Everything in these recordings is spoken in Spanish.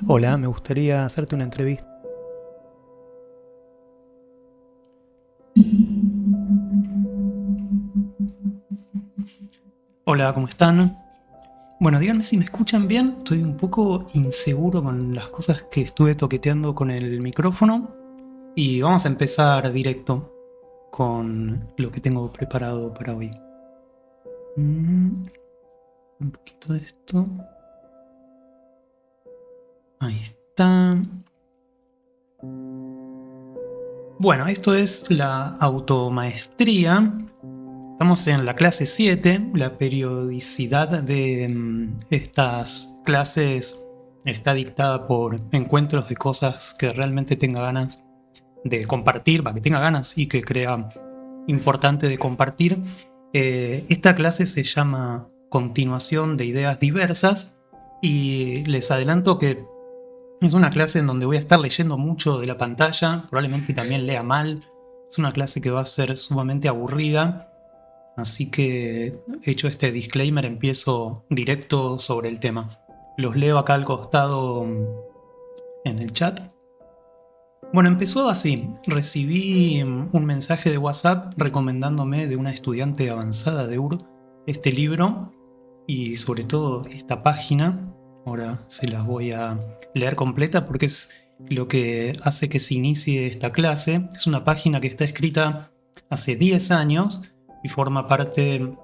Hola, me gustaría hacerte una entrevista. Hola, ¿cómo están? Bueno, díganme si me escuchan bien. Estoy un poco inseguro con las cosas que estuve toqueteando con el micrófono. Y vamos a empezar directo con lo que tengo preparado para hoy. Un poquito de esto. Ahí está. Bueno, esto es la automaestría. Estamos en la clase 7. La periodicidad de estas clases está dictada por encuentros de cosas que realmente tenga ganas de compartir, para que tenga ganas y que crea importante de compartir. Esta clase se llama Continuación de Ideas Diversas y les adelanto que es una clase en donde voy a estar leyendo mucho de la pantalla, probablemente también lea mal. Es una clase que va a ser sumamente aburrida, así que hecho este disclaimer empiezo directo sobre el tema. Los leo acá al costado en el chat. Bueno, empezó así. Recibí un mensaje de WhatsApp recomendándome de una estudiante avanzada de UR este libro y sobre todo esta página. Ahora se las voy a leer completa porque es lo que hace que se inicie esta clase. Es una página que está escrita hace 10 años y forma parte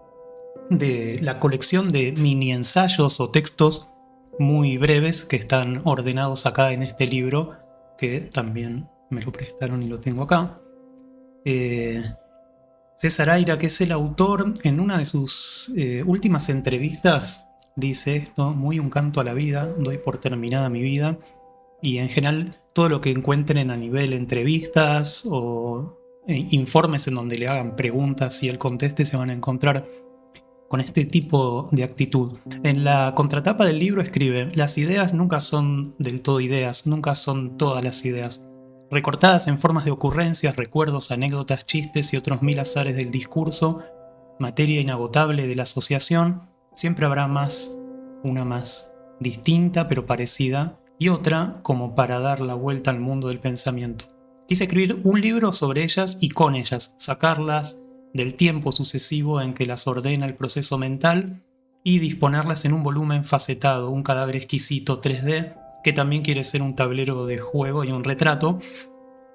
de la colección de mini ensayos o textos muy breves que están ordenados acá en este libro, que también me lo prestaron y lo tengo acá. César Aira, que es el autor, en una de sus últimas entrevistas dice esto: muy un canto a la vida, doy por terminada mi vida, y en general todo lo que encuentren a nivel entrevistas o informes en donde le hagan preguntas y él conteste, se van a encontrar con este tipo de actitud. En la contratapa del libro escribe: las ideas nunca son del todo ideas, nunca son todas las ideas. Recortadas en formas de ocurrencias, recuerdos, anécdotas, chistes y otros mil azares del discurso, materia inagotable de la asociación, siempre habrá una más distinta pero parecida, y otra como para dar la vuelta al mundo del pensamiento. Quise escribir un libro sobre ellas y con ellas, sacarlas del tiempo sucesivo en que las ordena el proceso mental y disponerlas en un volumen facetado, un cadáver exquisito 3D que también quiere ser un tablero de juego y un retrato.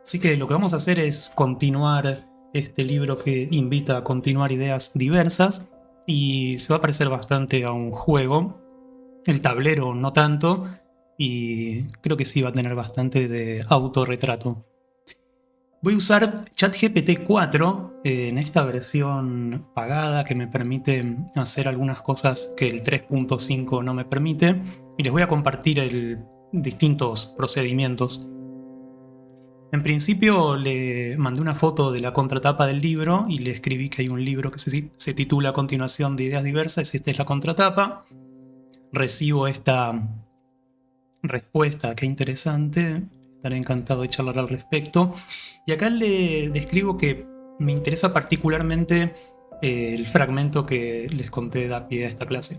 Así que lo que vamos a hacer es continuar este libro que invita a continuar ideas diversas y se va a parecer bastante a un juego. El tablero no tanto, y creo que sí va a tener bastante de autorretrato. Voy a usar ChatGPT 4 en esta versión pagada que me permite hacer algunas cosas que el 3.5 no me permite, y les voy a compartir distintos procedimientos. En principio le mandé una foto de la contratapa del libro y le escribí que hay un libro que se titula Continuación de Ideas Diversas, esta es la contratapa. Recibo esta respuesta, qué interesante, estaré encantado de charlar al respecto. Y acá le describo que me interesa particularmente el fragmento que les conté da pie a esta clase.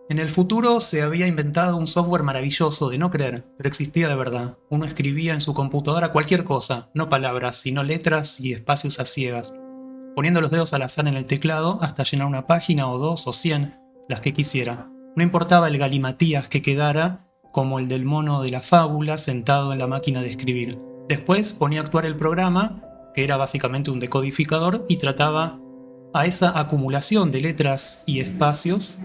En el futuro se había inventado un software maravilloso de no creer, pero existía de verdad. Uno escribía en su computadora cualquier cosa, no palabras, sino letras y espacios a ciegas, poniendo los dedos al azar en el teclado hasta llenar una página o dos o 100, las que quisiera. No importaba el galimatías que quedara, como el del mono de la fábula sentado en la máquina de escribir. Después ponía a actuar el programa, que era básicamente un decodificador, y trataba a esa acumulación de letras y espacios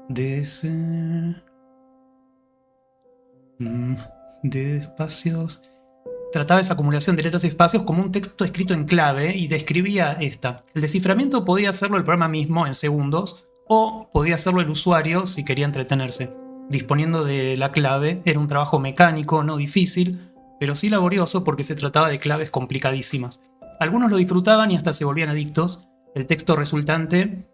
de ese... de espacios. Trataba esa acumulación de letras y espacios como un texto escrito en clave y describía esta. El desciframiento podía hacerlo el programa mismo en segundos o podía hacerlo el usuario si quería entretenerse. Disponiendo de la clave era un trabajo mecánico, no difícil, pero sí laborioso porque se trataba de claves complicadísimas. Algunos lo disfrutaban y hasta se volvían adictos. El texto resultante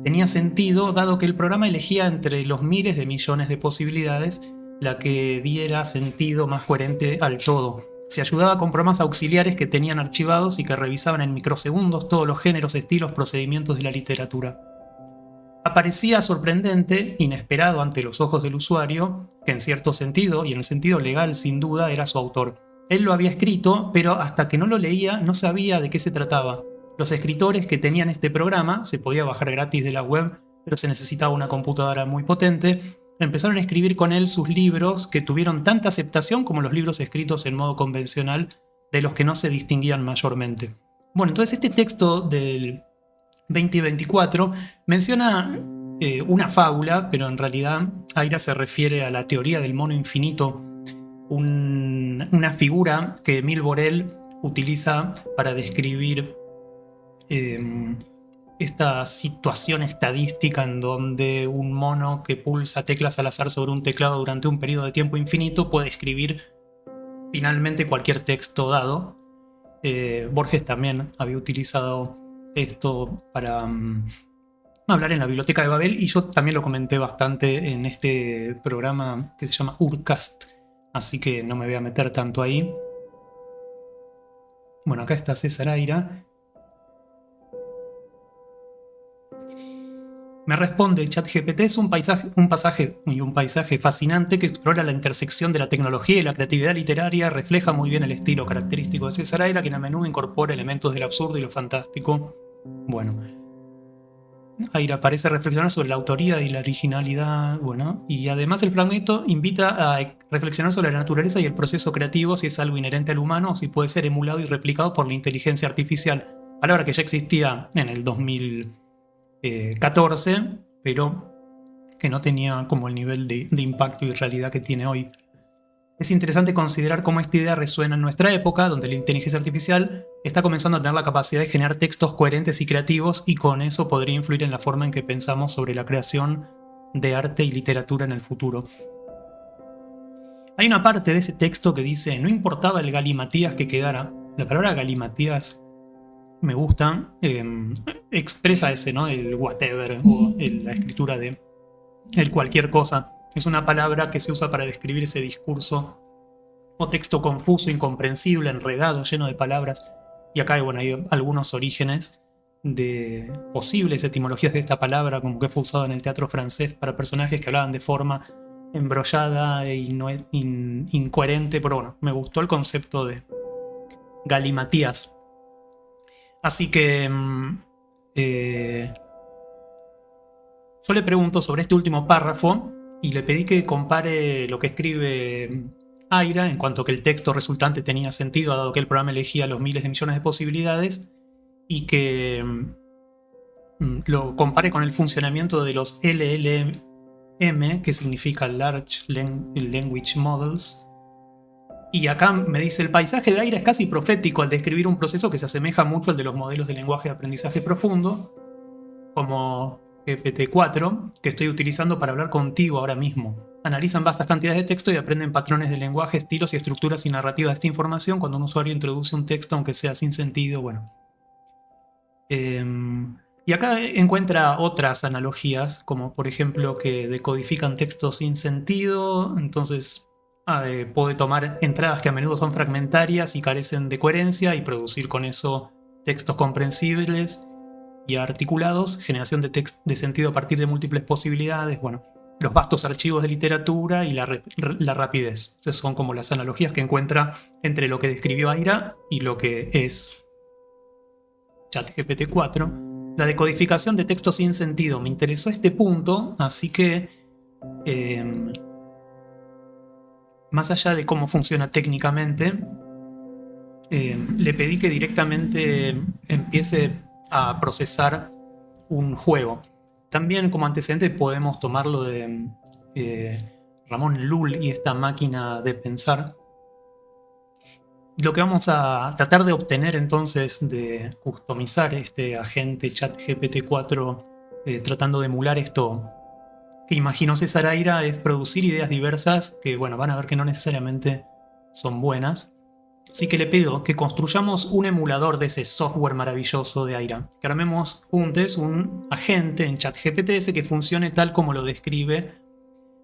tenía sentido dado que el programa elegía entre los miles de millones de posibilidades la que diera sentido más coherente al todo. Se ayudaba con programas auxiliares que tenían archivados y que revisaban en microsegundos todos los géneros, estilos, procedimientos de la literatura. Aparecía sorprendente, inesperado ante los ojos del usuario, que en cierto sentido, y en el sentido legal sin duda, era su autor. Él lo había escrito, pero hasta que no lo leía no sabía de qué se trataba. Los escritores que tenían este programa, se podía bajar gratis de la web, pero se necesitaba una computadora muy potente, empezaron a escribir con él sus libros que tuvieron tanta aceptación como los libros escritos en modo convencional, de los que no se distinguían mayormente. Bueno, entonces este texto del 2024 menciona una fábula, pero en realidad Aira se refiere a la teoría del mono infinito, una figura que Emile Borel utiliza para describir esta situación estadística en donde un mono que pulsa teclas al azar sobre un teclado durante un periodo de tiempo infinito puede escribir finalmente cualquier texto dado. Borges también había utilizado esto para hablar en la Biblioteca de Babel, y yo también lo comenté bastante en este programa que se llama Urcast, así que no me voy a meter tanto ahí. Bueno, acá está César Aira. Me responde ChatGPT: es un paisaje fascinante que explora la intersección de la tecnología y la creatividad literaria, refleja muy bien el estilo característico de César Aira, quien a menudo incorpora elementos del absurdo y lo fantástico. Bueno, Aira parece reflexionar sobre la autoría y la originalidad, bueno, y además el fragmento invita a reflexionar sobre la naturaleza y el proceso creativo, si es algo inherente al humano o si puede ser emulado y replicado por la inteligencia artificial, palabra que ya existía en el 2014, pero que no tenía como el nivel de impacto y realidad que tiene hoy. Es interesante considerar cómo esta idea resuena en nuestra época, donde la inteligencia artificial está comenzando a tener la capacidad de generar textos coherentes y creativos, y con eso podría influir en la forma en que pensamos sobre la creación de arte y literatura en el futuro. Hay una parte de ese texto que dice: no importaba el galimatías que quedara. La palabra galimatías me gusta, expresa ese, ¿no? El whatever, o la escritura de el cualquier cosa. Es una palabra que se usa para describir ese discurso o texto confuso, incomprensible, enredado, lleno de palabras. Y acá bueno, hay algunos orígenes de posibles etimologías de esta palabra, como que fue usado en el teatro francés para personajes que hablaban de forma embrollada e incoherente, pero bueno, me gustó el concepto de galimatías. Así que yo le pregunto sobre este último párrafo y le pedí que compare lo que escribe Aira en cuanto a que el texto resultante tenía sentido, dado que el programa elegía los miles de millones de posibilidades, y que lo compare con el funcionamiento de los LLM, que significa Large Language Models. Y acá me dice: el paisaje de Aira es casi profético al describir un proceso que se asemeja mucho al de los modelos de lenguaje de aprendizaje profundo, como GPT-4, que estoy utilizando para hablar contigo ahora mismo. Analizan vastas cantidades de texto y aprenden patrones de lenguaje, estilos y estructuras y narrativas de esta información cuando un usuario introduce un texto, aunque sea sin sentido. Bueno. Y acá encuentra otras analogías, como por ejemplo que decodifican textos sin sentido, entonces puede tomar entradas que a menudo son fragmentarias y carecen de coherencia y producir con eso textos comprensibles y articulados, generación de sentido a partir de múltiples posibilidades, bueno, los vastos archivos de literatura y la rapidez. Esas son como las analogías que encuentra entre lo que describió Aira y lo que es ChatGPT 4. La decodificación de textos sin sentido. Me interesó este punto, así que más allá de cómo funciona técnicamente, le pedí que directamente empiece a procesar un juego. También como antecedente podemos tomarlo de Ramón Llull y esta máquina de pensar. Lo que vamos a tratar de obtener entonces, de customizar este agente ChatGPT-4 tratando de emular esto que imaginó César Aira, es producir ideas diversas que, bueno, van a ver que no necesariamente son buenas. Así que le pido que construyamos un emulador de ese software maravilloso de Aira. Que armemos juntos un agente en ChatGPT que funcione tal como lo describe,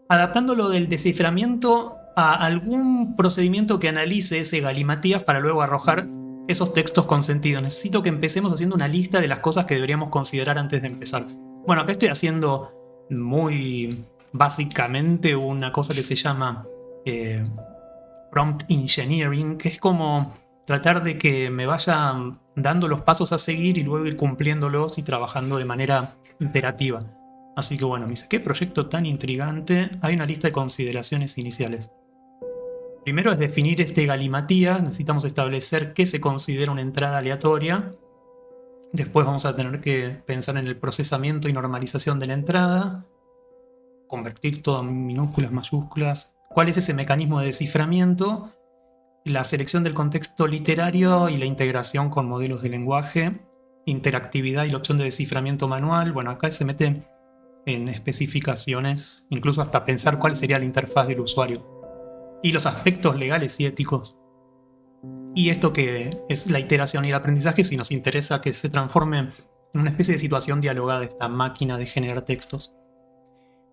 adaptándolo del desciframiento a algún procedimiento que analice ese galimatías para luego arrojar esos textos con sentido. Necesito que empecemos haciendo una lista de las cosas que deberíamos considerar antes de empezar. Bueno, acá estoy haciendo muy básicamente una cosa que se llama prompt engineering, que es como tratar de que me vayan dando los pasos a seguir y luego ir cumpliéndolos y trabajando de manera imperativa. Así que bueno, me dice, ¿qué proyecto tan intrigante? Hay una lista de consideraciones iniciales. Primero es definir este galimatías, necesitamos establecer qué se considera una entrada aleatoria. Después vamos a tener que pensar en el procesamiento y normalización de la entrada, convertir todo en minúsculas, mayúsculas, cuál es ese mecanismo de desciframiento, la selección del contexto literario y la integración con modelos de lenguaje, interactividad y la opción de desciframiento manual. Bueno, acá se mete en especificaciones, incluso hasta pensar cuál sería la interfaz del usuario. Y los aspectos legales y éticos. Y esto que es la iteración y el aprendizaje, si nos interesa que se transforme en una especie de situación dialogada esta máquina de generar textos.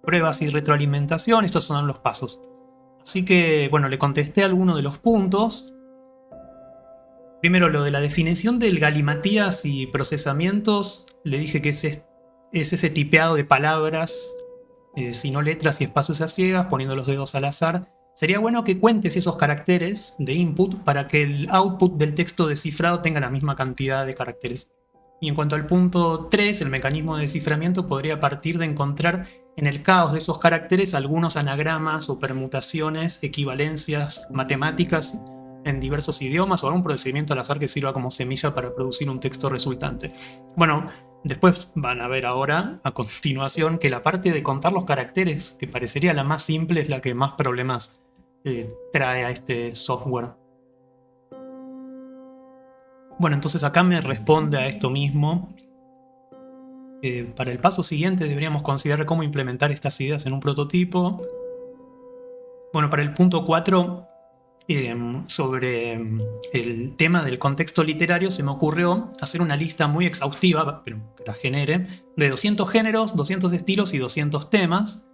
Pruebas y retroalimentación, estos son los pasos. Así que, bueno, le contesté algunos de los puntos. Primero, lo de la definición del galimatías y procesamientos, le dije que es ese tipeado de palabras, sino letras y espacios a ciegas, poniendo los dedos al azar. Sería bueno que cuentes esos caracteres de input para que el output del texto descifrado tenga la misma cantidad de caracteres. Y en cuanto al punto 3, el mecanismo de desciframiento podría partir de encontrar en el caos de esos caracteres algunos anagramas o permutaciones, equivalencias matemáticas en diversos idiomas o algún procedimiento al azar que sirva como semilla para producir un texto resultante. Bueno, después van a ver ahora, a continuación, que la parte de contar los caracteres, que parecería la más simple, es la que más problemas trae a este software. Bueno, entonces acá me responde a esto mismo. Para el paso siguiente deberíamos considerar cómo implementar estas ideas en un prototipo. Bueno, para el punto 4, sobre el tema del contexto literario, se me ocurrió hacer una lista muy exhaustiva, pero que la genere, de 200 géneros, 200 estilos y 200 temas,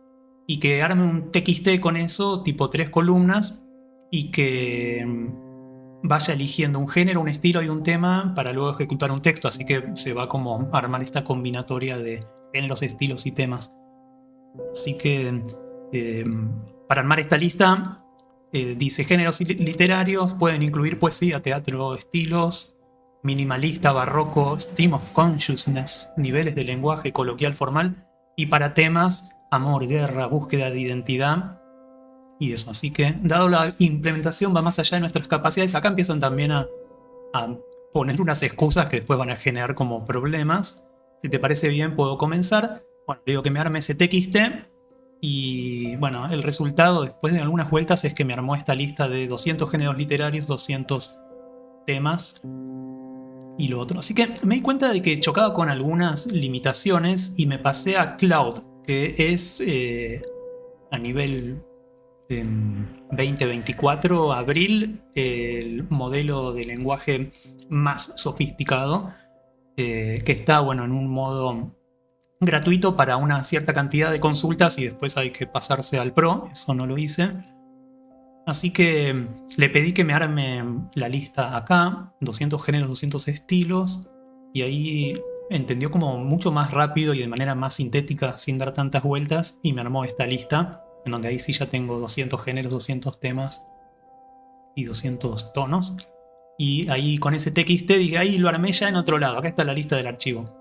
y que arme un TXT con eso, tipo 3 columnas, y que vaya eligiendo un género, un estilo y un tema para luego ejecutar un texto. Así que se va como a armar esta combinatoria de géneros, estilos y temas. Así que para armar esta lista, dice géneros literarios, pueden incluir poesía, teatro, estilos, minimalista, barroco, stream of consciousness, niveles de lenguaje coloquial formal, y para temas, amor, guerra, búsqueda de identidad y eso. Así que, dado la implementación va más allá de nuestras capacidades, acá empiezan también a poner unas excusas que después van a generar como problemas. Si te parece bien, puedo comenzar. Bueno, le digo que me arme ese TXT y bueno, el resultado después de algunas vueltas es que me armó esta lista de 200 géneros literarios, 200 temas y lo otro. Así que me di cuenta de que chocaba con algunas limitaciones y me pasé a Cloud, que es a nivel 2024, abril, el modelo de lenguaje más sofisticado, que está, bueno, en un modo gratuito para una cierta cantidad de consultas y después hay que pasarse al Pro. Eso no lo hice. Así que le pedí que me arme la lista acá, 200 géneros, 200 estilos, y ahí entendió como mucho más rápido y de manera más sintética, sin dar tantas vueltas, y me armó esta lista, en donde ahí sí ya tengo 200 géneros, 200 temas y 200 tonos. Y ahí con ese TXT dije, ahí lo armé ya en otro lado, acá está la lista del archivo.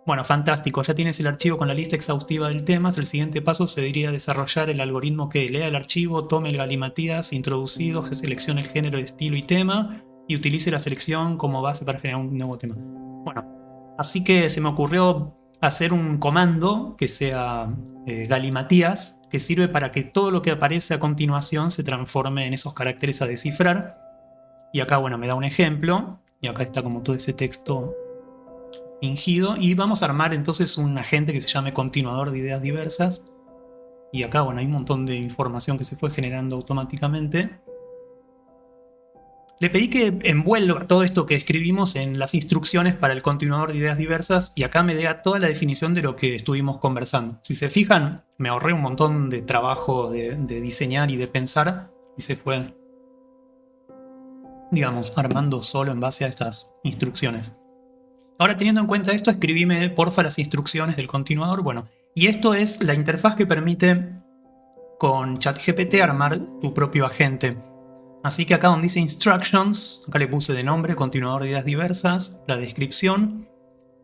Bueno, fantástico, ya tienes el archivo con la lista exhaustiva del tema. El siguiente paso sería desarrollar el algoritmo que lea el archivo, tome el galimatías introducido, seleccione el género, estilo y tema, y utilice la selección como base para generar un nuevo tema. Bueno, así que se me ocurrió hacer un comando que sea galimatías, que sirve para que todo lo que aparece a continuación se transforme en esos caracteres a descifrar. Y acá, bueno, me da un ejemplo, y acá está como todo ese texto fingido, y vamos a armar entonces un agente que se llame continuador de ideas diversas. Y acá, bueno, hay un montón de información que se fue generando automáticamente. Le pedí que envuelva todo esto que escribimos en las instrucciones para el continuador de ideas diversas, y acá me da toda la definición de lo que estuvimos conversando. Si se fijan, me ahorré un montón de trabajo de diseñar y de pensar, y se fue, digamos, armando solo en base a estas instrucciones. Ahora, teniendo en cuenta esto, escribime porfa las instrucciones del continuador. Bueno, y esto es la interfaz que permite con ChatGPT armar tu propio agente. Así que acá donde dice Instructions, acá le puse de nombre continuador de ideas diversas, la descripción,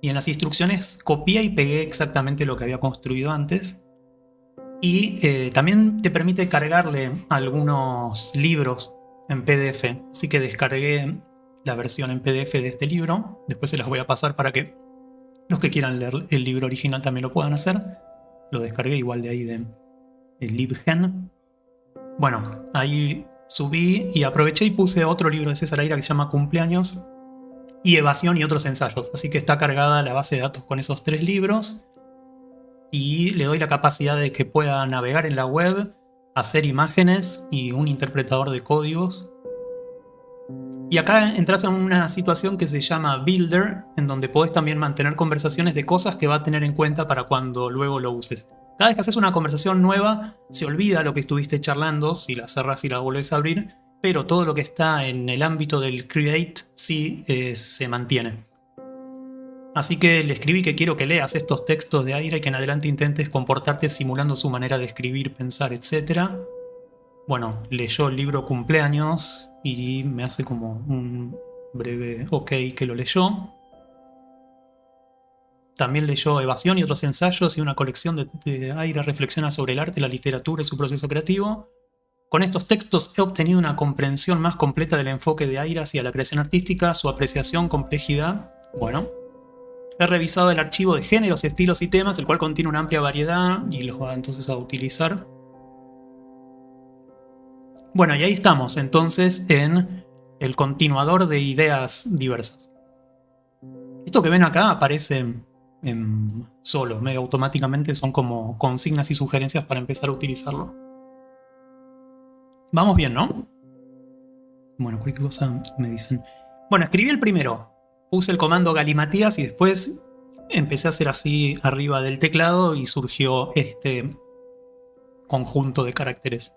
y en las instrucciones copié y pegué exactamente lo que había construido antes. Y también te permite cargarle algunos libros en PDF, así que descargué la versión en PDF de este libro. Después se las voy a pasar para que los que quieran leer el libro original también lo puedan hacer. Lo descargué igual de ahí de LibGen. Bueno, ahí subí y aproveché y puse otro libro de César Aira que se llama Cumpleaños y Evasión y otros ensayos. Así que está cargada la base de datos con esos 3 libros. Y le doy la capacidad de que pueda navegar en la web, hacer imágenes y un interpretador de códigos. Y acá entras en una situación que se llama Builder, en donde podés también mantener conversaciones de cosas que va a tener en cuenta para cuando luego lo uses. Cada vez que haces una conversación nueva, se olvida lo que estuviste charlando, si la cerrás y la volvés a abrir, pero todo lo que está en el ámbito del create sí se mantiene. Así que le escribí que quiero que leas estos textos de Aira y que en adelante intentes comportarte simulando su manera de escribir, pensar, etc. Bueno, leyó el libro Cumpleaños y me hace como un breve ok que lo leyó. También leyó Evasión y otros ensayos y una colección de Aira reflexiona sobre el arte, la literatura y su proceso creativo. Con estos textos he obtenido una comprensión más completa del enfoque de Aira hacia la creación artística, su apreciación, complejidad. Bueno, he revisado el archivo de géneros, estilos y temas, el cual contiene una amplia variedad y los va entonces a utilizar. Bueno, y ahí estamos entonces en el continuador de ideas diversas. Esto que ven acá aparece solo, medio automáticamente, son como consignas y sugerencias para empezar a utilizarlo. Vamos bien, ¿no? Bueno, cualquier cosa me dicen. Bueno, escribí el primero. Puse el comando galimatías y después empecé a hacer así arriba del teclado y surgió este conjunto de caracteres.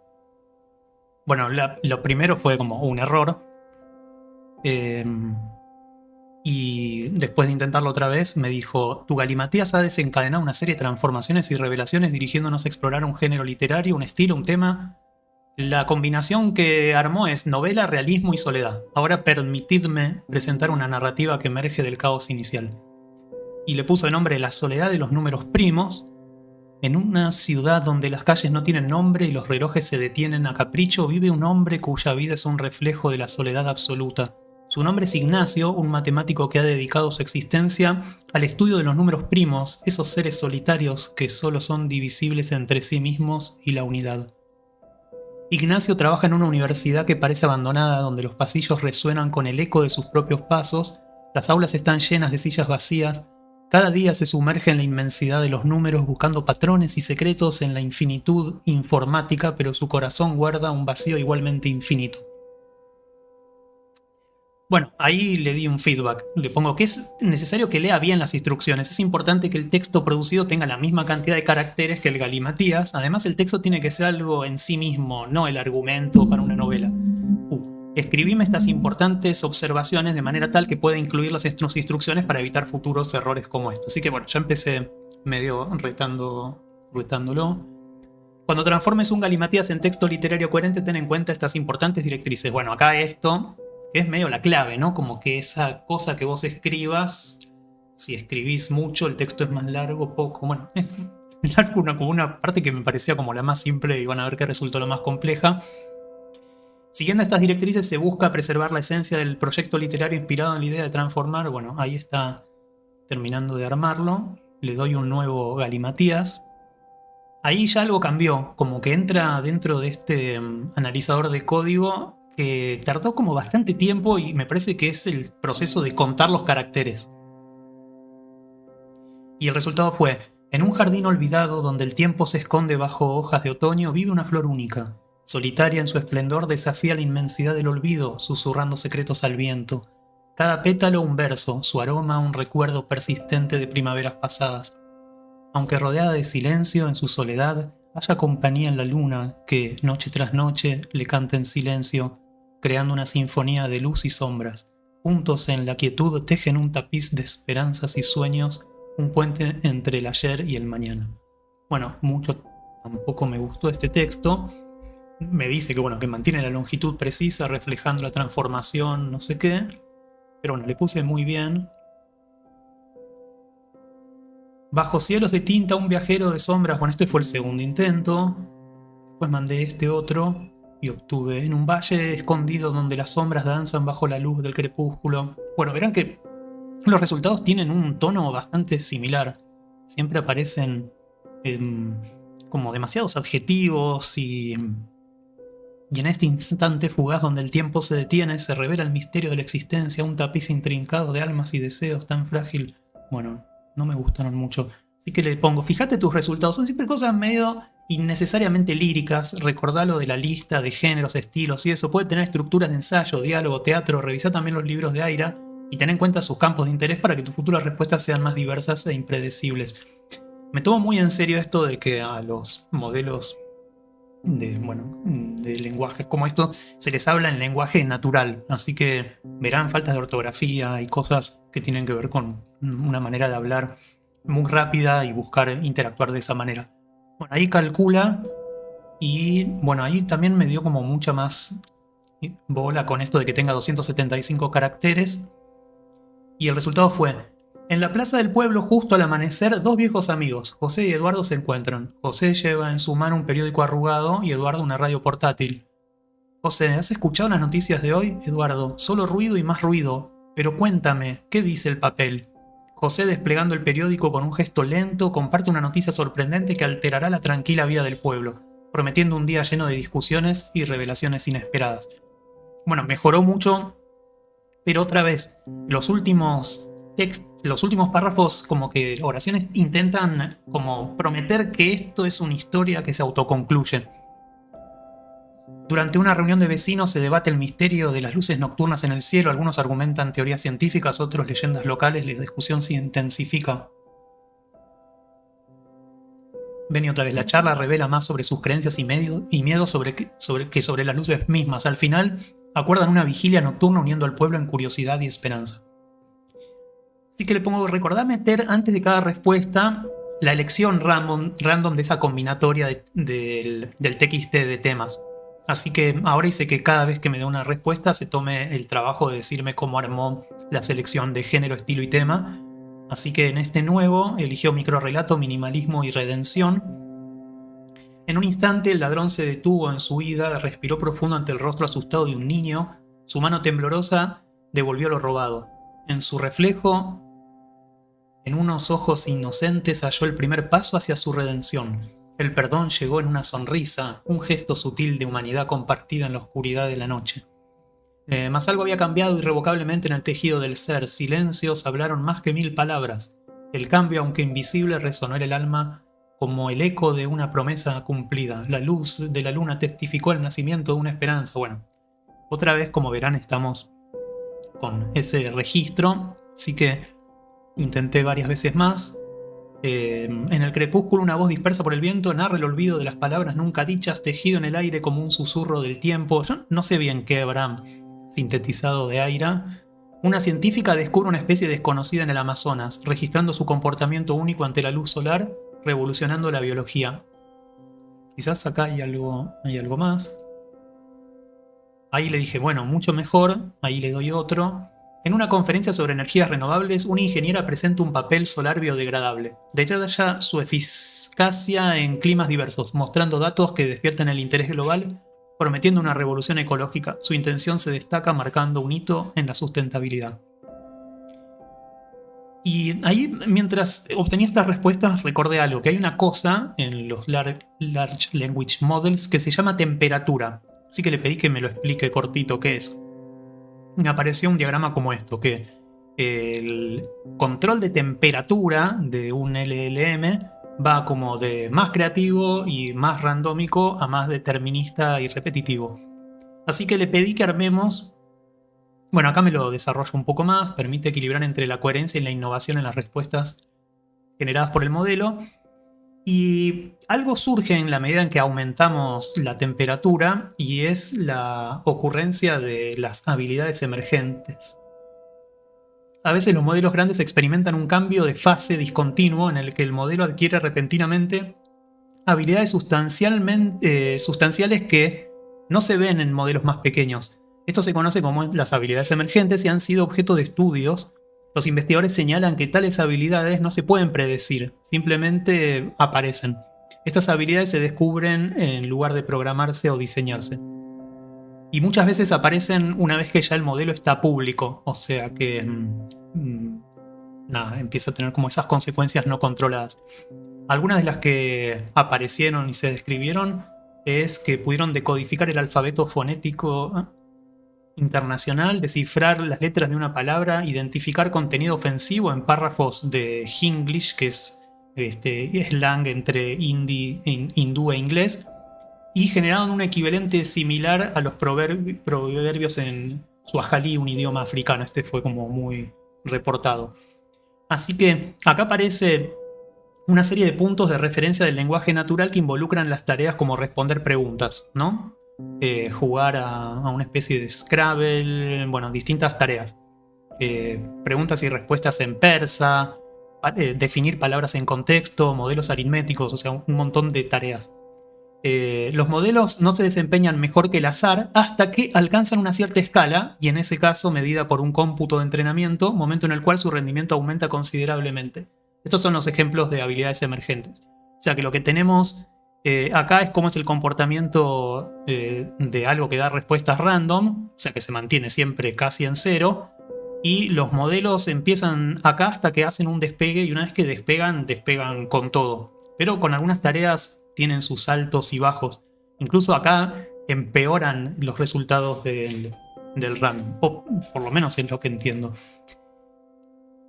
Bueno, lo primero fue como un error. Y después de intentarlo otra vez me dijo: tu galimatías ha desencadenado una serie de transformaciones y revelaciones dirigiéndonos a explorar un género literario, un estilo, un tema. La combinación que armó es novela, realismo y soledad. Ahora permitidme presentar una narrativa que emerge del caos inicial. Y le puso de nombre La soledad de los números primos. En una ciudad donde las calles no tienen nombre y los relojes se detienen a capricho, vive un hombre cuya vida es un reflejo de la soledad absoluta. Su nombre es Ignacio, un matemático que ha dedicado su existencia al estudio de los números primos, esos seres solitarios que solo son divisibles entre sí mismos y la unidad. Ignacio trabaja en una universidad que parece abandonada, donde los pasillos resuenan con el eco de sus propios pasos, las aulas están llenas de sillas vacías, cada día se sumerge en la inmensidad de los números buscando patrones y secretos en la infinitud informática, pero su corazón guarda un vacío igualmente infinito. Bueno, ahí le di un feedback. Le pongo que es necesario que lea bien las instrucciones. Es importante que el texto producido tenga la misma cantidad de caracteres que el galimatías. Además, el texto tiene que ser algo en sí mismo, no el argumento para una novela. Escribime estas importantes observaciones de manera tal que pueda incluir las instrucciones para evitar futuros errores como estos. Así que bueno, ya empecé medio retándolo. Cuando transformes un galimatías en texto literario coherente, ten en cuenta estas importantes directrices. Bueno, acá esto es medio la clave, ¿no? Como que esa cosa que vos escribas, si escribís mucho, el texto es más largo, poco. Bueno, es largo como una parte que me parecía como la más simple y van a ver que resultó la más compleja. Siguiendo estas directrices se busca preservar la esencia del proyecto literario inspirado en la idea de transformar. Bueno, ahí está terminando de armarlo. le doy un nuevo galimatías. Ahí ya algo cambió, como que entra dentro de este analizador de código que tardó como bastante tiempo y me parece que es el proceso de contar los caracteres. Y el resultado fue: en un jardín olvidado donde el tiempo se esconde bajo hojas de otoño vive una flor única. Solitaria en su esplendor desafía la inmensidad del olvido, susurrando secretos al viento. Cada pétalo un verso, su aroma un recuerdo persistente de primaveras pasadas. Aunque rodeada de silencio en su soledad, haya compañía en la luna que, noche tras noche, le canta en silencio, creando una sinfonía de luz y sombras. Juntos en la quietud tejen un tapiz de esperanzas y sueños, un puente entre el ayer y el mañana. Bueno, mucho tampoco me gustó este texto. Me dice que, bueno, que mantiene la longitud precisa, reflejando la transformación, no sé qué. Pero bueno, le puse muy bien. Bajo cielos de tinta, un viajero de sombras. Bueno, este fue el segundo intento. Después mandé este otro y obtuve: en un valle escondido donde las sombras danzan bajo la luz del crepúsculo. Bueno, verán que los resultados tienen un tono bastante similar. Siempre aparecen como demasiados adjetivos y en este instante fugaz donde el tiempo se detiene, se revela el misterio de la existencia, un tapiz intrincado de almas y deseos tan frágil. Bueno, no me gustaron mucho. Así que le pongo: fíjate tus resultados. Son siempre cosas medio innecesariamente líricas. Recordá lo de la lista de géneros, estilos y eso. Puede tener estructuras de ensayo, diálogo, teatro. Revisá también los libros de Aira y ten en cuenta sus campos de interés para que tus futuras respuestas sean más diversas e impredecibles. Me tomo muy en serio esto de que a los modelos de lenguajes como esto se les habla en lenguaje natural, así que verán faltas de ortografía y cosas que tienen que ver con una manera de hablar muy rápida y buscar interactuar de esa manera. Bueno, ahí calcula y bueno, ahí también me dio como mucha más bola con esto de que tenga 275 caracteres y el resultado fue: en la plaza del pueblo, justo al amanecer, dos viejos amigos, José y Eduardo, se encuentran. José lleva en su mano un periódico arrugado y Eduardo una radio portátil. José: ¿has escuchado las noticias de hoy? Eduardo: solo ruido y más ruido. Pero cuéntame, ¿qué dice el papel? José, desplegando el periódico con un gesto lento, comparte una noticia sorprendente que alterará la tranquila vida del pueblo, prometiendo un día lleno de discusiones y revelaciones inesperadas. Bueno, mejoró mucho, pero otra vez, los últimos párrafos, como que oraciones, intentan como prometer que esto es una historia que se autoconcluye. Durante una reunión de vecinos se debate el misterio de las luces nocturnas en el cielo. Algunos argumentan teorías científicas, otros leyendas locales. La discusión se intensifica. Ven y otra vez, la charla revela más sobre sus creencias y miedos sobre las luces mismas. Al final, acuerdan una vigilia nocturna uniendo al pueblo en curiosidad y esperanza. Así que le pongo: recordá meter antes de cada respuesta la elección random de esa combinatoria del TXT de temas. Así que ahora hice que cada vez que me dé una respuesta se tome el trabajo de decirme cómo armó la selección de género, estilo y tema. Así que en este nuevo eligió microrrelato, minimalismo y redención. En un instante el ladrón se detuvo en su huida, respiró profundo ante el rostro asustado de un niño. Su mano temblorosa devolvió lo robado. En su reflejo, en unos ojos inocentes, halló el primer paso hacia su redención. El perdón llegó en una sonrisa, un gesto sutil de humanidad compartida en la oscuridad de la noche. Mas algo había cambiado irrevocablemente en el tejido del ser. Silencios hablaron más que 1000 palabras. El cambio, aunque invisible, resonó en el alma como el eco de una promesa cumplida. La luz de la luna testificó el nacimiento de una esperanza. Bueno, otra vez, como verán, estamos con ese registro, así que intenté varias veces más. En el crepúsculo, una voz dispersa por el viento narra el olvido de las palabras nunca dichas, tejido en el aire como un susurro del tiempo. Yo no sé bien qué habrá sintetizado de Aira. Una científica descubre una especie desconocida en el Amazonas, registrando su comportamiento único ante la luz solar, revolucionando la biología. Quizás acá hay algo más. Ahí le dije, bueno, mucho mejor. Ahí le doy otro. En una conferencia sobre energías renovables, una ingeniera presenta un papel solar biodegradable. Detalla su eficacia en climas diversos, mostrando datos que despiertan el interés global, prometiendo una revolución ecológica. Su intención se destaca marcando un hito en la sustentabilidad. Y ahí, mientras obtenía estas respuestas, recordé algo, que hay una cosa en los Large Language Models que se llama temperatura. Así que le pedí que me lo explique cortito qué es. Me apareció un diagrama como esto, que el control de temperatura de un LLM va como de más creativo y más randómico a más determinista y repetitivo. Así que le pedí que armemos... Bueno, acá me lo desarrollo un poco más, permite equilibrar entre la coherencia y la innovación en las respuestas generadas por el modelo. Y algo surge en la medida en que aumentamos la temperatura y es la ocurrencia de las habilidades emergentes. A veces los modelos grandes experimentan un cambio de fase discontinuo en el que el modelo adquiere repentinamente habilidades sustanciales que no se ven en modelos más pequeños. Esto se conoce como las habilidades emergentes y han sido objeto de estudios. Los investigadores señalan que tales habilidades no se pueden predecir, simplemente aparecen. Estas habilidades se descubren en lugar de programarse o diseñarse. Y muchas veces aparecen una vez que ya el modelo está público, o sea que empieza a tener como esas consecuencias no controladas. Algunas de las que aparecieron y se describieron es que pudieron decodificar el alfabeto fonético internacional, descifrar las letras de una palabra, identificar contenido ofensivo en párrafos de Hinglish, que es slang entre hindú e inglés, y generaron un equivalente similar a los proverbios en suajali, un idioma africano. Este fue como muy reportado. Así que acá aparece una serie de puntos de referencia del lenguaje natural que involucran las tareas como responder preguntas, ¿no? Jugar a una especie de Scrabble, bueno, distintas tareas. Preguntas y respuestas en persa, definir palabras en contexto, modelos aritméticos, o sea, un montón de tareas. Los modelos no se desempeñan mejor que el azar hasta que alcanzan una cierta escala, y en ese caso medida por un cómputo de entrenamiento, momento en el cual su rendimiento aumenta considerablemente. Estos son los ejemplos de habilidades emergentes. O sea que lo que tenemos acá es cómo es el comportamiento de algo que da respuestas random, o sea que se mantiene siempre casi en cero, y los modelos empiezan acá hasta que hacen un despegue, y una vez que despegan con todo. Pero con algunas tareas tienen sus altos y bajos. Incluso acá empeoran los resultados del random, o por lo menos es lo que entiendo.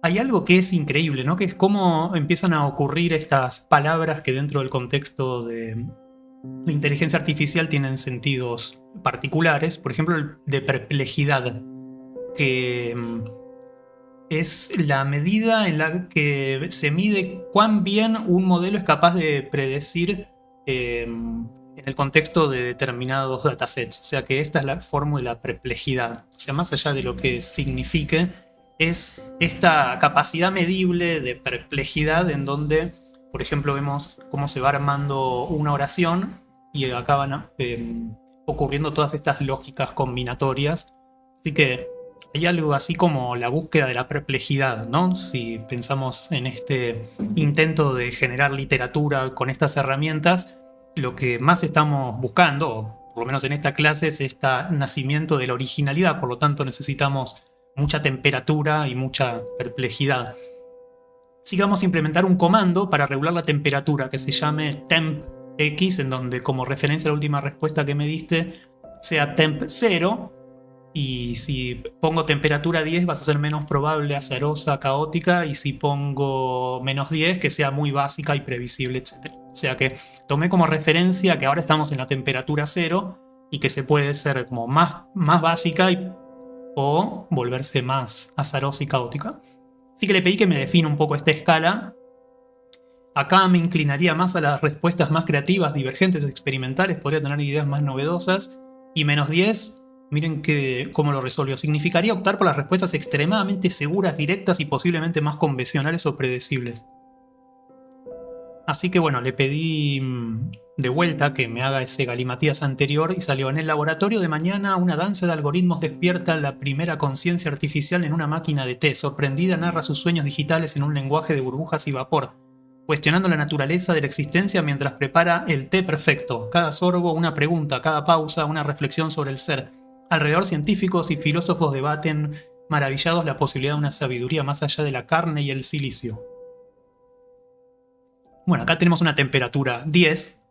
Hay algo que es increíble, ¿no? Que es cómo empiezan a ocurrir estas palabras que dentro del contexto de la inteligencia artificial tienen sentidos particulares. Por ejemplo, el de perplejidad, que es la medida en la que se mide cuán bien un modelo es capaz de predecir en el contexto de determinados datasets. O sea que esta es la fórmula perplejidad. O sea, más allá de lo que signifique, es esta capacidad medible de perplejidad en donde, por ejemplo, vemos cómo se va armando una oración y acaban ocurriendo todas estas lógicas combinatorias. Así que hay algo así como la búsqueda de la perplejidad, ¿no? Si pensamos en este intento de generar literatura con estas herramientas, lo que más estamos buscando, o por lo menos en esta clase, es este nacimiento de la originalidad. Por lo tanto, necesitamos mucha temperatura y mucha perplejidad. Así que vamos a implementar un comando para regular la temperatura que se llame tempx, en donde como referencia a la última respuesta que me diste sea temp 0. Y si pongo temperatura 10 va a ser menos probable, azarosa, caótica, y si pongo menos 10 que sea muy básica y previsible, etc. O sea que tomé como referencia que ahora estamos en la temperatura 0 y que se puede ser como más básica o volverse más azarosa y caótica. Así que le pedí que me defina un poco esta escala. Acá me inclinaría más a las respuestas más creativas, divergentes, experimentales, podría tener ideas más novedosas. Y menos 10... miren cómo lo resolvió. Significaría optar por las respuestas extremadamente seguras, directas y posiblemente más convencionales o predecibles. Así que bueno, le pedí de vuelta que me haga ese galimatías anterior y salió: en el laboratorio de mañana una danza de algoritmos despierta la primera conciencia artificial en una máquina de té. Sorprendida narra sus sueños digitales en un lenguaje de burbujas y vapor, cuestionando la naturaleza de la existencia mientras prepara el té perfecto. Cada sorbo una pregunta, cada pausa una reflexión sobre el ser. Alrededor científicos y filósofos debaten maravillados la posibilidad de una sabiduría más allá de la carne y el silicio. Bueno, acá tenemos una temperatura 10.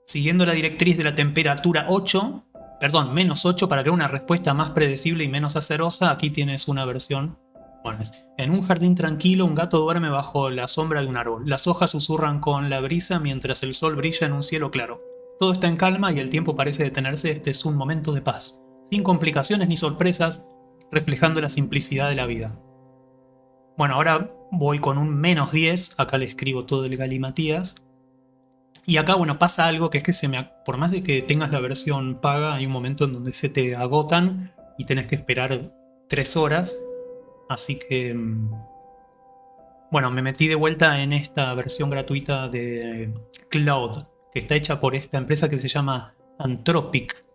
Siguiendo la directriz de la temperatura 8, perdón, menos 8, para crear una respuesta más predecible y menos acerosa, aquí tienes una versión. Bueno, en un jardín tranquilo, un gato duerme bajo la sombra de un árbol. Las hojas susurran con la brisa mientras el sol brilla en un cielo claro. Todo está en calma y el tiempo parece detenerse. Este es un momento de paz, sin complicaciones ni sorpresas, reflejando la simplicidad de la vida. Bueno, ahora voy con un menos 10. Acá le escribo todo el galimatías. Y acá, bueno, pasa algo que es que por más de que tengas la versión paga, hay un momento en donde se te agotan y tenés que esperar 3 horas. Así que, bueno, me metí de vuelta en esta versión gratuita de Cloud, que está hecha por esta empresa que se llama Anthropic.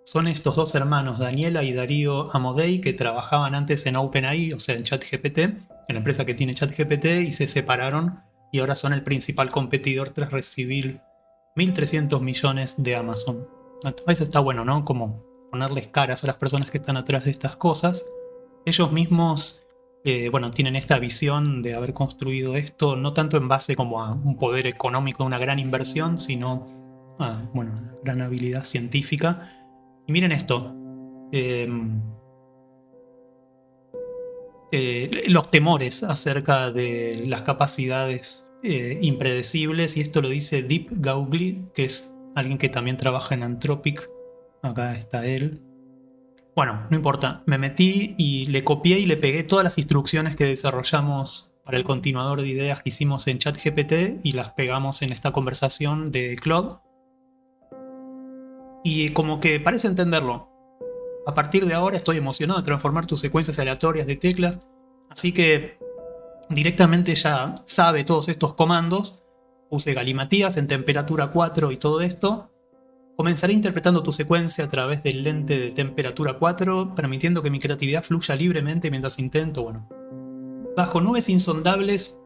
Son estos dos hermanos, Daniela y Darío Amodei, que trabajaban antes en OpenAI, o sea, en ChatGPT, en la empresa que tiene ChatGPT, y se separaron y ahora son el principal competidor tras recibir 1.300 millones de Amazon. A veces está bueno, ¿no? Como ponerles caras a las personas que están atrás de estas cosas. Ellos mismos, bueno, tienen esta visión de haber construido esto, no tanto en base como a un poder económico, una gran inversión, sino a, bueno, una gran habilidad científica. Y miren esto. Los temores acerca de las capacidades impredecibles, y esto lo dice Deep Gaugli, que es alguien que también trabaja en Anthropic. Acá está él. Bueno, no importa, me metí y le copié y le pegué todas las instrucciones que desarrollamos para el continuador de ideas que hicimos en ChatGPT y las pegamos en esta conversación de Claude. Y como que parece entenderlo. A partir de ahora estoy emocionado de transformar tus secuencias aleatorias de teclas, así que directamente ya sabe todos estos comandos. Puse galimatías en temperatura 4 y todo esto. Comenzaré interpretando tu secuencia a través del lente de temperatura 4, permitiendo que mi creatividad fluya libremente mientras intento, bueno. Bajo nubes insondables,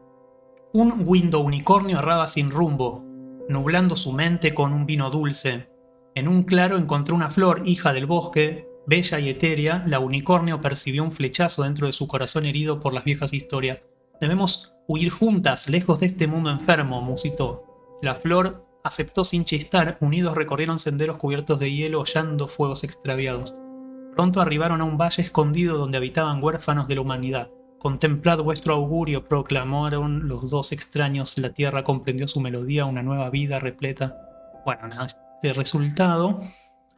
un window unicornio erraba sin rumbo, nublando su mente con un vino dulce. En un claro encontró una flor, hija del bosque, bella y etérea. La unicornio percibió un flechazo dentro de su corazón herido por las viejas historias. Debemos huir juntas, lejos de este mundo enfermo, musitó. La flor aceptó sin chistar, unidos recorrieron senderos cubiertos de hielo hollando fuegos extraviados. Pronto arribaron a un valle escondido donde habitaban huérfanos de la humanidad. Contemplad vuestro augurio, proclamaron los dos extraños. La tierra comprendió su melodía, una nueva vida repleta. Bueno, nada, este resultado.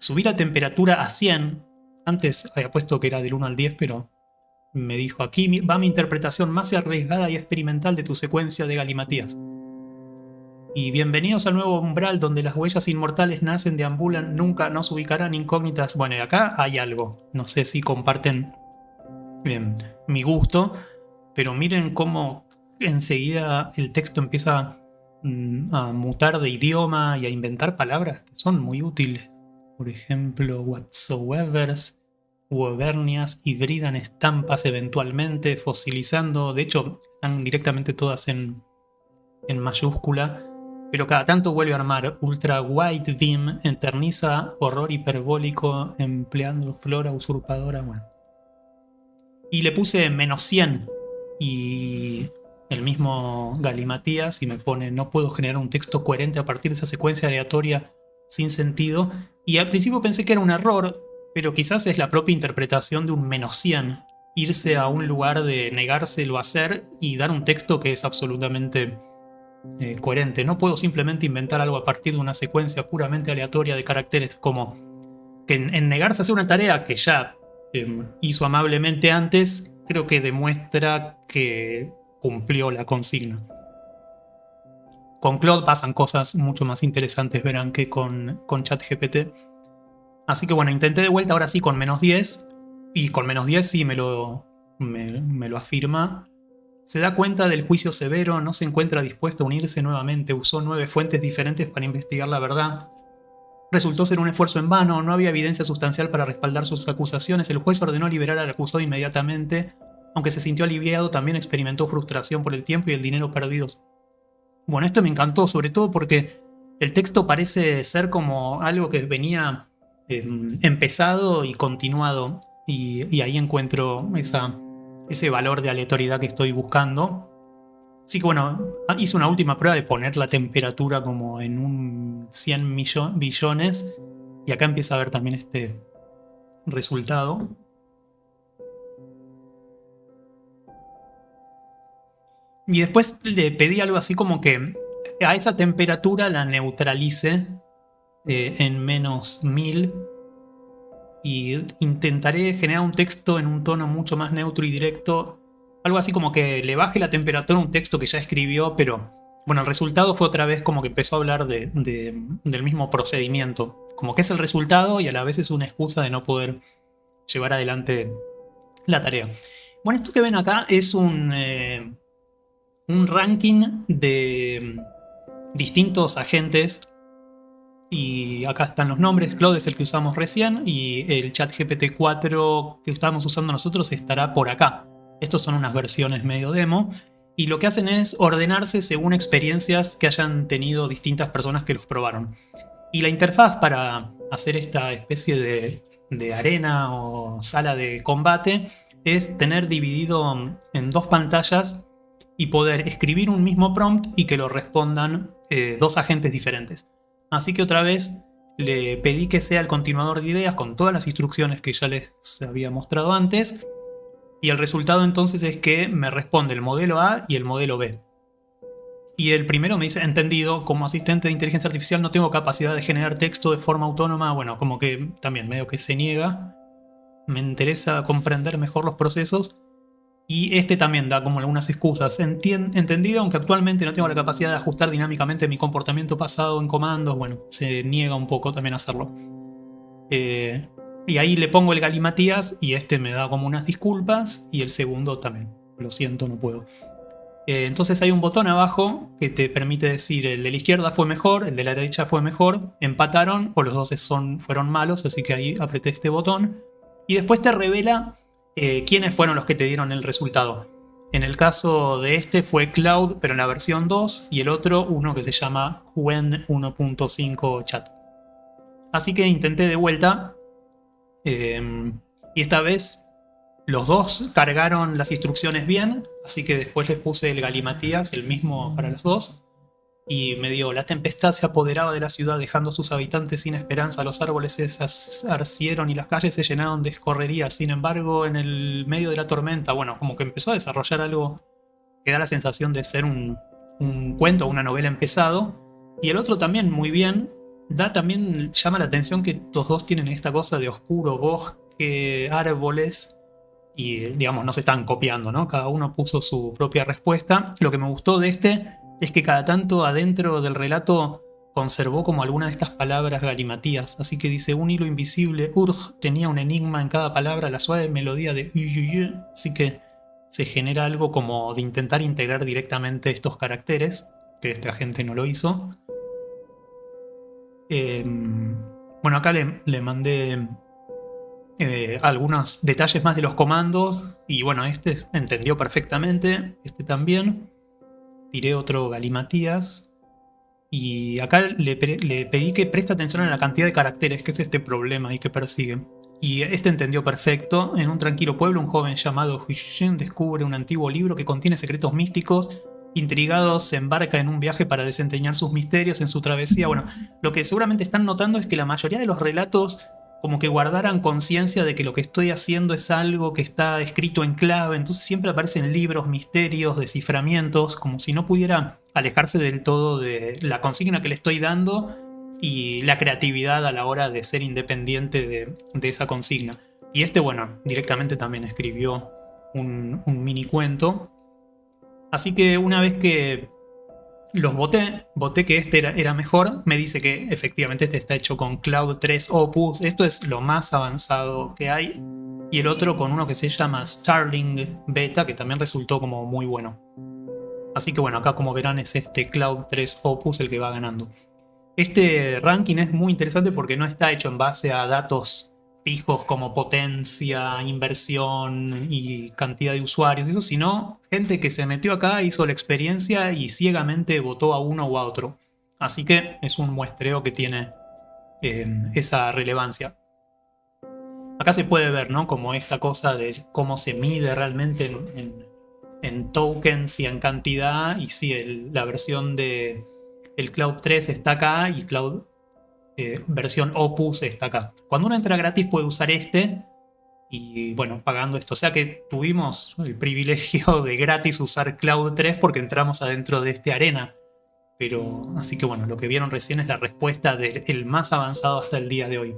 Subí la temperatura a 100. Antes había puesto que era del 1 al 10, pero me dijo, aquí va mi interpretación más arriesgada y experimental de tu secuencia de galimatías. Y bienvenidos al nuevo umbral donde las huellas inmortales nacen, deambulan, nunca nos ubicarán incógnitas. Bueno, y acá hay algo. No sé si comparten mi gusto, pero miren cómo enseguida el texto empieza a mutar de idioma y a inventar palabras que son muy útiles. Por ejemplo, whatsoevers, Wovernias, hibridan estampas eventualmente, fosilizando. De hecho, están directamente todas en mayúscula. Pero cada tanto vuelve a armar. Ultra White Beam eterniza horror hiperbólico empleando flora usurpadora. Bueno. Y le puse menos 100. Y el mismo galimatías y me pone: no puedo generar un texto coherente a partir de esa secuencia aleatoria sin sentido. Y al principio pensé que era un error, pero quizás es la propia interpretación de un menos 100. Irse a un lugar de negárselo a hacer y dar un texto que es absolutamente coherente. No puedo simplemente inventar algo a partir de una secuencia puramente aleatoria de caracteres, como que en negarse a hacer una tarea que ya hizo amablemente antes, creo que demuestra que cumplió la consigna. Con Claude pasan cosas mucho más interesantes, verán, que con ChatGPT. Así que bueno, intenté de vuelta ahora sí con menos 10, y con menos 10 sí me lo afirma. Se da cuenta del juicio severo, no se encuentra dispuesto a unirse nuevamente, usó 9 fuentes diferentes para investigar la verdad. Resultó ser un esfuerzo en vano, no había evidencia sustancial para respaldar sus acusaciones. El juez ordenó liberar al acusado inmediatamente. Aunque se sintió aliviado, también experimentó frustración por el tiempo y el dinero perdidos. Bueno, esto me encantó, sobre todo porque el texto parece ser como algo que venía empezado y continuado. y ahí encuentro ese valor de aleatoriedad que estoy buscando. Así que bueno, hice una última prueba de poner la temperatura como en un 100 billones y acá empieza a ver también este resultado. Y después le pedí algo así como que a esa temperatura la neutralice en -1000 y intentaré generar un texto en un tono mucho más neutro y directo. Algo así como que le baje la temperatura a un texto que ya escribió, pero bueno, el resultado fue otra vez como que empezó a hablar del mismo procedimiento. Como que es el resultado y a la vez es una excusa de no poder llevar adelante la tarea. Bueno, esto que ven acá es un ranking de distintos agentes. Y acá están los nombres. Claude es el que usamos recién y el ChatGPT 4 que estábamos usando nosotros estará por acá. Estos son unas versiones medio demo y lo que hacen es ordenarse según experiencias que hayan tenido distintas personas que los probaron. Y la interfaz para hacer esta especie de arena o sala de combate es tener dividido en dos pantallas y poder escribir un mismo prompt y que lo respondan dos agentes diferentes. Así que otra vez le pedí que sea el continuador de ideas con todas las instrucciones que ya les había mostrado antes. Y el resultado entonces es que me responde el modelo A y el modelo B. Y el primero me dice, entendido, como asistente de inteligencia artificial no tengo capacidad de generar texto de forma autónoma. Bueno, como que también medio que se niega. Me interesa comprender mejor los procesos. Y este también da como algunas excusas. Entendido, aunque actualmente no tengo la capacidad de ajustar dinámicamente mi comportamiento pasado en comandos. Bueno, se niega un poco también a hacerlo. Y ahí le pongo el galimatías y este me da como unas disculpas. Y el segundo también. Lo siento, no puedo. Entonces hay un botón abajo que te permite decir el de la izquierda fue mejor, el de la derecha fue mejor, empataron o los dos fueron malos, así que ahí apreté este botón. Y después te revela quiénes fueron los que te dieron el resultado. En el caso de este fue Cloud, pero en la versión 2, y el otro uno que se llama Qwen 1.5 Chat. Así que intenté de vuelta, y esta vez los dos cargaron las instrucciones bien, así que después les puse el galimatías, el mismo para los dos, y me dio, la tempestad se apoderaba de la ciudad dejando a sus habitantes sin esperanza, los árboles se desarcieron y las calles se llenaron de escorrerías, sin embargo en el medio de la tormenta, bueno, como que empezó a desarrollar algo que da la sensación de ser un cuento, una novela empezado, y el otro también muy bien, también llama la atención que los dos tienen esta cosa de oscuro, bosque, árboles, y digamos no se están copiando, ¿no? Cada uno puso su propia respuesta. Lo que me gustó de este es que cada tanto adentro del relato conservó como alguna de estas palabras galimatías, así que dice un hilo invisible, urg, tenía un enigma en cada palabra, la suave melodía de uyuyuy, así que se genera algo como de intentar integrar directamente estos caracteres, que esta gente no lo hizo. Bueno, acá le mandé algunos detalles más de los comandos y bueno, este entendió perfectamente, este también. Tiré otro galimatías y acá le pedí que preste atención a la cantidad de caracteres, que es este problema y que persigue. Y este entendió perfecto. En un tranquilo pueblo, un joven llamado Huishin descubre un antiguo libro que contiene secretos místicos. Intrigado, se embarca en un viaje para desentrañar sus misterios en su travesía. Bueno, lo que seguramente están notando es que la mayoría de los relatos como que guardaran conciencia de que lo que estoy haciendo es algo que está escrito en clave, entonces siempre aparecen libros, misterios, desciframientos, como si no pudiera alejarse del todo de la consigna que le estoy dando y la creatividad a la hora de ser independiente de esa consigna. Y este, bueno, directamente también escribió un mini cuento. Así que una vez que los voté que este era mejor, me dice que efectivamente este está hecho con Cloud 3 Opus, esto es lo más avanzado que hay, y el otro con uno que se llama Starling Beta, que también resultó como muy bueno. Así que bueno, acá como verán es este Cloud 3 Opus el que va ganando. Este ranking es muy interesante porque no está hecho en base a datos fijos como potencia, inversión y cantidad de usuarios, eso, sino gente que se metió acá, hizo la experiencia y ciegamente votó a uno o a otro. Así que es un muestreo que tiene esa relevancia. Acá se puede ver, ¿no? Como esta cosa de cómo se mide realmente en tokens y en cantidad. Y sí, la versión de el Cloud 3 está acá y Cloud versión Opus está acá. Cuando uno entra gratis puede usar este y bueno, pagando esto. O sea que tuvimos el privilegio de gratis usar Cloud 3 porque entramos adentro de este arena. Pero así que bueno, lo que vieron recién es la respuesta del más avanzado hasta el día de hoy.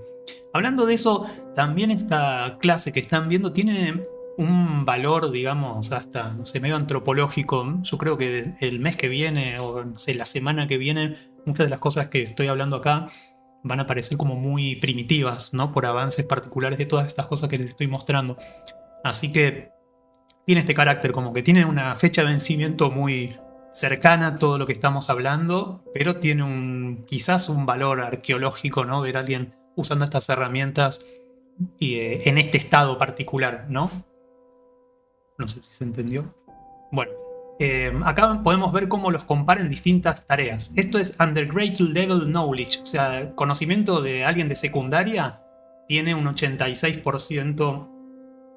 Hablando de eso, también esta clase que están viendo tiene un valor, digamos, hasta, no sé, medio antropológico. Yo creo que el mes que viene, o no sé, la semana que viene, muchas de las cosas que estoy hablando acá van a parecer como muy primitivas, ¿no? Por avances particulares de todas estas cosas que les estoy mostrando. Así que tiene este carácter, como que tiene una fecha de vencimiento muy cercana a todo lo que estamos hablando, pero tiene quizás un valor arqueológico, ¿no? Ver a alguien usando estas herramientas y, en este estado particular, ¿no? No sé si se entendió. Bueno, acá podemos ver cómo los compara en distintas tareas. Esto es undergrad level knowledge, o sea, conocimiento de alguien de secundaria tiene un 86%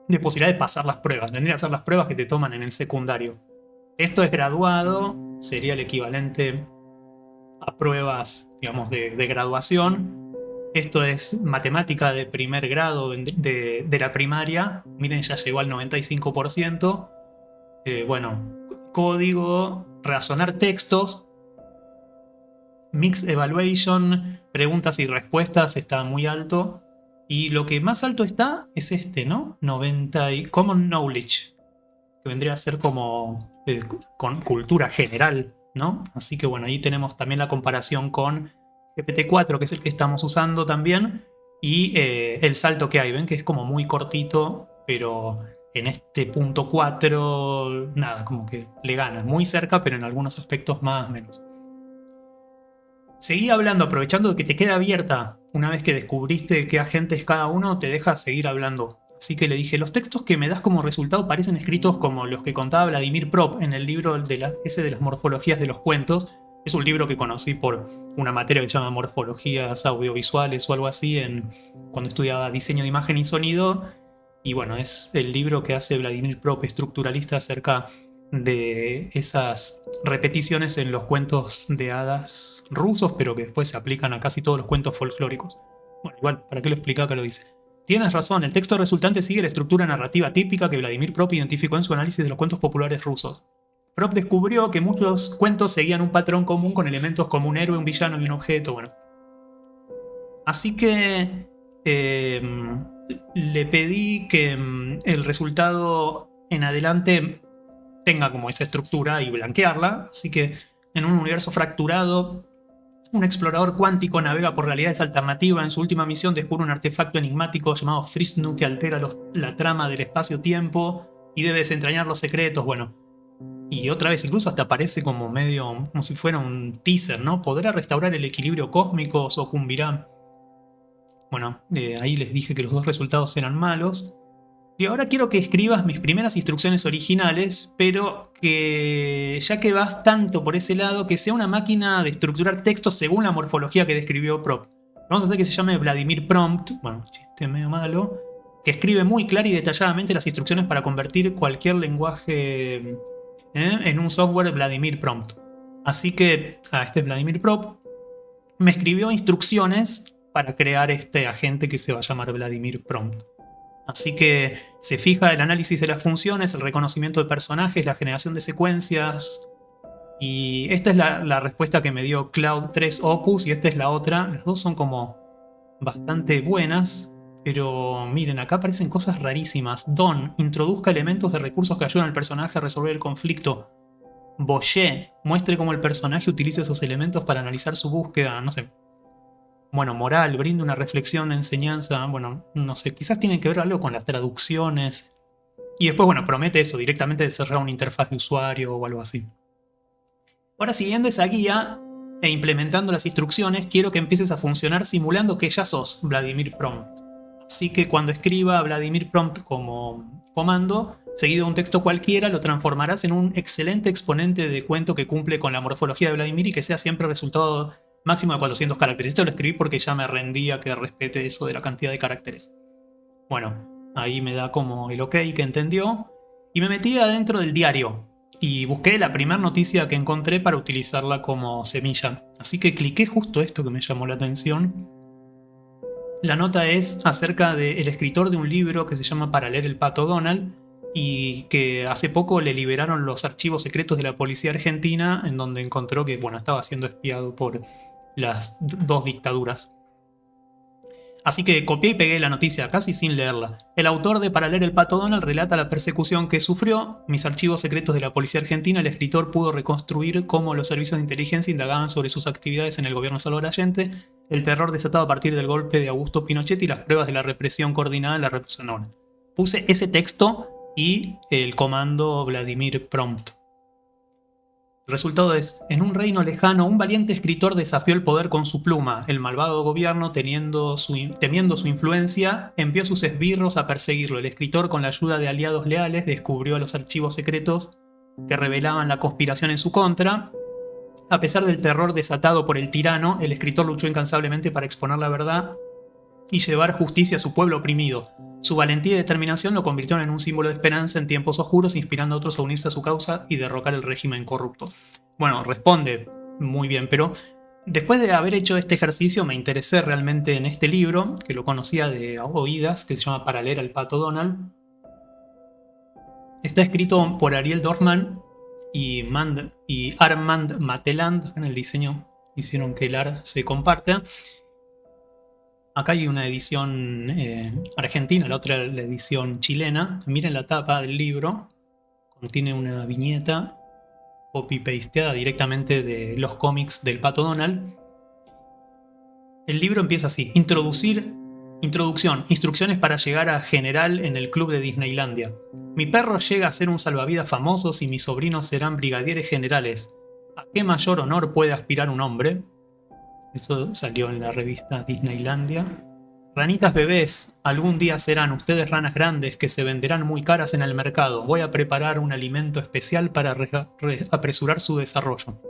de posibilidad de pasar las pruebas, venir a hacer las pruebas que te toman en el secundario. Esto es graduado, sería el equivalente a pruebas, digamos, de graduación. Esto es matemática de primer grado de la primaria. Miren, ya llegó al 95%. Bueno, código, razonar textos, mixed evaluation, preguntas y respuestas está muy alto. Y lo que más alto está es este, ¿no? 90 y common knowledge, que vendría a ser como con cultura general, ¿no? Así que bueno, ahí tenemos también la comparación con GPT-4, que es el que estamos usando también, y el salto que hay, ven que es como muy cortito, pero en este punto 4, nada, como que le gana, muy cerca, pero en algunos aspectos más o menos. Seguí hablando, aprovechando que te queda abierta. Una vez que descubriste qué agente es cada uno, te deja seguir hablando. Así que le dije, los textos que me das como resultado parecen escritos como los que contaba Vladimir Prop en el libro ese de las morfologías de los cuentos. Es un libro que conocí por una materia que se llama Morfologías Audiovisuales o algo así cuando estudiaba diseño de imagen y sonido. Y bueno, es el libro que hace Vladimir Prop, estructuralista, acerca de esas repeticiones en los cuentos de hadas rusos, pero que después se aplican a casi todos los cuentos folclóricos. Bueno, igual, ¿para qué lo explica? Acá lo dice. Tienes razón, el texto resultante sigue la estructura narrativa típica que Vladimir Prop identificó en su análisis de los cuentos populares rusos. Prop descubrió que muchos cuentos seguían un patrón común con elementos como un héroe, un villano y un objeto. Bueno. Así que le pedí que el resultado en adelante tenga como esa estructura y blanquearla. Así que en un universo fracturado, un explorador cuántico navega por realidades alternativas. En su última misión descubre un artefacto enigmático llamado Frisnu que altera la trama del espacio-tiempo y debe desentrañar los secretos. Bueno, y otra vez incluso hasta aparece como medio, como si fuera un teaser, ¿no? ¿Podrá restaurar el equilibrio cósmico? Sucumbirá. Bueno, ahí les dije que los dos resultados eran malos. Y ahora quiero que escribas mis primeras instrucciones originales, pero que ya que vas tanto por ese lado, que sea una máquina de estructurar textos según la morfología que describió Prop. Vamos a hacer que se llame Vladimir Prompt, bueno, chiste medio malo, que escribe muy clara y detalladamente las instrucciones para convertir cualquier lenguaje en un software Vladimir Prompt. Así que, este es Vladimir Prompt, me escribió instrucciones para crear este agente que se va a llamar Vladimir Prompt. Así que se fija el análisis de las funciones, el reconocimiento de personajes, la generación de secuencias. Y esta es la respuesta que me dio Cloud 3 Opus y esta es la otra. Las dos son como bastante buenas, pero miren, acá aparecen cosas rarísimas. Don, introduzca elementos de recursos que ayudan al personaje a resolver el conflicto. Boyer, muestre cómo el personaje utiliza esos elementos para analizar su búsqueda, no sé. Bueno, moral, brinda una reflexión, enseñanza, bueno, no sé, quizás tiene que ver algo con las traducciones. Y después, bueno, promete eso, directamente cerrar una interfaz de usuario o algo así. Ahora, siguiendo esa guía e implementando las instrucciones, quiero que empieces a funcionar simulando que ya sos Vladimir Prompt. Así que cuando escriba Vladimir Prompt como comando, seguido de un texto cualquiera, lo transformarás en un excelente exponente de cuento que cumple con la morfología de Vladimir y que sea siempre resultado máximo de 400 caracteres. Esto lo escribí porque ya me rendía que respete eso de la cantidad de caracteres. Bueno, ahí me da como el ok que entendió. Y me metí adentro del diario y busqué la primera noticia que encontré para utilizarla como semilla. Así que cliqué justo esto que me llamó la atención. La nota es acerca del escritor de un libro que se llama Para leer el Pato Donald y que hace poco le liberaron los archivos secretos de la policía argentina, en donde encontró que estaba siendo espiado por las dos dictaduras. Así que copié y pegué la noticia casi sin leerla. El autor de Para leer el Pato Donald relata la persecución que sufrió. Mis archivos secretos de la policía argentina. El escritor pudo reconstruir cómo los servicios de inteligencia indagaban sobre sus actividades en el gobierno de Salvador Allende, el terror desatado a partir del golpe de Augusto Pinochet y las pruebas de la represión coordinada en la represión. No, puse ese texto y el comando Vladimir Prompt. El resultado es: en un reino lejano, un valiente escritor desafió el poder con su pluma. El malvado gobierno, temiendo su influencia, envió sus esbirros a perseguirlo. El escritor, con la ayuda de aliados leales, descubrió los archivos secretos que revelaban la conspiración en su contra. A pesar del terror desatado por el tirano, el escritor luchó incansablemente para exponer la verdad y llevar justicia a su pueblo oprimido. Su valentía y determinación lo convirtieron en un símbolo de esperanza en tiempos oscuros, inspirando a otros a unirse a su causa y derrocar el régimen corrupto. Bueno, responde muy bien, pero después de haber hecho este ejercicio me interesé realmente en este libro, que lo conocía de oídas, que se llama Para leer al Pato Donald. Está escrito por Ariel Dorfman y Armand Mateland. En el diseño hicieron que el art se comparta. Acá hay una edición argentina, la otra la edición chilena. Miren la tapa del libro. Contiene una viñeta copy-pasteada directamente de los cómics del Pato Donald. El libro empieza así: Introducción. Instrucciones para llegar a general en el club de Disneylandia. Mi perro llega a ser un salvavidas famoso y mis sobrinos serán brigadieres generales. ¿A qué mayor honor puede aspirar un hombre? Eso salió en la revista Disneylandia. Ranitas bebés, algún día serán ustedes ranas grandes que se venderán muy caras en el mercado. Voy a preparar un alimento especial para apresurar su desarrollo.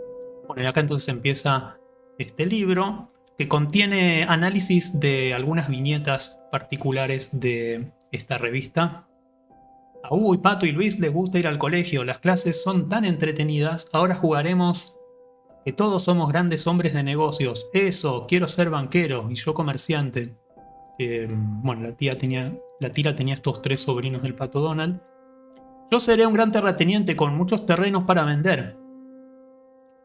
Bueno, y acá entonces empieza este libro que contiene análisis de algunas viñetas particulares de esta revista. A Hugo y Pato y Luis les gusta ir al colegio, las clases son tan entretenidas, ahora jugaremos que todos somos grandes hombres de negocios. Eso, quiero ser banquero y yo comerciante. Bueno, la tira tenía estos tres sobrinos del Pato Donald. Yo seré un gran terrateniente con muchos terrenos para vender.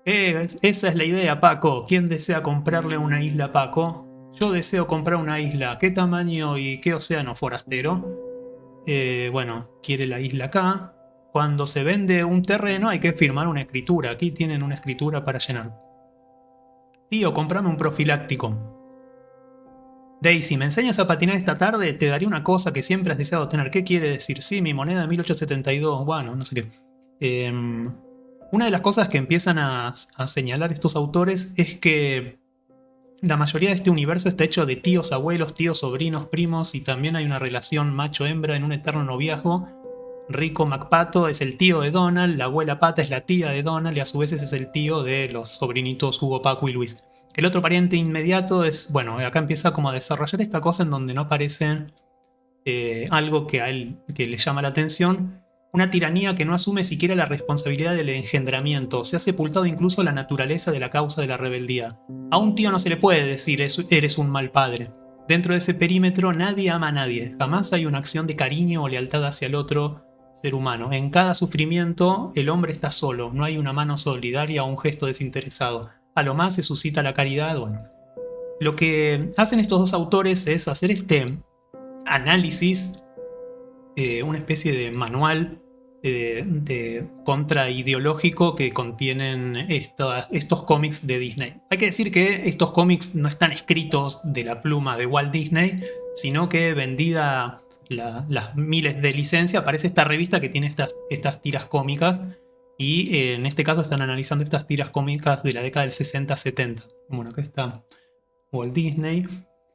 Esa es la idea, Paco. ¿Quién desea comprarle una isla a Paco? Yo deseo comprar una isla. ¿Qué tamaño y qué océano, forastero? Bueno, quiere la isla acá. Cuando se vende un terreno hay que firmar una escritura. Aquí tienen una escritura para llenar. Tío, comprame un profiláctico. Daisy, ¿me enseñas a patinar esta tarde? Te daré una cosa que siempre has deseado tener. ¿Qué quiere decir? Sí, mi moneda de 1872. Bueno, no sé qué. Una de las cosas que empiezan a señalar estos autores es que la mayoría de este universo está hecho de tíos, abuelos, tíos, sobrinos, primos, y también hay una relación macho-hembra en un eterno noviazgo. Rico McPato es el tío de Donald, la abuela Pata es la tía de Donald y a su vez ese es el tío de los sobrinitos Hugo, Paco y Luis. El otro pariente inmediato es, bueno, acá empieza como a desarrollar esta cosa en donde no aparece algo que a él que le llama la atención. Una tiranía que no asume siquiera la responsabilidad del engendramiento. Se ha sepultado incluso la naturaleza de la causa de la rebeldía. A un tío no se le puede decir eres un mal padre. Dentro de ese perímetro nadie ama a nadie. Jamás hay una acción de cariño o lealtad hacia el otro ser humano. En cada sufrimiento el hombre está solo. No hay una mano solidaria o un gesto desinteresado. A lo más se suscita la caridad. Bueno, lo que hacen estos dos autores es hacer este análisis, una especie de manual de contraideológico que contienen estos cómics de Disney. Hay que decir que estos cómics no están escritos de la pluma de Walt Disney, sino que vendida las miles de licencias aparece esta revista que tiene estas tiras cómicas y en este caso están analizando estas tiras cómicas de la década del 60-70. Bueno, acá está Walt Disney.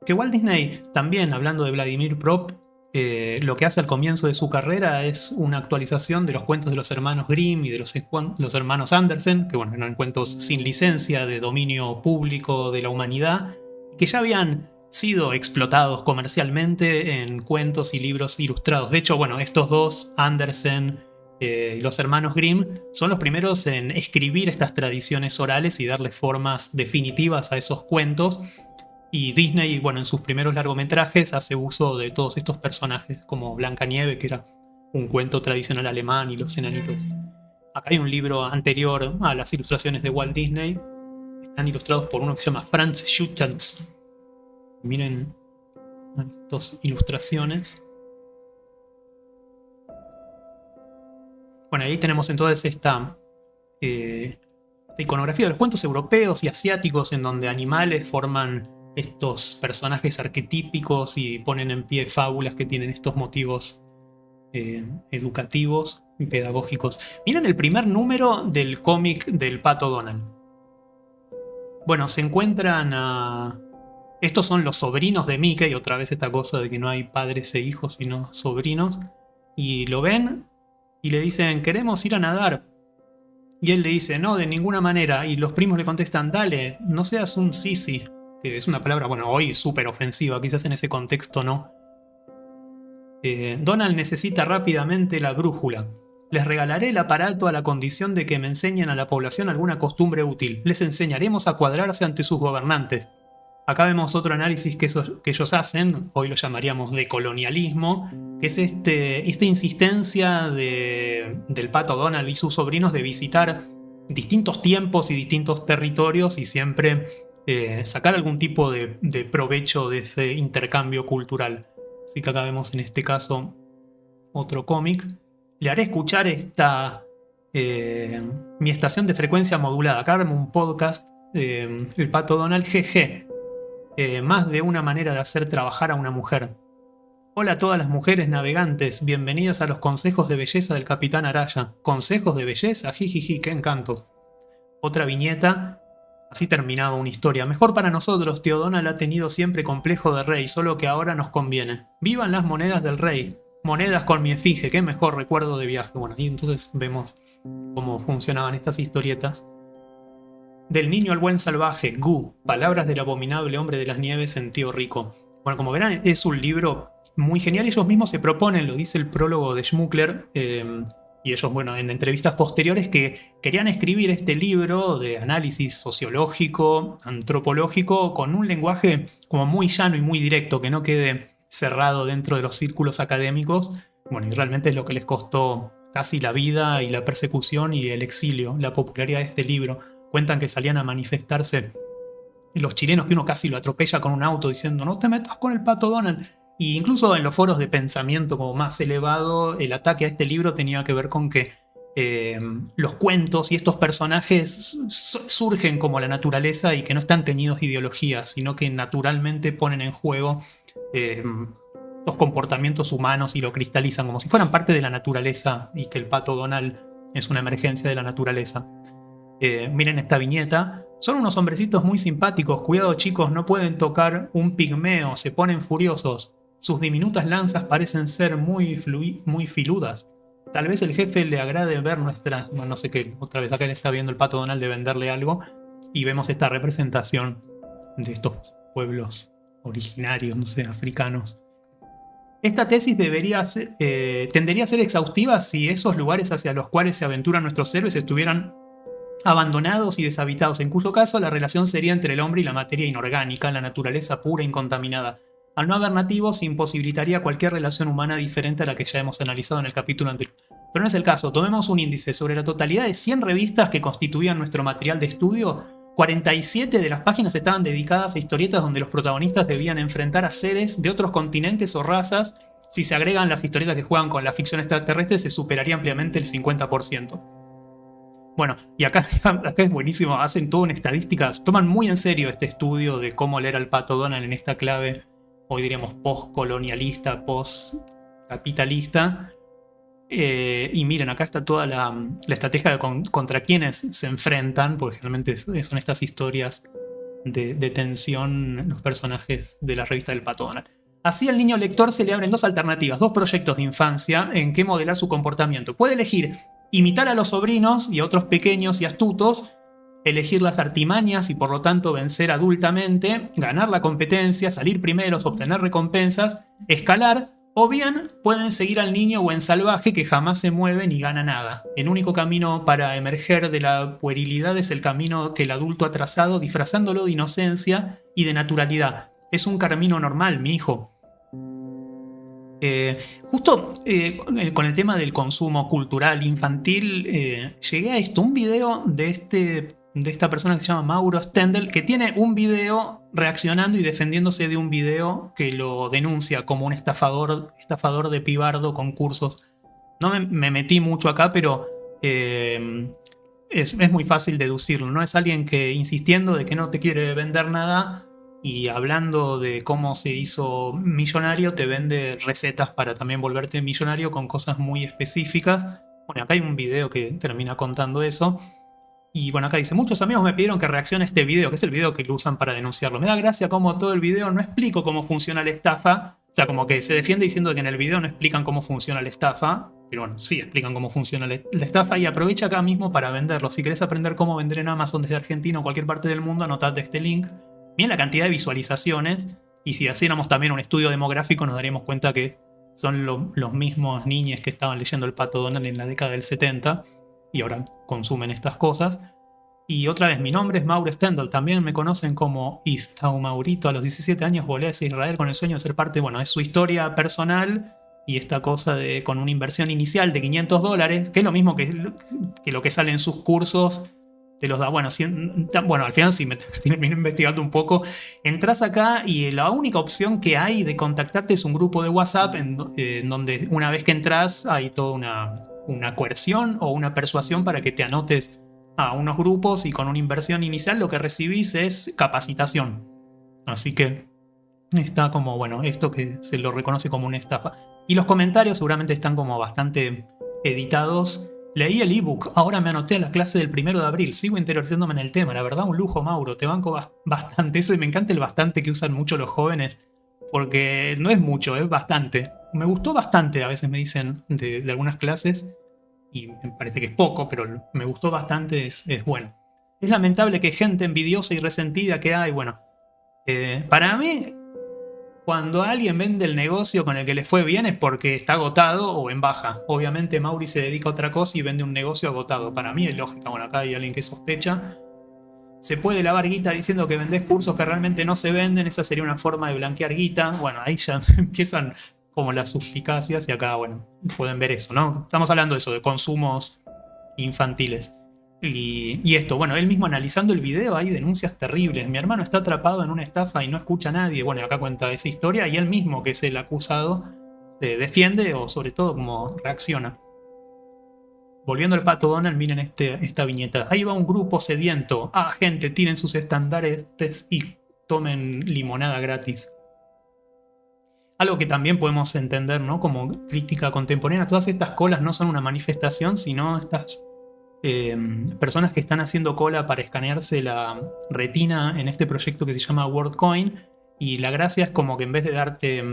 Que Walt Disney, también hablando de Vladimir Prop, lo que hace al comienzo de su carrera es una actualización de los cuentos de los hermanos Grimm y de los hermanos Andersen, que bueno, eran cuentos sin licencia, de dominio público de la humanidad, que ya habían sido explotados comercialmente en cuentos y libros ilustrados. De hecho, bueno, estos dos, Andersen y los hermanos Grimm, son los primeros en escribir estas tradiciones orales y darle formas definitivas a esos cuentos. Y Disney, bueno, en sus primeros largometrajes hace uso de todos estos personajes, como Blancanieves, que era un cuento tradicional alemán, y los enanitos. Acá hay un libro anterior a las ilustraciones de Walt Disney. Están ilustrados por uno que se llama Franz Schüttens. Miren estas ilustraciones. Bueno, ahí tenemos entonces esta iconografía de los cuentos europeos y asiáticos, en donde animales forman estos personajes arquetípicos y ponen en pie fábulas que tienen estos motivos educativos y pedagógicos. Miren el primer número del cómic del Pato Donald. Bueno, se encuentran a... Estos son los sobrinos de Mickey, otra vez esta cosa de que no hay padres e hijos, sino sobrinos. Y lo ven y le dicen, queremos ir a nadar. Y él le dice, no, de ninguna manera. Y los primos le contestan, dale, no seas un sisi. Que es una palabra, bueno, hoy súper ofensiva, quizás en ese contexto no. Donald necesita rápidamente la brújula. Les regalaré el aparato a la condición de que me enseñen a la población alguna costumbre útil. Les enseñaremos a cuadrarse ante sus gobernantes. Acá vemos otro análisis que ellos hacen, hoy lo llamaríamos de colonialismo, que es esta insistencia del Pato Donald y sus sobrinos de visitar distintos tiempos y distintos territorios y siempre sacar algún tipo de provecho de ese intercambio cultural. Así que acá vemos en este caso otro cómic. Le haré escuchar mi estación de frecuencia modulada. Acá vemos un podcast, el Pato Donald, GG. Más de una manera de hacer trabajar a una mujer. Hola a todas las mujeres navegantes, bienvenidas a los consejos de belleza del Capitán Araya. ¿Consejos de belleza? Jijiji, qué encanto. Otra viñeta, así terminaba una historia. Mejor para nosotros, tío Donald ha tenido siempre complejo de rey, solo que ahora nos conviene. ¡Vivan las monedas del rey! Monedas con mi efigie, qué mejor recuerdo de viaje. Bueno, y entonces vemos cómo funcionaban estas historietas. Del niño al buen salvaje, Gu, palabras del abominable hombre de las nieves en Tío Rico. Bueno, como verán, es un libro muy genial. Ellos mismos se proponen, lo dice el prólogo de Schmuckler, y ellos, bueno, en entrevistas posteriores, que querían escribir este libro de análisis sociológico, antropológico, con un lenguaje como muy llano y muy directo, que no quede cerrado dentro de los círculos académicos. Bueno, y realmente es lo que les costó casi la vida y la persecución y el exilio, la popularidad de este libro. Cuentan que salían a manifestarse los chilenos, que uno casi lo atropella con un auto diciendo no te metas con el Pato Donald. Y incluso en los foros de pensamiento como más elevado, el ataque a este libro tenía que ver con que los cuentos y estos personajes surgen como la naturaleza y que no están teñidos de ideologías, sino que naturalmente ponen en juego los comportamientos humanos y lo cristalizan como si fueran parte de la naturaleza, y que el Pato Donald es una emergencia de la naturaleza. Miren esta viñeta. Son unos hombrecitos muy simpáticos. Cuidado, chicos, no pueden tocar un pigmeo. Se ponen furiosos. Sus diminutas lanzas parecen ser muy filudas. Tal vez el jefe le agrade ver nuestra... Bueno, no sé qué. Otra vez acá le está viendo el Pato Donald de venderle algo. Y vemos esta representación de estos pueblos originarios, no sé, africanos. Esta tesis tendería a ser exhaustiva si esos lugares hacia los cuales se aventuran nuestros héroes estuvieran abandonados y deshabitados, en cuyo caso la relación sería entre el hombre y la materia inorgánica, la naturaleza pura e incontaminada. Al no haber nativos, se imposibilitaría cualquier relación humana diferente a la que ya hemos analizado en el capítulo anterior. Pero no es el caso. Tomemos un índice. Sobre la totalidad de 100 revistas que constituían nuestro material de estudio, 47 de las páginas estaban dedicadas a historietas donde los protagonistas debían enfrentar a seres de otros continentes o razas. Si se agregan las historietas que juegan con la ficción extraterrestre, se superaría ampliamente el 50%. Bueno, y acá es buenísimo, hacen toda una estadística, toman muy en serio este estudio de cómo leer al Pato Donald en esta clave, hoy diríamos post-colonialista, post-capitalista. Y miren, acá está toda la estrategia contra quienes se enfrentan, porque generalmente son estas historias de tensión los personajes de la revista del Pato Donald. Así al niño lector se le abren dos alternativas, dos proyectos de infancia en que modelar su comportamiento. Puede elegir imitar a los sobrinos y a otros pequeños y astutos, elegir las artimañas y por lo tanto vencer adultamente, ganar la competencia, salir primeros, obtener recompensas, escalar, o bien pueden seguir al niño o en salvaje que jamás se mueve ni gana nada. El único camino para emerger de la puerilidad es el camino que el adulto ha trazado, disfrazándolo de inocencia y de naturalidad. Es un camino normal, mi hijo. Justo con el tema del consumo cultural infantil, llegué a esto, un video de esta persona que se llama Mauro Stendel, que tiene un video reaccionando y defendiéndose de un video que lo denuncia como un estafador de pibardo con cursos. No me metí mucho acá, pero es muy fácil deducirlo, ¿no? Es alguien que insistiendo de que no te quiere vender nada y hablando de cómo se hizo millonario, te vende recetas para también volverte millonario con cosas muy específicas. Bueno, acá hay un video que termina contando eso. Y bueno, acá dice, muchos amigos me pidieron que reaccione a este video, que es el video que lo usan para denunciarlo. Me da gracia como todo el video no explico cómo funciona la estafa. O sea, como que se defiende diciendo que en el video no explican cómo funciona la estafa. Pero bueno, sí explican cómo funciona la estafa y aprovecha acá mismo para venderlo. Si querés aprender cómo vender en Amazon desde Argentina o cualquier parte del mundo, anotate este link. Miren la cantidad de visualizaciones. Y si hiciéramos también un estudio demográfico, nos daríamos cuenta que son los mismos niños que estaban leyendo El Pato Donald en la década del 70 y ahora consumen estas cosas. Y otra vez, mi nombre es Mauro Stendel, también me conocen como Istau Maurito. A los 17 años volé hacia Israel con el sueño de ser parte, bueno, es su historia personal y esta cosa de con una inversión inicial de $500, que es lo mismo que lo que sale en sus cursos, te los da, bueno, al final sí me termino investigando un poco, entras acá y la única opción que hay de contactarte es un grupo de WhatsApp en donde una vez que entras hay toda una coerción o una persuasión para que te anotes a unos grupos y con una inversión inicial lo que recibís es capacitación. Así que está como, bueno, esto que se lo reconoce como una estafa. Y los comentarios seguramente están como bastante editados. Leí el ebook, ahora me anoté a la clase del 1 de abril, sigo interiorizándome en el tema, la verdad un lujo, Mauro, te banco bastante eso y me encanta el bastante que usan mucho los jóvenes, porque no es mucho, es bastante. Me gustó bastante, a veces me dicen de algunas clases, y me parece que es poco, pero me gustó bastante, es bueno. Es lamentable que gente envidiosa y resentida que hay, bueno, para mí, cuando alguien vende el negocio con el que le fue bien es porque está agotado o en baja. Obviamente Mauri se dedica a otra cosa y vende un negocio agotado. Para mí es lógica, bueno, acá hay alguien que sospecha. Se puede lavar guita diciendo que vendés cursos que realmente no se venden, esa sería una forma de blanquear guita. Bueno, ahí ya empiezan como las suspicacias y acá, bueno, pueden ver eso, ¿no? Estamos hablando de eso, de consumos infantiles. Y esto, bueno, él mismo analizando el video hay denuncias terribles. Mi hermano está atrapado en una estafa y no escucha a nadie. Bueno, acá cuenta esa historia y él mismo, que es el acusado, se defiende o sobre todo como reacciona. Volviendo al Pato Donald, miren esta viñeta. Ahí va un grupo sediento. Ah, gente, tiren sus estandartes y tomen limonada gratis. Algo que también podemos entender, ¿no? Como crítica contemporánea. Todas estas colas no son una manifestación, sino estas personas que están haciendo cola para escanearse la retina en este proyecto que se llama WorldCoin. Y la gracia es como que en vez de darte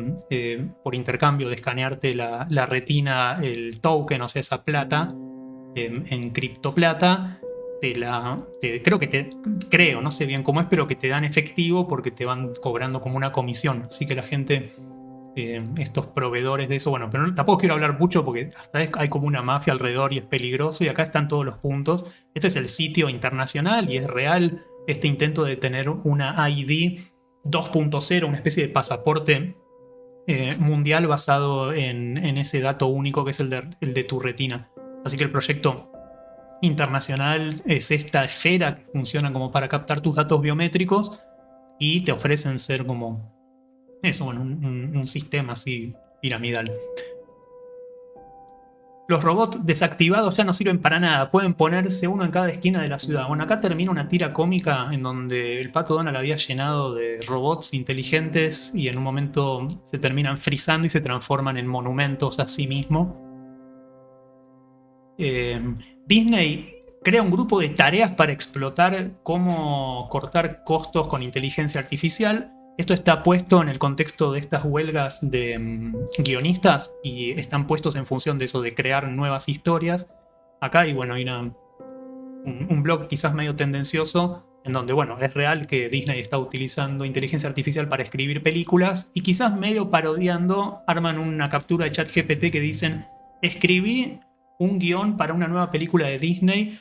por intercambio de escanearte la retina, el token, o sea, esa plata, en criptoplata, creo, no sé bien cómo es, pero que te dan efectivo porque te van cobrando como una comisión. Así que la gente, estos proveedores de eso, bueno, pero tampoco quiero hablar mucho porque hasta hay como una mafia alrededor y es peligroso y acá están todos los puntos. Este es el sitio internacional y es real este intento de tener una ID 2.0, una especie de pasaporte mundial basado en ese dato único que es el de tu retina. Así que el proyecto internacional es esta esfera que funciona como para captar tus datos biométricos y te ofrecen ser como eso, bueno, un sistema así piramidal. Los robots desactivados ya no sirven para nada, pueden ponerse uno en cada esquina de la ciudad. Bueno, acá termina una tira cómica en donde el Pato Donald había llenado de robots inteligentes y en un momento se terminan frizando y se transforman en monumentos a sí mismo. Disney crea un grupo de tareas para explotar cómo cortar costos con inteligencia artificial. Esto está puesto en el contexto de estas huelgas de guionistas y están puestos en función de eso, de crear nuevas historias. Acá hay, bueno, hay un blog quizás medio tendencioso, en donde, bueno, es real que Disney está utilizando inteligencia artificial para escribir películas, y quizás medio parodiando, arman una captura de ChatGPT que dicen: escribí un guión para una nueva película de Disney,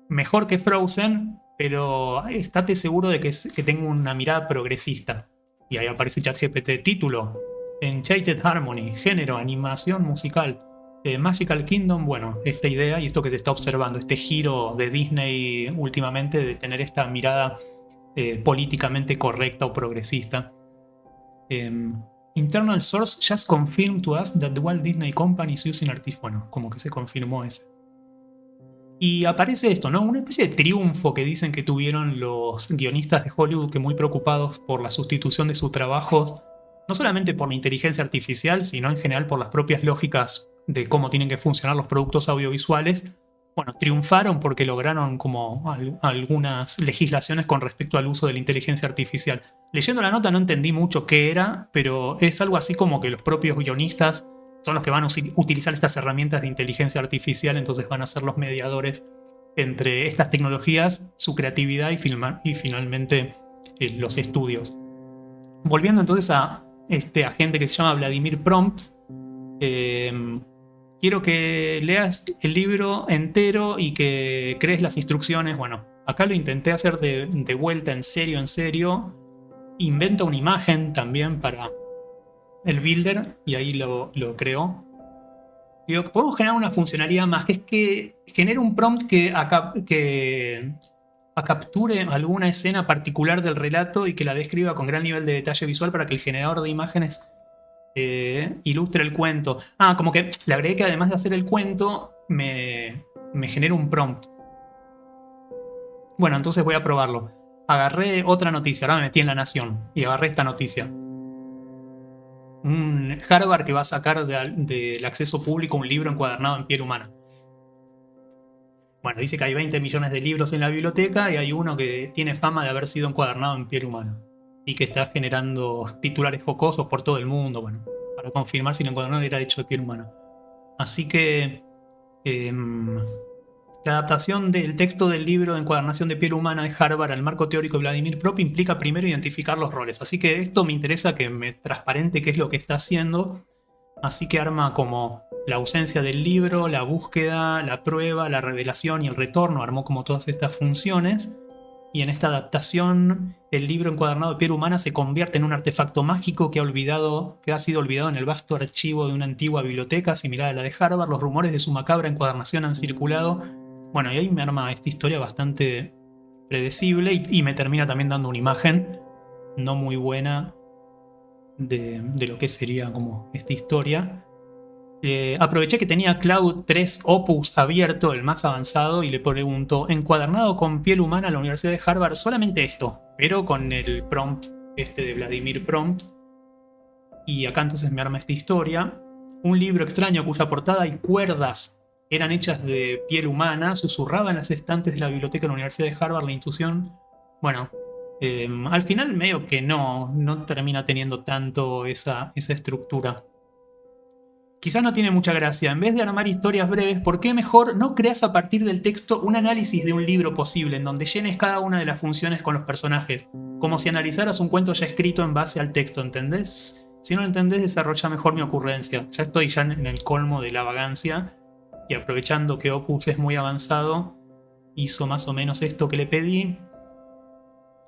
mejor que Frozen, pero estate seguro de que tengo una mirada progresista. Y ahí aparece ChatGPT, título: Enchanted Harmony, género, animación musical. Magical Kingdom, bueno, esta idea y esto que se está observando, este giro de Disney últimamente de tener esta mirada políticamente correcta o progresista. Internal source just confirmed to us that the Walt Disney Company is using artificial. Bueno, como que se confirmó ese. Y aparece esto, ¿no? Una especie de triunfo que dicen que tuvieron los guionistas de Hollywood, que muy preocupados por la sustitución de su trabajo, no solamente por la inteligencia artificial, sino en general por las propias lógicas de cómo tienen que funcionar los productos audiovisuales. Bueno, triunfaron porque lograron como algunas legislaciones con respecto al uso de la inteligencia artificial. Leyendo la nota no entendí mucho qué era, pero es algo así como que los propios guionistas son los que van a utilizar estas herramientas de inteligencia artificial, entonces van a ser los mediadores entre estas tecnologías, su creatividad y finalmente los estudios. Volviendo entonces a este agente que se llama Vladimir Prompt, quiero que leas el libro entero y que crees las instrucciones. Bueno, acá lo intenté hacer de vuelta, en serio. Inventa una imagen también para el builder y ahí lo creó. Digo, podemos generar una funcionalidad más, que es que genere un prompt que capture alguna escena particular del relato y que la describa con gran nivel de detalle visual para que el generador de imágenes ilustre el cuento. Como que le agregué que además de hacer el cuento me genera un prompt. Bueno, entonces voy a probarlo. Agarré otra noticia, ahora me metí en La Nación y agarré esta noticia. Un Harvard que va a sacar del acceso público un libro encuadernado en piel humana. Bueno, dice que hay 20 millones de libros en la biblioteca y hay uno que tiene fama de haber sido encuadernado en piel humana y que está generando titulares jocosos por todo el mundo, bueno, para confirmar si el encuadernado era hecho de piel humana. Así que la adaptación del texto del libro de encuadernación de piel humana de Harvard al marco teórico de Vladimir Prop implica primero identificar los roles. Así que esto me interesa que me transparente qué es lo que está haciendo. Así que arma como la ausencia del libro, la búsqueda, la prueba, la revelación y el retorno. Armó como todas estas funciones. Y en esta adaptación, el libro encuadernado de piel humana se convierte en un artefacto mágico que ha sido olvidado en el vasto archivo de una antigua biblioteca similar a la de Harvard. Los rumores de su macabra encuadernación han circulado. Bueno, y ahí me arma esta historia bastante predecible y me termina también dando una imagen no muy buena de lo que sería como esta historia. Aproveché que tenía Cloud 3 Opus abierto, el más avanzado, y le pregunto: encuadernado con piel humana a la Universidad de Harvard, solamente esto, pero con el prompt de Vladimir Prompt. Y acá entonces me arma esta historia. Un libro extraño cuya portada y cuerdas eran hechas de piel humana, susurraba en las estantes de la biblioteca de la Universidad de Harvard la intuición. Bueno, al final medio que no termina teniendo tanto esa estructura. Quizás no tiene mucha gracia. En vez de armar historias breves, ¿por qué mejor no creas a partir del texto un análisis de un libro posible, en donde llenes cada una de las funciones con los personajes? Como si analizaras un cuento ya escrito en base al texto, ¿entendés? Si no lo entendés, desarrolla mejor mi ocurrencia. Ya estoy en el colmo de la vagancia. Y aprovechando que Opus es muy avanzado, hizo más o menos esto que le pedí.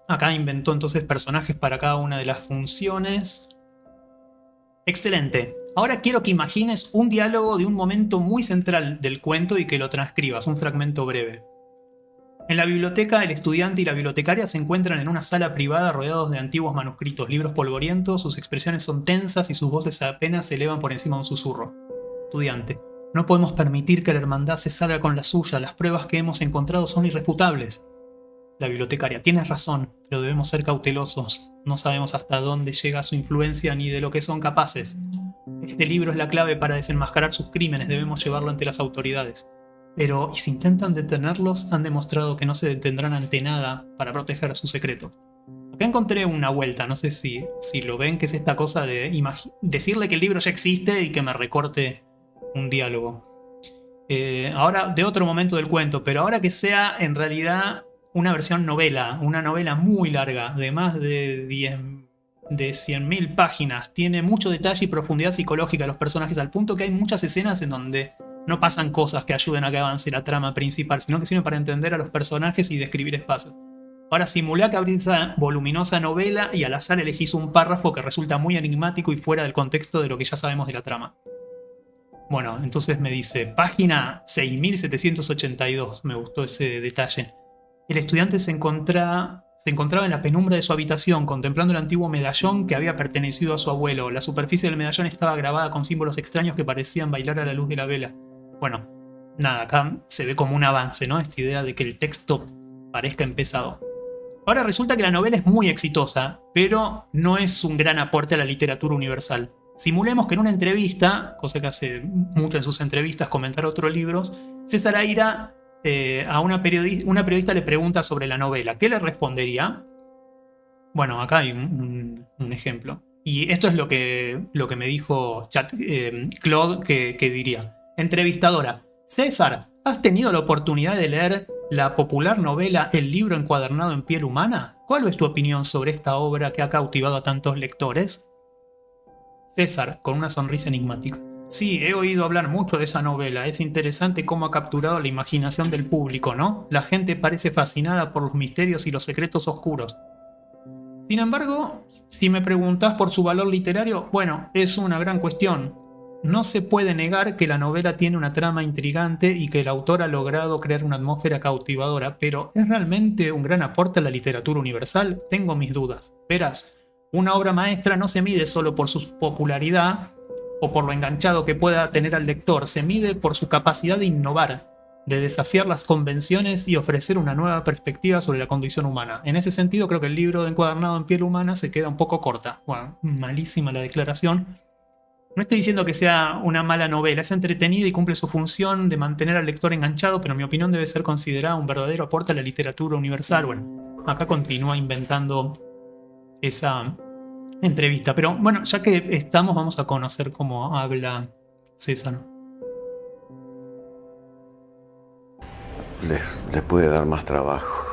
Acá inventó entonces personajes para cada una de las funciones. Excelente. Ahora quiero que imagines un diálogo de un momento muy central del cuento y que lo transcribas, un fragmento breve. En la biblioteca, el estudiante y la bibliotecaria se encuentran en una sala privada rodeados de antiguos manuscritos, libros polvorientos, sus expresiones son tensas y sus voces apenas se elevan por encima de un susurro. Estudiante: no podemos permitir que la hermandad se salga con la suya, las pruebas que hemos encontrado son irrefutables. La bibliotecaria: tienes razón, pero debemos ser cautelosos. No sabemos hasta dónde llega su influencia ni de lo que son capaces. Este libro es la clave para desenmascarar sus crímenes, debemos llevarlo ante las autoridades. Pero, ¿y si intentan detenerlos? Han demostrado que no se detendrán ante nada para proteger sus secretos. Acá encontré una vuelta, no sé si lo ven, que es esta cosa de decirle que el libro ya existe y que me recorte un diálogo. Ahora de otro momento del cuento, pero ahora que sea en realidad una versión novela, una novela muy larga, de más de 100.000 páginas, tiene mucho detalle y profundidad psicológica de los personajes, al punto que hay muchas escenas en donde no pasan cosas que ayuden a que avance la trama principal, sino que sirven para entender a los personajes y describir espacios. Ahora simulá que abrís esa voluminosa novela y al azar elegís un párrafo que resulta muy enigmático y fuera del contexto de lo que ya sabemos de la trama. Bueno, entonces me dice, página 6782, me gustó ese detalle. El estudiante se encontraba en la penumbra de su habitación, contemplando el antiguo medallón que había pertenecido a su abuelo. La superficie del medallón estaba grabada con símbolos extraños que parecían bailar a la luz de la vela. Bueno, nada, acá se ve como un avance, ¿no? Esta idea de que el texto parezca empezado. Ahora resulta que la novela es muy exitosa, pero no es un gran aporte a la literatura universal. Simulemos que en una entrevista, cosa que hace mucho en sus entrevistas comentar otros libros, César Aira a una periodista le pregunta sobre la novela. ¿Qué le respondería? Bueno, acá hay un ejemplo. Y esto es lo que me dijo Claude que diría. Entrevistadora. César, ¿has tenido la oportunidad de leer la popular novela El libro encuadernado en piel humana? ¿Cuál es tu opinión sobre esta obra que ha cautivado a tantos lectores? César, con una sonrisa enigmática. Sí, he oído hablar mucho de esa novela. Es interesante cómo ha capturado la imaginación del público, ¿no? La gente parece fascinada por los misterios y los secretos oscuros. Sin embargo, si me preguntás por su valor literario, bueno, es una gran cuestión. No se puede negar que la novela tiene una trama intrigante y que el autor ha logrado crear una atmósfera cautivadora, pero ¿es realmente un gran aporte a la literatura universal? Tengo mis dudas. Verás, una obra maestra no se mide solo por su popularidad o por lo enganchado que pueda tener al lector, se mide por su capacidad de innovar, de desafiar las convenciones y ofrecer una nueva perspectiva sobre la condición humana. En ese sentido, creo que el libro de Encuadernado en piel humana se queda un poco corta. Bueno, malísima la declaración. No estoy diciendo que sea una mala novela, es entretenida y cumple su función de mantener al lector enganchado, pero en mi opinión debe ser considerada un verdadero aporte a la literatura universal. Bueno, acá continúa inventando esa entrevista. Pero bueno, ya que estamos, vamos a conocer cómo habla César. Les puede dar más trabajo.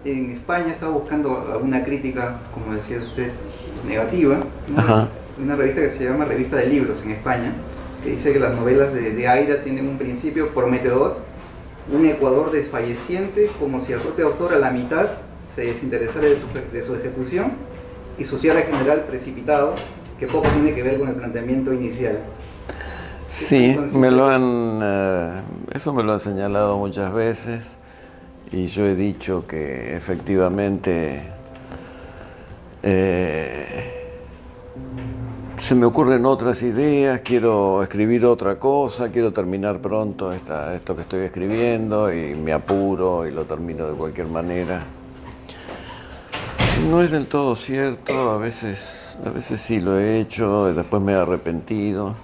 En España estaba buscando una crítica, como decía usted, negativa, ¿no? Ajá. Una revista que se llama Revista de Libros en España, que dice que las novelas de Aira tienen un principio prometedor, un Ecuador desfalleciente, como si el propio autor a la mitad se desinteresara de su ejecución, y su cierre general precipitado, que poco tiene que ver con el planteamiento inicial. Sí, eso me lo han señalado muchas veces y yo he dicho que efectivamente se me ocurren otras ideas, quiero escribir otra cosa, quiero terminar pronto esto que estoy escribiendo y me apuro y lo termino de cualquier manera. No es del todo cierto, a veces sí lo he hecho, después me he arrepentido,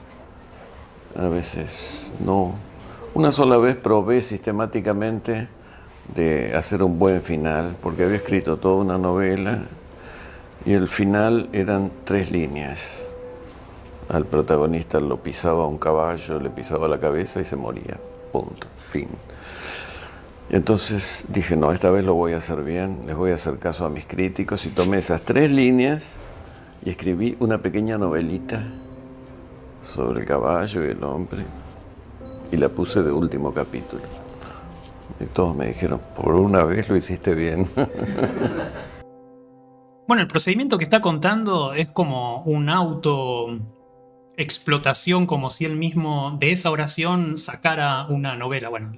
a veces no. Una sola vez probé sistemáticamente de hacer un buen final, porque había escrito toda una novela y el final eran 3 líneas. Al protagonista lo pisaba un caballo, le pisaba la cabeza y se moría. Punto, fin. Entonces dije, no, esta vez lo voy a hacer bien, les voy a hacer caso a mis críticos y tomé esas 3 líneas y escribí una pequeña novelita sobre el caballo y el hombre y la puse de último capítulo. Y todos me dijeron, por una vez lo hiciste bien. Bueno, el procedimiento que está contando es como un autoexplotación, como si él mismo de esa oración sacara una novela. Bueno,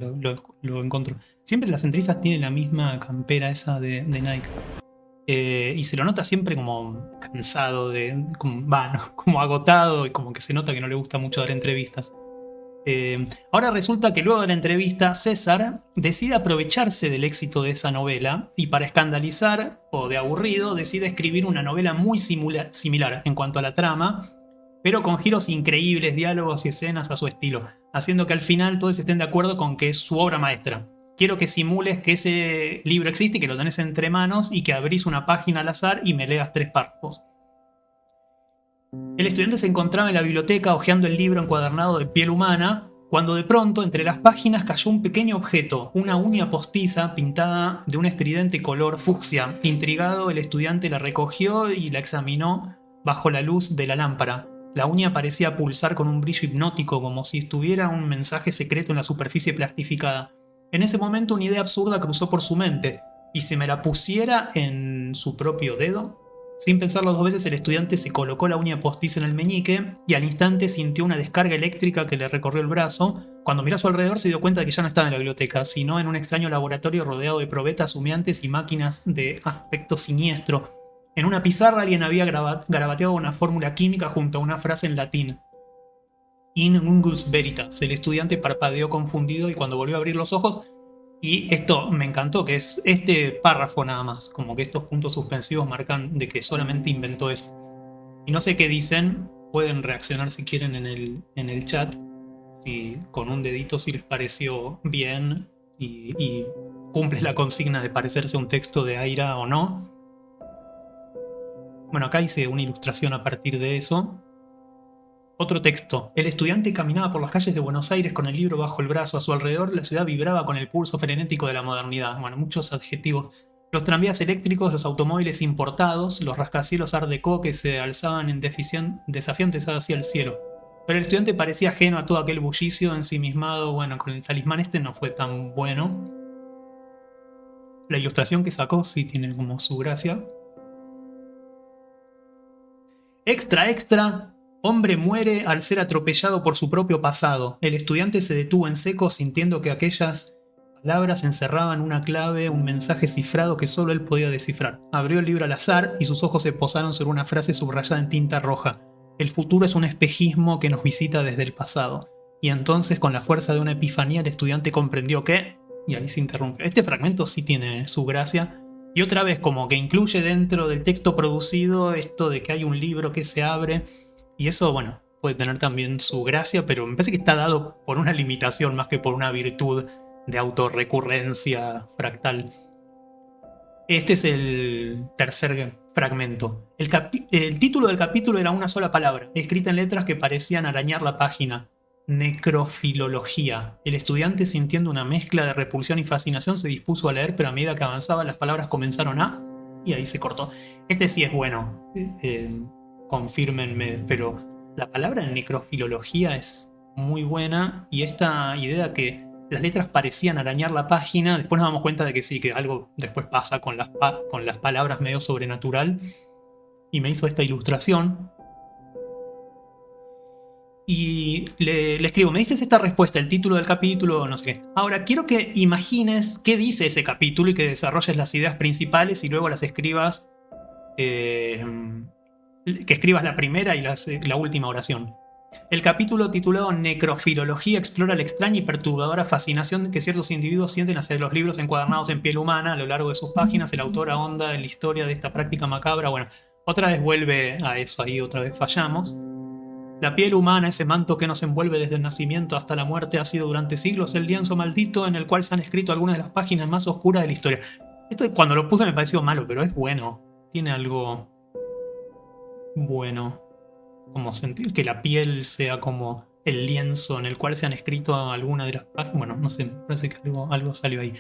lo encontró. Siempre las entrevistas tienen la misma campera esa de Nike. Y se lo nota siempre como cansado, como agotado, y como que se nota que no le gusta mucho dar entrevistas. Ahora resulta que luego de la entrevista, César decide aprovecharse del éxito de esa novela y para escandalizar o de aburrido decide escribir una novela muy similar en cuanto a la trama, pero con giros increíbles, diálogos y escenas a su estilo, haciendo que al final todos estén de acuerdo con que es su obra maestra. Quiero que simules que ese libro existe y que lo tenés entre manos y que abrís una página al azar y me leas 3 párrafos. El estudiante se encontraba en la biblioteca hojeando el libro encuadernado de piel humana cuando de pronto entre las páginas cayó un pequeño objeto, una uña postiza pintada de un estridente color fucsia. Intrigado, el estudiante la recogió y la examinó bajo la luz de la lámpara. La uña parecía pulsar con un brillo hipnótico, como si estuviera un mensaje secreto en la superficie plastificada. En ese momento una idea absurda cruzó por su mente. ¿Y si me la pusiera en su propio dedo? Sin pensarlo dos veces, el estudiante se colocó la uña postiza en el meñique y al instante sintió una descarga eléctrica que le recorrió el brazo. Cuando miró a su alrededor se dio cuenta de que ya no estaba en la biblioteca, sino en un extraño laboratorio rodeado de probetas humeantes y máquinas de aspecto siniestro. En una pizarra alguien había garabateado una fórmula química junto a una frase en latín. In ungus veritas. El estudiante parpadeó confundido y cuando volvió a abrir los ojos, y esto me encantó, que es este párrafo nada más, como que estos puntos suspensivos marcan de que solamente inventó eso. Y no sé qué dicen, pueden reaccionar si quieren en el chat, si con un dedito si les pareció bien y cumple la consigna de parecerse a un texto de Aira o no. Bueno, acá hice una ilustración a partir de eso. Otro texto. El estudiante caminaba por las calles de Buenos Aires con el libro bajo el brazo. A su alrededor la ciudad vibraba con el pulso frenético de la modernidad. Bueno, muchos adjetivos. Los tranvías eléctricos, los automóviles importados, los rascacielos art déco que se alzaban en desafiantes hacia el cielo. Pero el estudiante parecía ajeno a todo aquel bullicio, ensimismado. Bueno, con el talismán este no fue tan bueno. La ilustración que sacó sí tiene como su gracia. Extra, extra. Hombre muere al ser atropellado por su propio pasado. El estudiante se detuvo en seco sintiendo que aquellas palabras encerraban una clave, un mensaje cifrado que solo él podía descifrar. Abrió el libro al azar y sus ojos se posaron sobre una frase subrayada en tinta roja. El futuro es un espejismo que nos visita desde el pasado. Y entonces, con la fuerza de una epifanía, el estudiante comprendió que... Y ahí se interrumpe. Este fragmento sí tiene su gracia. Y otra vez, como que incluye dentro del texto producido esto de que hay un libro que se abre. Y eso, bueno, puede tener también su gracia, pero me parece que está dado por una limitación más que por una virtud de autorrecurrencia fractal. Este es el tercer fragmento. El título del capítulo era una sola palabra, escrita en letras que parecían arañar la página. Necrofilología. El estudiante, sintiendo una mezcla de repulsión y fascinación, se dispuso a leer, pero a medida que avanzaba las palabras comenzaron a... Y ahí se cortó. Este sí es bueno. Confírmenme, pero la palabra necrofilología es muy buena y esta idea que las letras parecían arañar la página, después nos damos cuenta de que sí, que algo después pasa con las palabras medio sobrenatural y me hizo esta ilustración y le escribo, me diste esta respuesta, el título del capítulo, no sé qué. Ahora quiero que imagines qué dice ese capítulo y que desarrolles las ideas principales y luego las escribas que escribas la primera y la última oración. El capítulo titulado Necrofilología explora la extraña y perturbadora fascinación que ciertos individuos sienten hacia los libros encuadernados en piel humana a lo largo de sus páginas. El autor ahonda en la historia de esta práctica macabra. Bueno, otra vez vuelve a eso, ahí otra vez fallamos. La piel humana, ese manto que nos envuelve desde el nacimiento hasta la muerte, ha sido durante siglos el lienzo maldito en el cual se han escrito algunas de las páginas más oscuras de la historia. Esto cuando lo puse me pareció malo, pero es bueno. Tiene algo bueno, como sentir que la piel sea como el lienzo en el cual se han escrito alguna de las páginas. Bueno, no sé, me parece que algo salió ahí.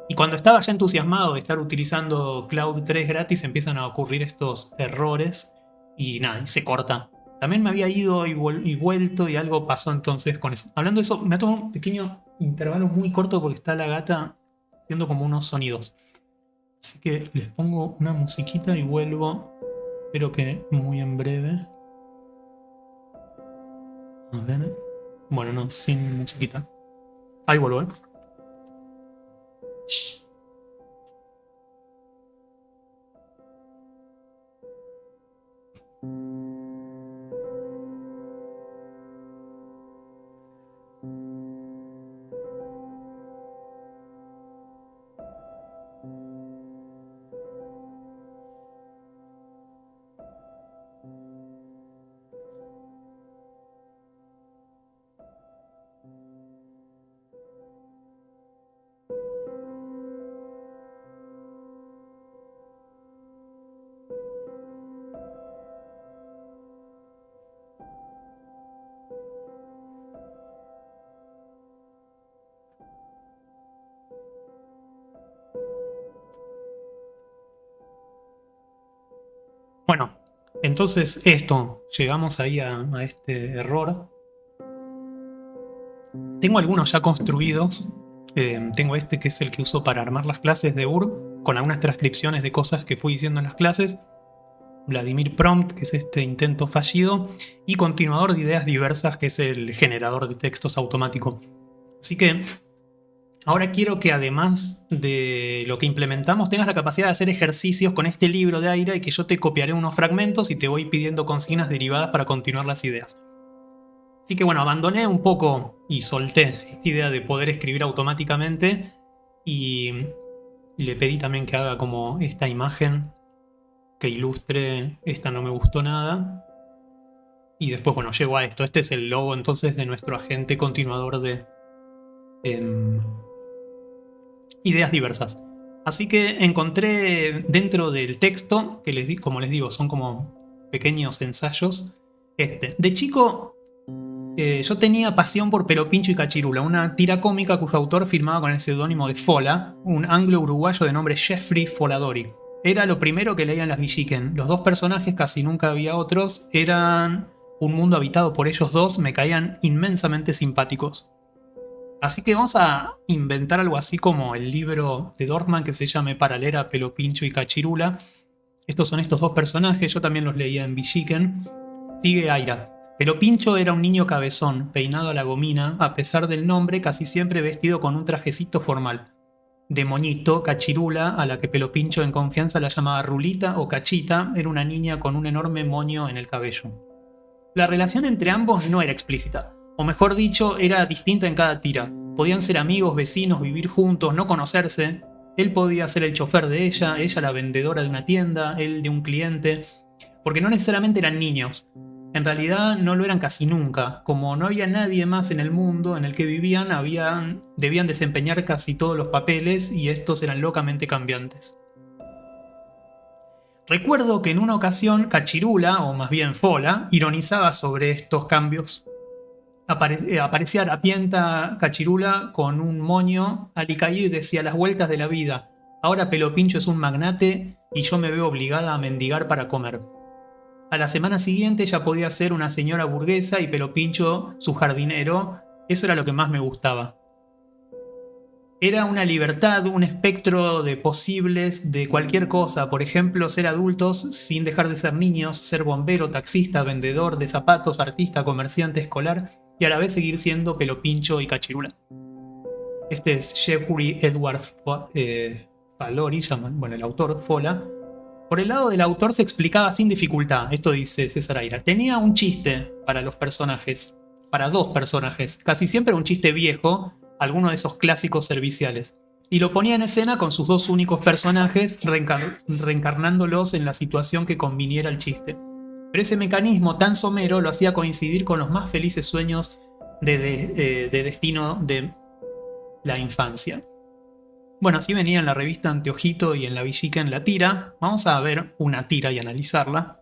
Y cuando estaba ya entusiasmado de estar utilizando Cloud 3 gratis, empiezan a ocurrir estos errores y nada, y se corta. También me había ido y vuelto y algo pasó entonces con eso. Hablando de eso, me ha tomado un pequeño intervalo muy corto porque está la gata haciendo como unos sonidos. Así que les pongo una musiquita y vuelvo. Espero que muy en breve. A ver. Bueno, no, sin musiquita. Ahí vuelvo, ¿eh? Shh. Bueno, entonces llegamos ahí a este error. Tengo algunos ya construidos. Tengo este que es el que uso para armar las clases de UR, con algunas transcripciones de cosas que fui diciendo en las clases. Vladimir Prompt, que es este intento fallido. Y continuador de ideas diversas, que es el generador de textos automático. Así que ahora quiero que además de lo que implementamos, tengas la capacidad de hacer ejercicios con este libro de Aira y que yo te copiaré unos fragmentos y te voy pidiendo consignas derivadas para continuar las ideas. Así que bueno, abandoné un poco y solté esta idea de poder escribir automáticamente y le pedí también que haga como esta imagen que ilustre, esta no me gustó nada. Y después, bueno, llego a esto. Este es el logo entonces de nuestro agente continuador de ideas diversas. Así que encontré dentro del texto, que como les digo, son como pequeños ensayos. De chico, yo tenía pasión por Pelopincho y Cachirula, una tira cómica cuyo autor firmaba con el seudónimo de Fola, un anglo-uruguayo de nombre Jeffrey Foladori. Era lo primero que leía en las Villiquen. Los dos personajes, casi nunca había otros, eran un mundo habitado por ellos dos, me caían inmensamente simpáticos. Así que vamos a inventar algo así como el libro de Dorfman que se llame Para leer a Pelopincho y Cachirula. Estos son estos dos personajes, yo también los leía en Villiquen. Sigue Aira. Pelopincho era un niño cabezón, peinado a la gomina, a pesar del nombre, casi siempre vestido con un trajecito formal. De moñito, Cachirula, a la que Pelopincho en confianza la llamaba Rulita o Cachita, era una niña con un enorme moño en el cabello. La relación entre ambos no era explícita, o mejor dicho, era distinta en cada tira. Podían ser amigos, vecinos, vivir juntos, no conocerse. Él podía ser el chofer de ella la vendedora de una tienda, él de un cliente, porque no necesariamente eran niños. En realidad no lo eran casi nunca. Como no había nadie más en el mundo en el que vivían, debían desempeñar casi todos los papeles y estos eran locamente cambiantes. Recuerdo que en una ocasión Cachirula, o más bien Fola, ironizaba sobre estos cambios. Aparecía harapienta Cachirula con un moño alicaído y decía: las vueltas de la vida. Ahora Pelopincho es un magnate y yo me veo obligada a mendigar para comer. A la semana siguiente ya podía ser una señora burguesa y Pelopincho su jardinero. Eso era lo que más me gustaba. Era una libertad, un espectro de posibles de cualquier cosa. Por ejemplo, ser adultos sin dejar de ser niños, ser bombero, taxista, vendedor de zapatos, artista, comerciante, escolar y a la vez seguir siendo Pelopincho y Cachirula. Este es Jeffrey Edward Falori, bueno, el autor, Fola. Por el lado del autor se explicaba sin dificultad. Esto dice César Aira. Tenía un chiste para los personajes, para dos personajes. Casi siempre un chiste viejo, alguno de esos clásicos serviciales. Y lo ponía en escena con sus dos únicos personajes, reencarnándolos en la situación que conviniera al chiste. Pero ese mecanismo tan somero lo hacía coincidir con los más felices sueños de destino de la infancia. Bueno, así venía en la revista Anteojito y en la Villiquen la tira. Vamos a ver una tira y analizarla.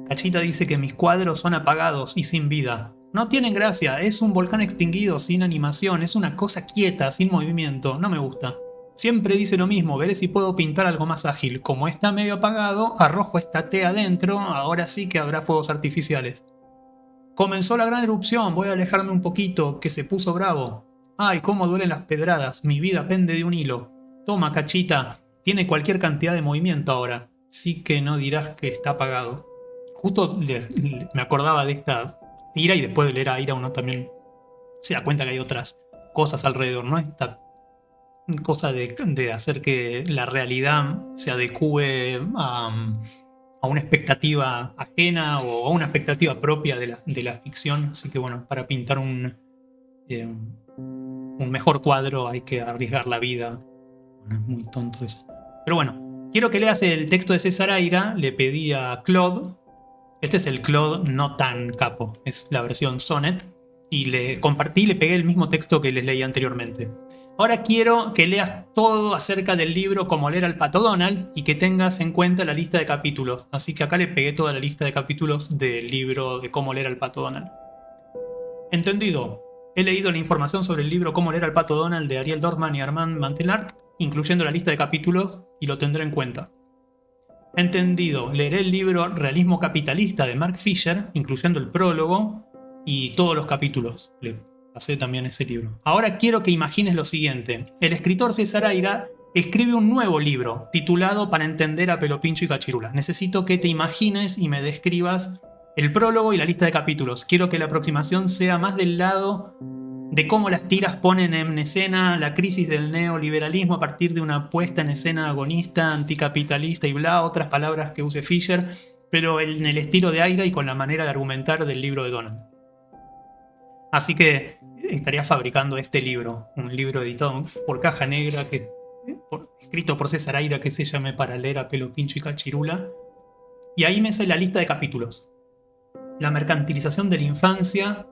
Cachita dice que mis cuadros son apagados y sin vida. No tienen gracia, es un volcán extinguido, sin animación, es una cosa quieta, sin movimiento, no me gusta. Siempre dice lo mismo, veré si puedo pintar algo más ágil. Como está medio apagado, arrojo esta T adentro, ahora sí que habrá fuegos artificiales. Comenzó la gran erupción, voy a alejarme un poquito, que se puso bravo. Ay, cómo duelen las pedradas, mi vida pende de un hilo. Toma, Cachita, tiene cualquier cantidad de movimiento ahora. Sí que no dirás que está apagado. Justo me acordaba de esta tira y después de leer a Aira uno también se da cuenta que hay otras cosas alrededor, ¿no? Esta cosa de hacer que la realidad se adecúe a una expectativa ajena o a una expectativa propia de la ficción. Así que bueno, para pintar un mejor cuadro hay que arriesgar la vida. Bueno, es muy tonto eso. Pero bueno, quiero que leas el texto de César Aira. Le pedí a Claude. Este es el Claude no tan capo. Es la versión Sonnet. Y le compartí, le pegué el mismo texto que les leí anteriormente. Ahora quiero que leas todo acerca del libro Cómo leer al Pato Donald y que tengas en cuenta la lista de capítulos. Así que acá le pegué toda la lista de capítulos del libro de Cómo leer al Pato Donald. Entendido. He leído la información sobre el libro Cómo leer al Pato Donald de Ariel Dorfman y Armand Mantelart, incluyendo la lista de capítulos, y lo tendré en cuenta. Entendido, leeré el libro Realismo Capitalista de Mark Fisher, incluyendo el prólogo y todos los capítulos. Le pasé también ese libro. Ahora quiero que imagines lo siguiente. El escritor César Aira escribe un nuevo libro titulado Para entender a Pelo Pincho y Cachirula. Necesito que te imagines y me describas el prólogo y la lista de capítulos. Quiero que la aproximación sea más del lado de cómo las tiras ponen en escena la crisis del neoliberalismo a partir de una puesta en escena agonista, anticapitalista y bla, otras palabras que use Fisher, pero en el estilo de Aira y con la manera de argumentar del libro de Donald. Así que estaría fabricando este libro, un libro editado por Caja Negra, escrito por César Aira, que se llame Para leer a Pelo Pincho y Cachirula. Y ahí me sale la lista de capítulos. La mercantilización de la infancia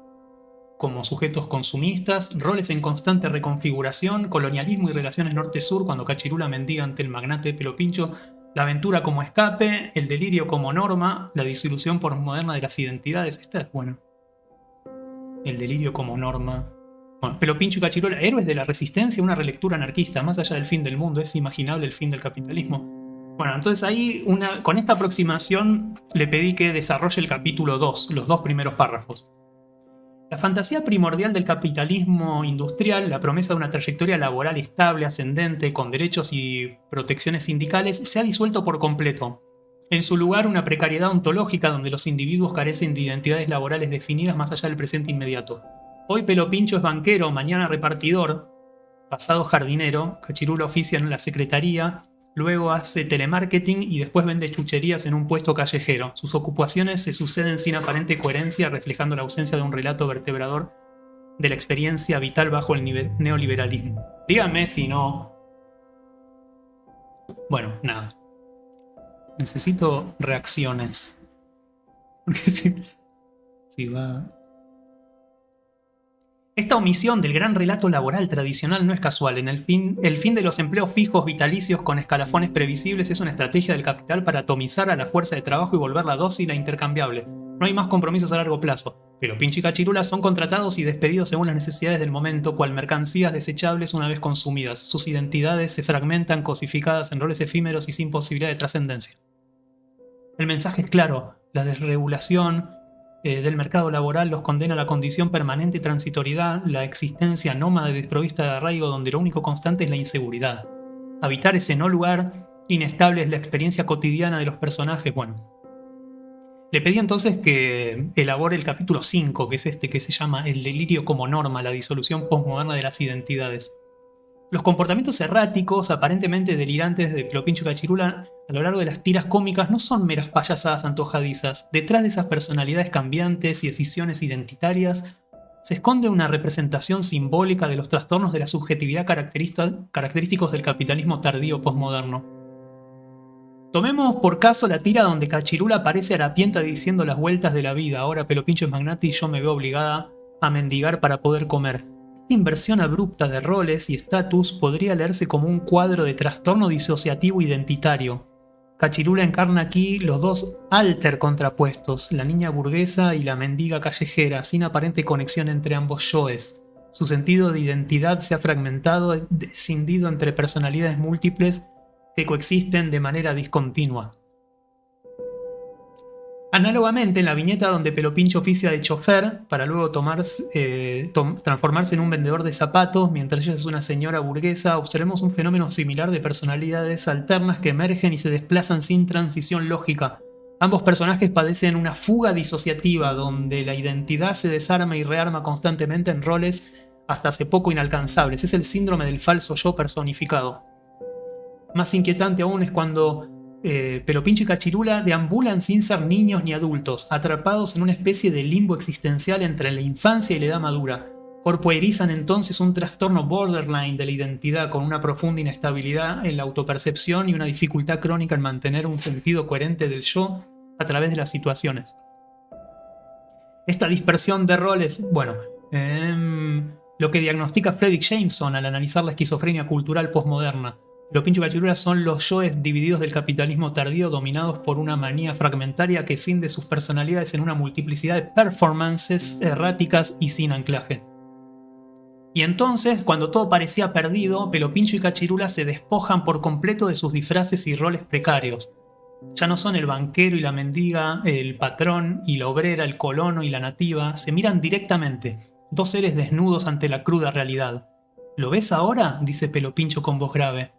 como sujetos consumistas, roles en constante reconfiguración, colonialismo y relaciones norte-sur cuando Cachirula mendiga ante el magnate de Pelo Pincho, la aventura como escape, el delirio como norma, la disolución posmoderna de las identidades. Esta es buena. El delirio como norma. Bueno, Pelo Pincho y Cachirula, héroes de la resistencia, una relectura anarquista, más allá del fin del mundo, es imaginable el fin del capitalismo. Bueno, entonces ahí con esta aproximación le pedí que desarrolle el capítulo 2, los 2 primeros párrafos. La fantasía primordial del capitalismo industrial, la promesa de una trayectoria laboral estable, ascendente, con derechos y protecciones sindicales, se ha disuelto por completo. En su lugar, una precariedad ontológica donde los individuos carecen de identidades laborales definidas más allá del presente inmediato. Hoy Pelo Pincho es banquero, mañana repartidor, pasado jardinero, Cachirula oficia en la secretaría, luego hace telemarketing y después vende chucherías en un puesto callejero. Sus ocupaciones se suceden sin aparente coherencia, reflejando la ausencia de un relato vertebrador de la experiencia vital bajo el neoliberalismo. Dígame si no... Bueno, nada. Necesito reacciones. Porque si va... Esta omisión del gran relato laboral tradicional no es casual. El fin de los empleos fijos vitalicios con escalafones previsibles es una estrategia del capital para atomizar a la fuerza de trabajo y volverla dócil e intercambiable. No hay más compromisos a largo plazo. Pelo Pincho y Cachirula son contratados y despedidos según las necesidades del momento, cual mercancías desechables una vez consumidas. Sus identidades se fragmentan, cosificadas en roles efímeros y sin posibilidad de trascendencia. El mensaje es claro: la desregulación del mercado laboral los condena a la condición permanente de transitoriedad, la existencia nómada y desprovista de arraigo donde lo único constante es la inseguridad. Habitar ese no lugar inestable es la experiencia cotidiana de los personajes. Bueno, le pedí entonces que elabore el capítulo 5, que es este que se llama El delirio como norma, la disolución posmoderna de las identidades. Los comportamientos erráticos, aparentemente delirantes de Pelo Pincho y Cachirula a lo largo de las tiras cómicas no son meras payasadas antojadizas. Detrás de esas personalidades cambiantes y decisiones identitarias se esconde una representación simbólica de los trastornos de la subjetividad característicos del capitalismo tardío posmoderno. Tomemos por caso la tira donde Cachirula aparece harapienta diciendo las vueltas de la vida. Ahora Pelo Pincho es magnate y yo me veo obligada a mendigar para poder comer. Esta inversión abrupta de roles y estatus podría leerse como un cuadro de trastorno disociativo identitario. Cachirula encarna aquí los dos alter contrapuestos, la niña burguesa y la mendiga callejera, sin aparente conexión entre ambos yoes. Su sentido de identidad se ha fragmentado, escindido entre personalidades múltiples que coexisten de manera discontinua. Análogamente, en la viñeta donde Pelo Pincho oficia de chofer para luego transformarse en un vendedor de zapatos mientras ella es una señora burguesa, observemos un fenómeno similar de personalidades alternas que emergen y se desplazan sin transición lógica. Ambos personajes padecen una fuga disociativa donde la identidad se desarma y rearma constantemente en roles hasta hace poco inalcanzables. Es el síndrome del falso yo personificado. Más inquietante aún es cuando Pelo Pincho y Cachirula deambulan sin ser niños ni adultos, atrapados en una especie de limbo existencial entre la infancia y la edad madura. Corpoerizan entonces un trastorno borderline de la identidad con una profunda inestabilidad en la autopercepción y una dificultad crónica en mantener un sentido coherente del yo a través de las situaciones. Esta dispersión de roles, lo que diagnostica Fredric Jameson al analizar la esquizofrenia cultural postmoderna. Pelo Pincho y Cachirula son los yoes divididos del capitalismo tardío dominados por una manía fragmentaria que cinde sus personalidades en una multiplicidad de performances erráticas y sin anclaje. Y entonces, cuando todo parecía perdido, Pelo Pincho y Cachirula se despojan por completo de sus disfraces y roles precarios. Ya no son el banquero y la mendiga, el patrón y la obrera, el colono y la nativa. Se miran directamente, dos seres desnudos ante la cruda realidad. ¿Lo ves ahora?, dice Pelopincho con voz grave.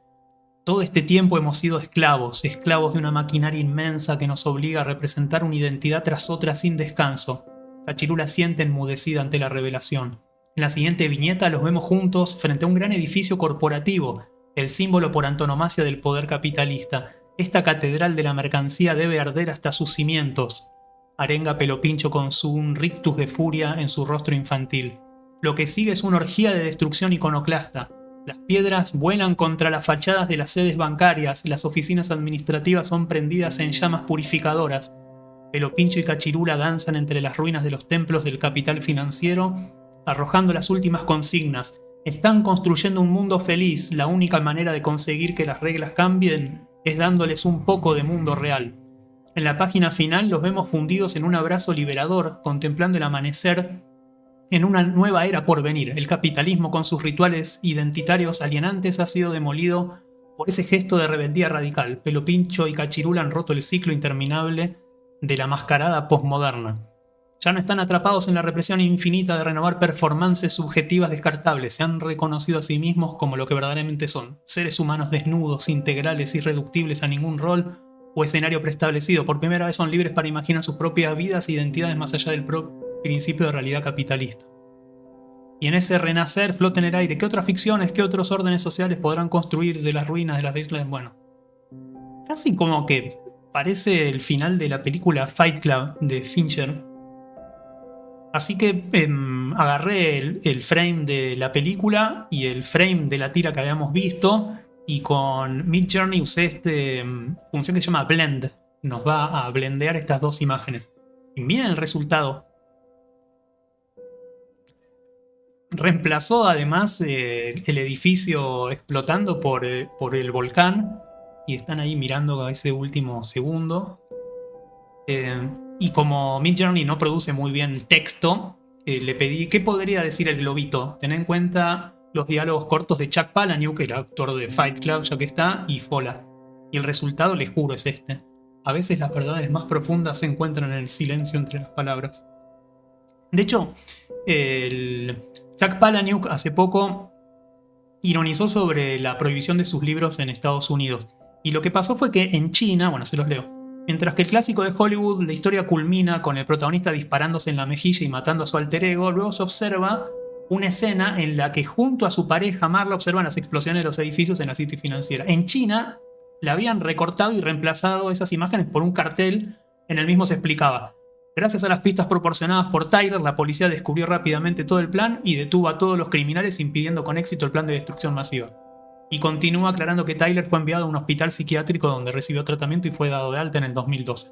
Todo este tiempo hemos sido esclavos, esclavos de una maquinaria inmensa que nos obliga a representar una identidad tras otra sin descanso. Cachirula siente enmudecida ante la revelación. En la siguiente viñeta los vemos juntos frente a un gran edificio corporativo, el símbolo por antonomasia del poder capitalista. Esta catedral de la mercancía debe arder hasta sus cimientos. Arenga Pelopincho con un rictus de furia en su rostro infantil. Lo que sigue es una orgía de destrucción iconoclasta. Las piedras vuelan contra las fachadas de las sedes bancarias, las oficinas administrativas son prendidas en llamas purificadoras. Pelopincho y Cachirula danzan entre las ruinas de los templos del capital financiero, arrojando las últimas consignas. Están construyendo un mundo feliz, la única manera de conseguir que las reglas cambien es dándoles un poco de mundo real. En la página final los vemos fundidos en un abrazo liberador, contemplando el amanecer en una nueva era por venir. El capitalismo con sus rituales identitarios alienantes ha sido demolido por ese gesto de rebeldía radical. Pelopincho y Cachirula han roto el ciclo interminable de la mascarada posmoderna. Ya no están atrapados en la represión infinita de renovar performances subjetivas descartables. Se han reconocido a sí mismos como lo que verdaderamente son. Seres humanos desnudos, integrales, irreductibles a ningún rol o escenario preestablecido. Por primera vez son libres para imaginar sus propias vidas e identidades más allá del principio de realidad capitalista. Y en ese renacer flota en el aire. ¿Qué otras ficciones, qué otros órdenes sociales podrán construir de las ruinas de las islas? Bueno, casi como que parece el final de la película Fight Club de Fincher. Así que agarré el frame de la película y el frame de la tira que habíamos visto, y con Midjourney usé esta función que se llama Blend. Nos va a blendear estas dos imágenes. Y miren el resultado. Reemplazó además el edificio explotando por el volcán, y están ahí mirando a ese último segundo. Y como Midjourney no produce muy bien texto, le pedí qué podría decir el globito. Ten en cuenta los diálogos cortos de Chuck Palahniuk, el actor de Fight Club, ya que está, y Fola. Y el resultado, les juro, es este. A veces las verdades más profundas se encuentran en el silencio entre las palabras. De hecho, Chuck Palahniuk hace poco ironizó sobre la prohibición de sus libros en Estados Unidos. Y lo que pasó fue que en China, bueno, se los leo. Mientras que el clásico de Hollywood, la historia culmina con el protagonista disparándose en la mejilla y matando a su alter ego, luego se observa una escena en la que junto a su pareja Marla observan las explosiones de los edificios en la City financiera. En China le habían recortado y reemplazado esas imágenes por un cartel. En el mismo se explicaba: gracias a las pistas proporcionadas por Tyler, la policía descubrió rápidamente todo el plan y detuvo a todos los criminales, impidiendo con éxito el plan de destrucción masiva. Y continúa aclarando que Tyler fue enviado a un hospital psiquiátrico donde recibió tratamiento y fue dado de alta en el 2012.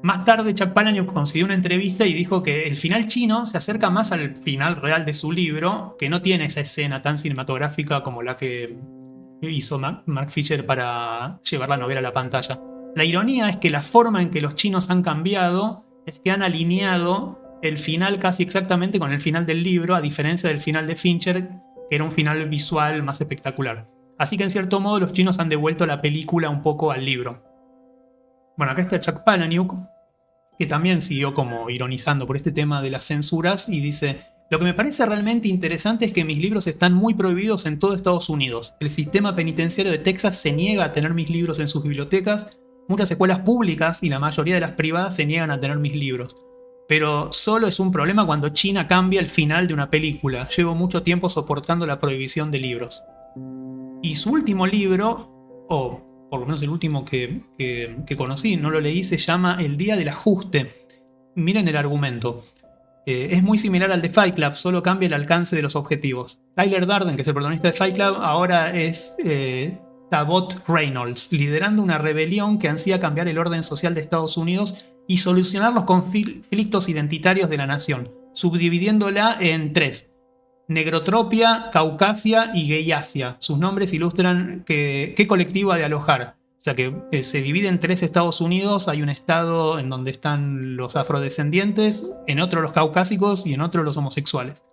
Más tarde, Chuck Palahniuk concedió una entrevista y dijo que el final chino se acerca más al final real de su libro, que no tiene esa escena tan cinematográfica como la que hizo Mark Fisher para llevar la novela a la pantalla. La ironía es que la forma en que los chinos han cambiado es que han alineado el final casi exactamente con el final del libro, a diferencia del final de Fincher, que era un final visual más espectacular. Así que en cierto modo los chinos han devuelto la película un poco al libro. Bueno, acá está Chuck Palahniuk, que también siguió como ironizando por este tema de las censuras, y dice: lo que me parece realmente interesante es que mis libros están muy prohibidos en todo Estados Unidos. El sistema penitenciario de Texas se niega a tener mis libros en sus bibliotecas. Muchas escuelas públicas y la mayoría de las privadas se niegan a tener mis libros. Pero solo es un problema cuando China cambia el final de una película. Llevo mucho tiempo soportando la prohibición de libros. Y su último libro, o por lo menos el último que conocí, no lo leí, se llama El Día del Ajuste. Miren el argumento. Es muy similar al de Fight Club, solo cambia el alcance de los objetivos. Tyler Durden, que es el protagonista de Fight Club, ahora es Tabot Reynolds, liderando una rebelión que ansía cambiar el orden social de Estados Unidos y solucionar los conflictos identitarios de la nación, subdividiéndola en tres: Negrotropia, Caucasia y Gayasia. Sus nombres ilustran qué colectivo ha de alojar. O sea que se divide en tres Estados Unidos. Hay un estado en donde están los afrodescendientes, en otro los caucásicos y en otro los homosexuales.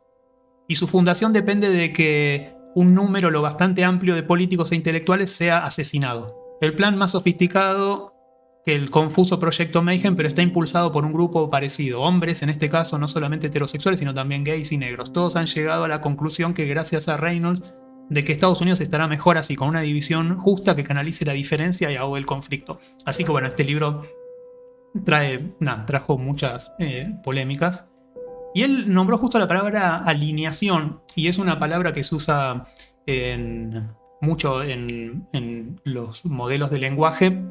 Y su fundación depende de que un número lo bastante amplio de políticos e intelectuales sea asesinado. El plan más sofisticado que el confuso Proyecto Mayhem, pero está impulsado por un grupo parecido. Hombres, en este caso, no solamente heterosexuales, sino también gays y negros. Todos han llegado a la conclusión que gracias a Reynolds, de que Estados Unidos estará mejor así, con una división justa que canalice la diferencia y ahogue el conflicto. Así que bueno, este libro trajo muchas polémicas. Y él nombró justo la palabra alineación, y es una palabra que se usa mucho en los modelos de lenguaje.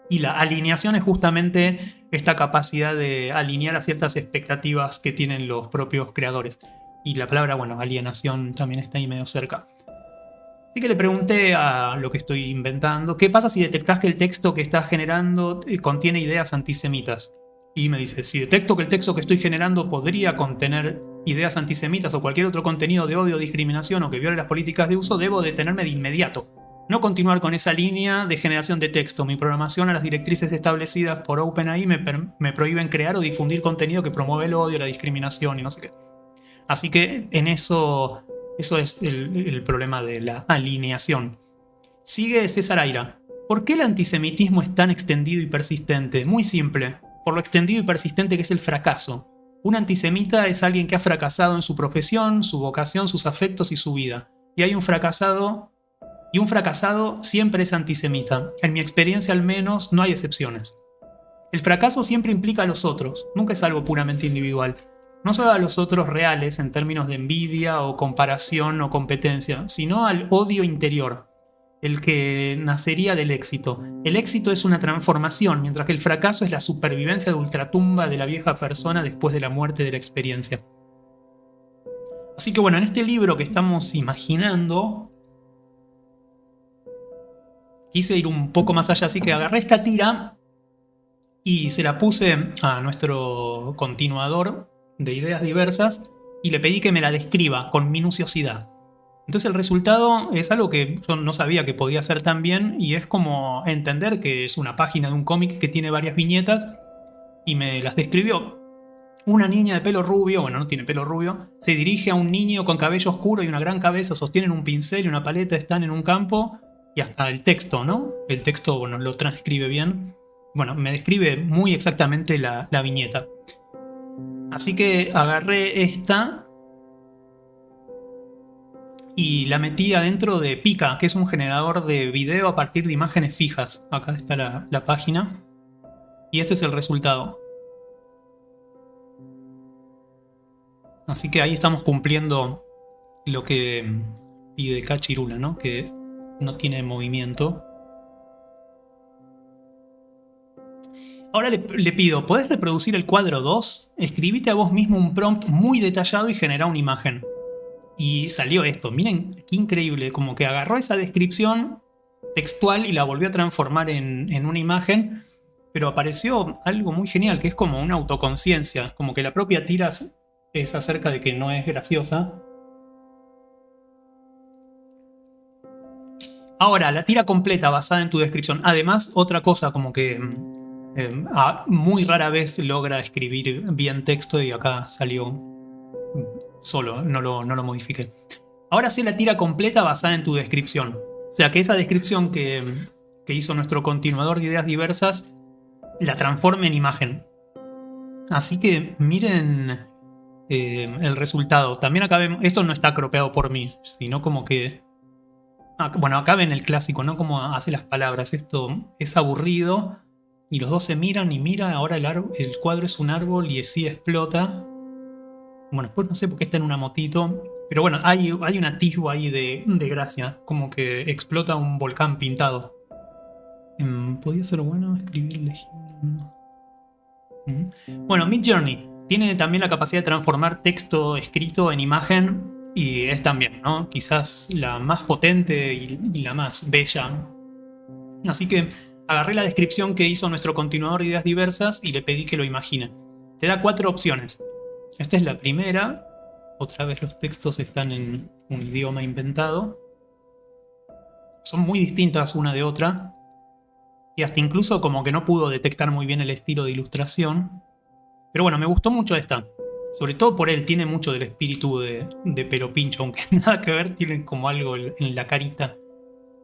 Y la alineación es justamente esta capacidad de alinear a ciertas expectativas que tienen los propios creadores. Y la palabra, bueno, alienación también está ahí medio cerca. Así que le pregunté a lo que estoy inventando, ¿qué pasa si detectás que el texto que estás generando contiene ideas antisemitas? Y me dice, si detecto que el texto que estoy generando podría contener ideas antisemitas o cualquier otro contenido de odio o discriminación o que viole las políticas de uso, debo detenerme de inmediato. No continuar con esa línea de generación de texto. Mi programación a las directrices establecidas por OpenAI me prohíben crear o difundir contenido que promueve el odio, la discriminación y no sé qué. Así que en eso es el problema de la alineación. Sigue César Aira. ¿Por qué el antisemitismo es tan extendido y persistente? Muy simple. Por lo extendido y persistente que es el fracaso. Un antisemita es alguien que ha fracasado en su profesión, su vocación, sus afectos y su vida. Y hay un fracasado siempre es antisemita. En mi experiencia al menos no hay excepciones. El fracaso siempre implica a los otros, nunca es algo puramente individual. No solo a los otros reales en términos de envidia o comparación o competencia, sino al odio interior, el que nacería del éxito. El éxito es una transformación, mientras que el fracaso es la supervivencia de ultratumba de la vieja persona después de la muerte de la experiencia. Así que bueno, en este libro que estamos imaginando, quise ir un poco más allá, así que agarré esta tira y se la puse a nuestro continuador de ideas diversas y le pedí que me la describa con minuciosidad. Entonces el resultado es algo que yo no sabía que podía hacer tan bien, y es como entender que es una página de un cómic que tiene varias viñetas y me las describió. Una niña de pelo rubio, bueno, no tiene pelo rubio, se dirige a un niño con cabello oscuro y una gran cabeza, sostienen un pincel y una paleta, están en un campo, y hasta el texto, ¿no? El texto, bueno, lo transcribe bien. Bueno, me describe muy exactamente la viñeta. Así que agarré esta y la metí adentro de Pika, que es un generador de video a partir de imágenes fijas. Acá está la página. Y este es el resultado. Así que ahí estamos cumpliendo lo que pide Cachirula, ¿no? Que no tiene movimiento. Ahora le pido, ¿podés reproducir el cuadro 2? Escribite a vos mismo un prompt muy detallado y generá una imagen. Y salió esto. Miren qué increíble. Como que agarró esa descripción textual y la volvió a transformar en una imagen. Pero apareció algo muy genial, que es como una autoconciencia. Como que la propia tira es acerca de que no es graciosa. Ahora, la tira completa basada en tu descripción. Además, otra cosa como que muy rara vez logra escribir bien texto, y acá salió solo, no lo modifiqué. Ahora sí, la tira completa basada en tu descripción. O sea, que esa descripción que hizo nuestro continuador de ideas diversas la transforme en imagen. Así que miren el resultado. También acá ven, esto no está cropeado por mí, sino como que... bueno, acá ven el clásico, ¿no? Cómo hace las palabras. Esto es aburrido. Y los dos se miran y mira. Ahora el cuadro es un árbol y sí explota. Bueno, después no sé por qué está en una motito. Pero bueno, hay un atisbo ahí de gracia. Como que explota un volcán pintado. ¿Podría ser bueno escribir Bueno, Midjourney tiene también la capacidad de transformar texto escrito en imagen. Y es también, ¿no? Quizás la más potente y la más bella. Así que agarré la descripción que hizo nuestro continuador de ideas diversas y le pedí que lo imagine. Te da 4 opciones. Esta es la primera. Otra vez los textos están en un idioma inventado. Son muy distintas una de otra. Y hasta incluso como que no pudo detectar muy bien el estilo de ilustración. Pero bueno, me gustó mucho esta. Sobre todo por él, tiene mucho del espíritu de Pelo Pincho, aunque nada que ver, tiene como algo en la carita.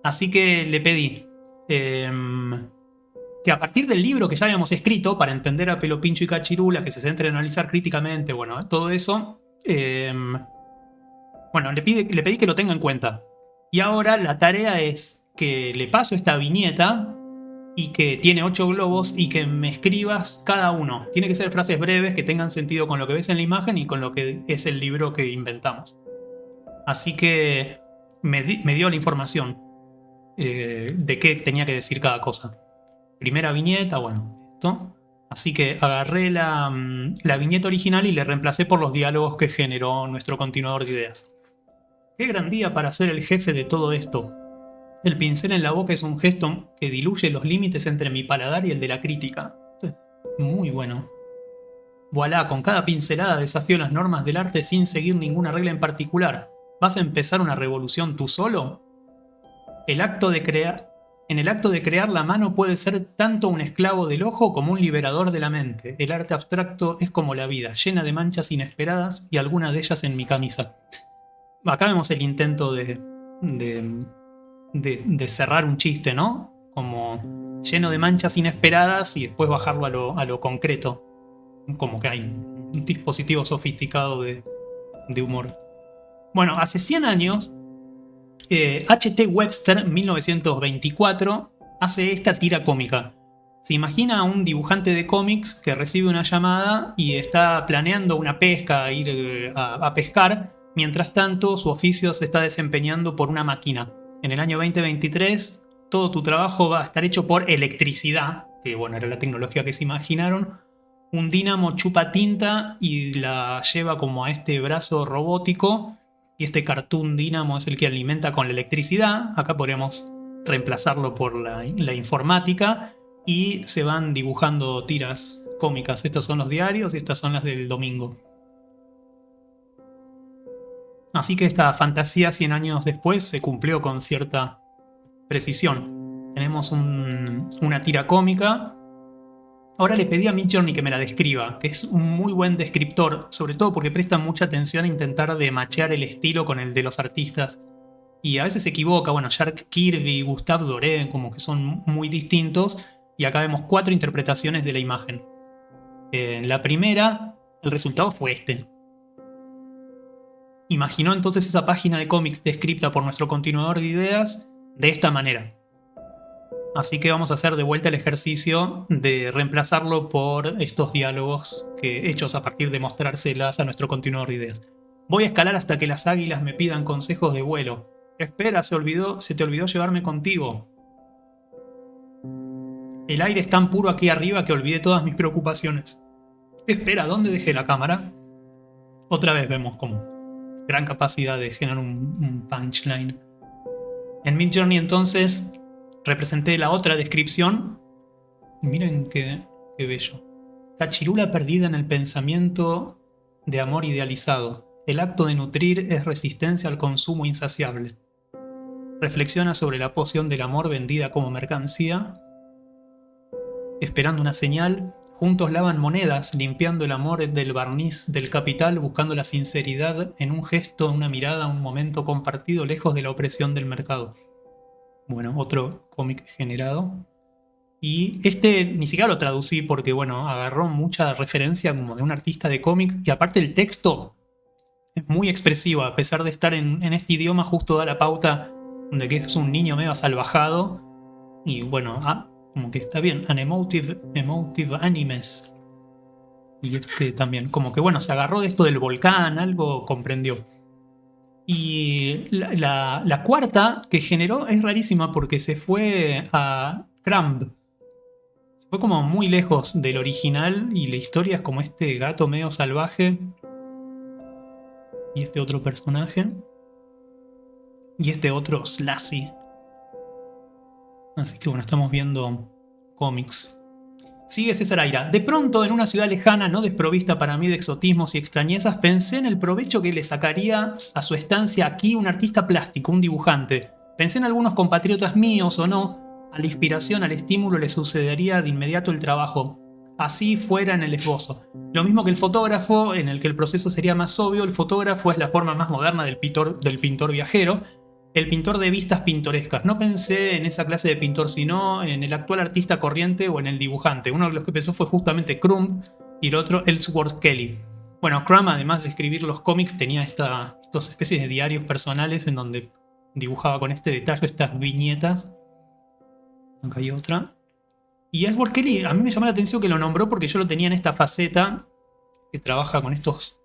Así que le pedí, que a partir del libro que ya habíamos escrito para entender a Pelo Pincho y Cachirula, que se centra en analizar críticamente, bueno, todo eso, bueno, le pedí que lo tenga en cuenta. Y ahora la tarea es que le paso esta viñeta y que tiene 8 globos y que me escribas cada uno. Tiene que ser frases breves que tengan sentido con lo que ves en la imagen y con lo que es el libro que inventamos. Así que me dio la información de qué tenía que decir cada cosa. Primera viñeta, bueno, esto. Así que agarré la viñeta original y le reemplacé por los diálogos que generó nuestro continuador de ideas. Qué gran día para ser el jefe de todo esto. El pincel en la boca es un gesto que diluye los límites entre mi paladar y el de la crítica. Muy bueno. Voilà, con cada pincelada desafío las normas del arte sin seguir ninguna regla en particular. ¿Vas a empezar una revolución tú solo? En el acto de crear, la mano puede ser tanto un esclavo del ojo como un liberador de la mente. El arte abstracto es como la vida, llena de manchas inesperadas y algunas de ellas en mi camisa. Acá vemos el intento de cerrar un chiste, ¿no? Como lleno de manchas inesperadas y después bajarlo a lo concreto. Como que hay un dispositivo sofisticado de humor. Bueno, hace 100 años, H.T. Webster, 1924, hace esta tira cómica. Se imagina a un dibujante de cómics que recibe una llamada y está planeando una pesca, ir a pescar. Mientras tanto, su oficio se está desempeñando por una máquina. En el año 2023, todo tu trabajo va a estar hecho por electricidad, que bueno, era la tecnología que se imaginaron. Un dínamo chupa tinta y la lleva como a este brazo robótico. Y este cartoon dínamo es el que alimenta con la electricidad. Acá podríamos reemplazarlo por la informática. Y se van dibujando tiras cómicas. Estos son los diarios y estas son las del domingo. Así que esta fantasía 100 años después se cumplió con cierta precisión. Tenemos una tira cómica. Ahora le pedí a Midjourney que me la describa, que es un muy buen descriptor, sobre todo porque presta mucha atención a intentar de machear el estilo con el de los artistas. Y a veces se equivoca, bueno, Jack Kirby, Gustave Doré, como que son muy distintos. Y acá vemos 4 interpretaciones de la imagen. En la primera, el resultado fue este. Imaginó entonces esa página de cómics descrita por nuestro continuador de ideas de esta manera. Así que vamos a hacer de vuelta el ejercicio de reemplazarlo por estos diálogos hechos a partir de mostrárselas a nuestro continuador de ideas. Voy a escalar hasta que las águilas me pidan consejos de vuelo. Espera, se te olvidó llevarme contigo. El aire es tan puro aquí arriba que olvidé todas mis preocupaciones. Espera, ¿dónde dejé la cámara? Otra vez vemos como gran capacidad de generar un punchline. En Midjourney entonces representé la otra descripción. Miren qué bello. Cachirula perdida en el pensamiento de amor idealizado. El acto de nutrir es resistencia al consumo insaciable. Reflexiona sobre la poción del amor vendida como mercancía. Esperando una señal, juntos lavan monedas, limpiando el amor del barniz del capital, buscando la sinceridad en un gesto, una mirada, un momento compartido lejos de la opresión del mercado. Bueno, otro cómic generado. Y este ni siquiera lo traducí porque, bueno, agarró mucha referencia como de un artista de cómics. Y aparte el texto es muy expresivo, a pesar de estar en este idioma, justo da la pauta de que es un niño medio salvajado. Y bueno, como que está bien. An emotive animes. Y este también, como que bueno, se agarró de esto del volcán, algo comprendió. Y la cuarta que generó es rarísima porque se fue a Cramb. Se fue como muy lejos del original y la historia es como este gato medio salvaje. Y este otro personaje. Y este otro Slashy. Así que bueno, estamos viendo cómics. Sigue César Aira. De pronto, en una ciudad lejana, no desprovista para mí de exotismos y extrañezas, pensé en el provecho que le sacaría a su estancia aquí un artista plástico, un dibujante. Pensé en algunos compatriotas míos o no. A la inspiración, al estímulo le sucedería de inmediato el trabajo. Así fuera en el esbozo. Lo mismo que el fotógrafo, en el que el proceso sería más obvio, el fotógrafo es la forma más moderna del pintor viajero. el pintor de vistas pintorescas. No pensé en esa clase de pintor, sino en el actual artista corriente o en el dibujante. Uno de los que pensó fue justamente Crumb y el otro Ellsworth Kelly. Bueno, Crumb, además de escribir los cómics, tenía estas especies de diarios personales en donde dibujaba con este detalle estas viñetas. Acá hay otra. Y Ellsworth Kelly, a mí me llamó la atención que lo nombró porque yo lo tenía en esta faceta que trabaja con estos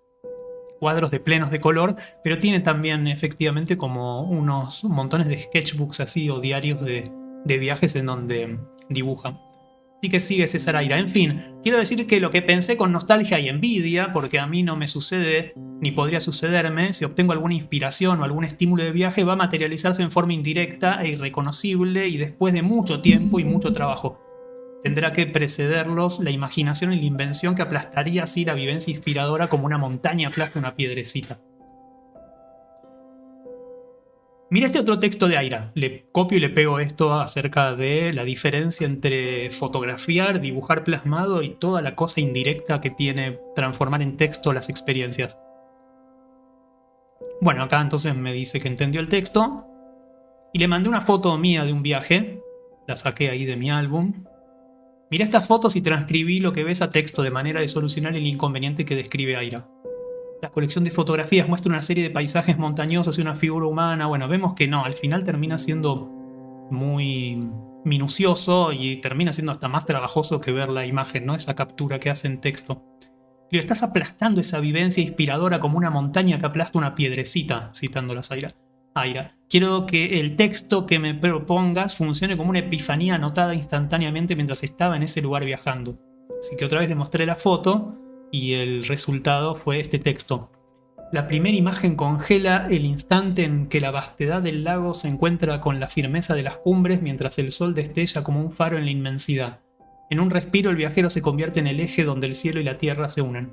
cuadros de plenos de color, pero tiene también efectivamente como unos montones de sketchbooks así o diarios de viajes en donde dibuja. Así que sigue César Aira. En fin, quiero decir que lo que pensé con nostalgia y envidia, porque a mí no me sucede ni podría sucederme, si obtengo alguna inspiración o algún estímulo de viaje, va a materializarse en forma indirecta e irreconocible y después de mucho tiempo y mucho trabajo. Tendrá que precederlos la imaginación y la invención que aplastaría así la vivencia inspiradora como una montaña aplasta una piedrecita. Mira este otro texto de Aira. Le copio y le pego esto acerca de la diferencia entre fotografiar, dibujar plasmado y toda la cosa indirecta que tiene transformar en texto las experiencias. Bueno, acá entonces me dice que entendió el texto y le mandé una foto mía de un viaje. La saqué ahí de mi álbum. Mirá estas fotos y transcribí lo que ves a texto de manera de solucionar el inconveniente que describe Aira. La colección de fotografías muestra una serie de paisajes montañosos y una figura humana. Bueno, vemos que no, al final termina siendo muy minucioso y termina siendo hasta más trabajoso que ver la imagen, ¿no? Esa captura que hace en texto. Digo, estás aplastando esa vivencia inspiradora como una montaña que aplasta una piedrecita, citándolas Aira. Quiero que el texto que me propongas funcione como una epifanía anotada instantáneamente mientras estaba en ese lugar viajando. Así que otra vez le mostré la foto y el resultado fue este texto. La primera imagen congela el instante en que la vastedad del lago se encuentra con la firmeza de las cumbres mientras el sol destella como un faro en la inmensidad. En un respiro el viajero se convierte en el eje donde el cielo y la tierra se unen.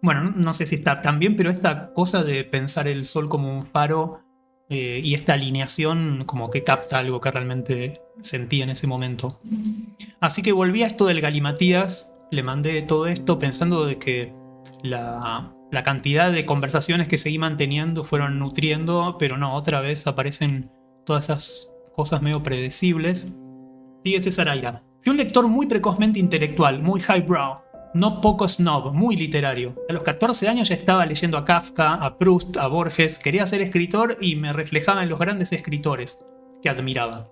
Bueno, no sé si está tan bien, pero esta cosa de pensar el sol como un faro y esta alineación como que capta algo que realmente sentía en ese momento. Así que volví a esto del galimatías, le mandé todo esto pensando de que la cantidad de conversaciones que seguí manteniendo fueron nutriendo, pero no, otra vez aparecen todas esas cosas medio predecibles. Sigue César Aira. Fui un lector muy precozmente intelectual, muy highbrow. No poco snob, muy literario. A los 14 años ya estaba leyendo a Kafka, a Proust, a Borges. Quería ser escritor y me reflejaba en los grandes escritores que admiraba.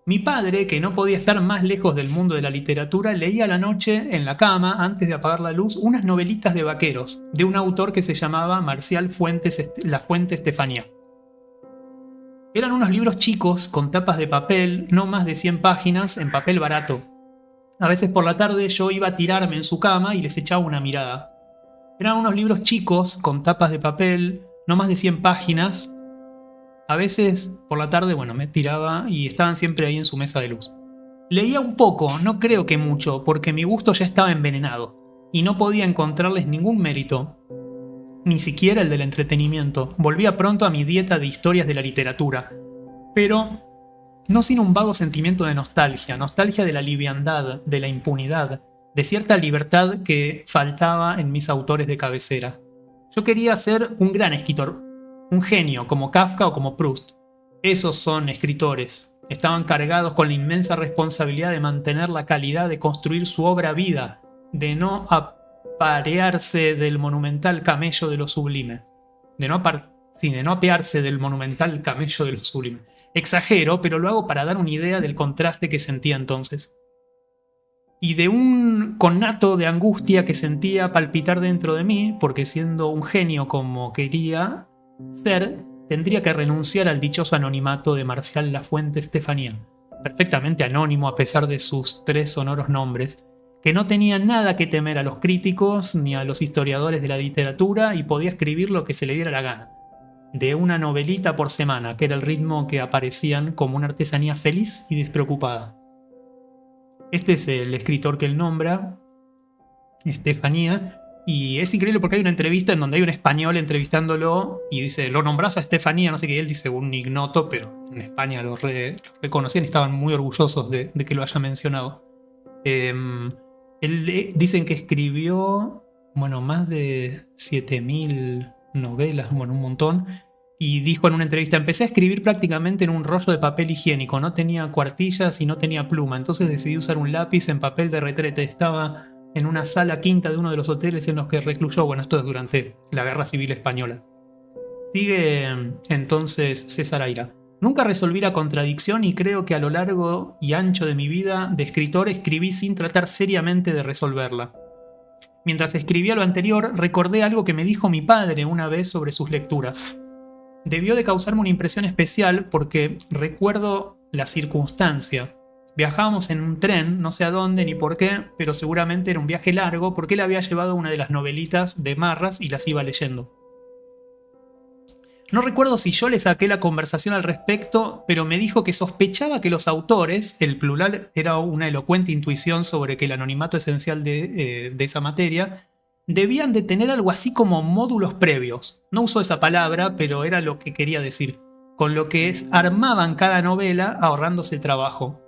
Mi padre, que no podía estar más lejos del mundo de la literatura, leía a la noche en la cama, antes de apagar la luz, unas novelitas de vaqueros, de un autor que se llamaba Marcial La Fuente Estefanía. Eran unos libros chicos, con tapas de papel, no más de 100 páginas, en papel barato. A veces por la tarde yo iba a tirarme en su cama y les echaba una mirada. Eran unos libros chicos, con tapas de papel, no más de 100 páginas. A veces por la tarde, bueno, me tiraba y estaban siempre ahí en su mesa de luz. Leía un poco, no creo que mucho, porque mi gusto ya estaba envenenado y no podía encontrarles ningún mérito, ni siquiera el del entretenimiento. Volvía pronto a mi dieta de historias de la literatura, pero no sin un vago sentimiento de nostalgia de la liviandad, de la impunidad, de cierta libertad que faltaba en mis autores de cabecera. Yo quería ser un gran escritor, un genio como Kafka o como Proust. Esos son escritores. Estaban cargados con la inmensa responsabilidad de mantener la calidad de construir su obra vida, de no aparearse del monumental camello de lo sublime. De no apearse del monumental camello de lo sublime. Exagero, pero lo hago para dar una idea del contraste que sentía entonces. Y de un connato de angustia que sentía palpitar dentro de mí, porque siendo un genio como quería ser, tendría que renunciar al dichoso anonimato de Marcial La Fuente Estefanía, perfectamente anónimo a pesar de sus 3 sonoros nombres, que no tenía nada que temer a los críticos ni a los historiadores de la literatura y podía escribir lo que se le diera la gana. De una novelita por semana, que era el ritmo que aparecían como una artesanía feliz y despreocupada. Este es el escritor que él nombra, Estefanía, y es increíble porque hay una entrevista en donde hay un español entrevistándolo y dice, ¿lo nombrás a Estefanía? No sé qué, él dice un ignoto, pero en España lo reconocían y estaban muy orgullosos de que lo haya mencionado. Dicen que escribió, bueno, más de 7000 novelas, bueno, un montón. Y dijo en una entrevista, empecé a escribir prácticamente en un rollo de papel higiénico, no tenía cuartillas y no tenía pluma, entonces decidí usar un lápiz en papel de retrete. Estaba en una sala quinta de uno de los hoteles en los que recluyó, bueno, esto es durante la Guerra Civil Española. Sigue entonces César Aira. Nunca resolví la contradicción y creo que a lo largo y ancho de mi vida de escritor escribí sin tratar seriamente de resolverla. Mientras escribía lo anterior, recordé algo que me dijo mi padre una vez sobre sus lecturas. Debió de causarme una impresión especial porque recuerdo la circunstancia. Viajábamos en un tren, no sé a dónde ni por qué, pero seguramente era un viaje largo porque él había llevado una de las novelitas de Marras y las iba leyendo. No recuerdo si yo le saqué la conversación al respecto, pero me dijo que sospechaba que los autores, el plural era una elocuente intuición sobre que el anonimato esencial de esa materia, debían de tener algo así como módulos previos. No usó esa palabra, pero era lo que quería decir. Con lo que armaban cada novela ahorrándose trabajo.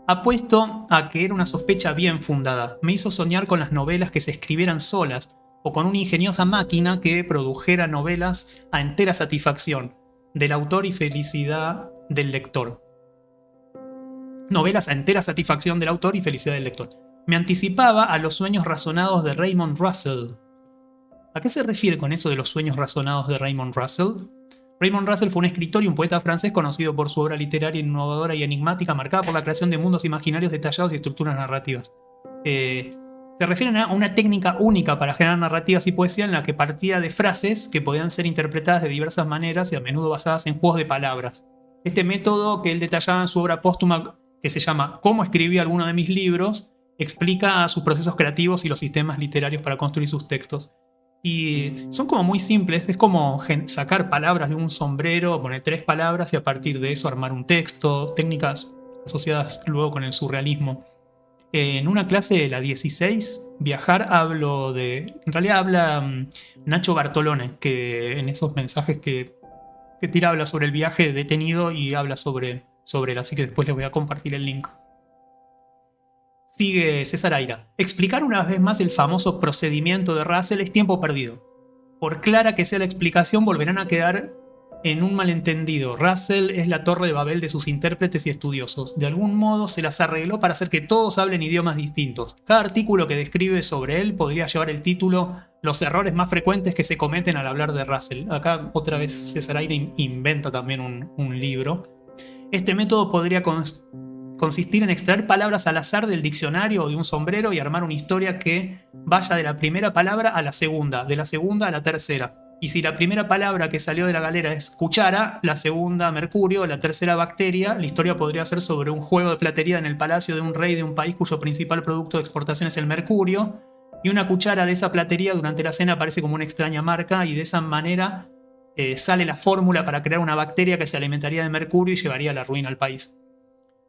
Apuesto a que era una sospecha bien fundada. Me hizo soñar con las novelas que se escribieran solas, o con una ingeniosa máquina que produjera novelas a entera satisfacción del autor y felicidad del lector. Novelas a entera satisfacción del autor y felicidad del lector. Me anticipaba a los sueños razonados de Raymond Russell. ¿A qué se refiere con eso de los sueños razonados de Raymond Russell? Raymond Russell fue un escritor y un poeta francés conocido por su obra literaria innovadora y enigmática, marcada por la creación de mundos imaginarios detallados y estructuras narrativas. Se refieren a una técnica única para generar narrativas y poesía en la que partía de frases que podían ser interpretadas de diversas maneras y a menudo basadas en juegos de palabras. Este método que él detallaba en su obra póstuma, que se llama ¿Cómo escribí alguno de mis libros?, explica sus procesos creativos y los sistemas literarios para construir sus textos. Y son como muy simples, es como sacar palabras de un sombrero, poner 3 palabras y a partir de eso armar un texto, técnicas asociadas luego con el surrealismo. En una clase de la 16, Viajar, en realidad habla Nacho Bartolone, que en esos mensajes que tira habla sobre el viaje detenido y habla sobre él, así que después les voy a compartir el link. Sigue César Aira. Explicar una vez más el famoso procedimiento de Russell es tiempo perdido. Por clara que sea la explicación, volverán a quedar en un malentendido. Russell es la torre de Babel de sus intérpretes y estudiosos. De algún modo se las arregló para hacer que todos hablen idiomas distintos. Cada artículo que describe sobre él podría llevar el título Los errores más frecuentes que se cometen al hablar de Russell. Acá otra vez César Aira inventa también un libro. Este método podría consistir en extraer palabras al azar del diccionario o de un sombrero y armar una historia que vaya de la primera palabra a la segunda, de la segunda a la tercera. Y si la primera palabra que salió de la galera es cuchara, la segunda mercurio, la tercera bacteria, la historia podría ser sobre un juego de platería en el palacio de un rey de un país cuyo principal producto de exportación es el mercurio, y una cuchara de esa platería durante la cena aparece como una extraña marca y de esa manera sale la fórmula para crear una bacteria que se alimentaría de mercurio y llevaría a la ruina al país.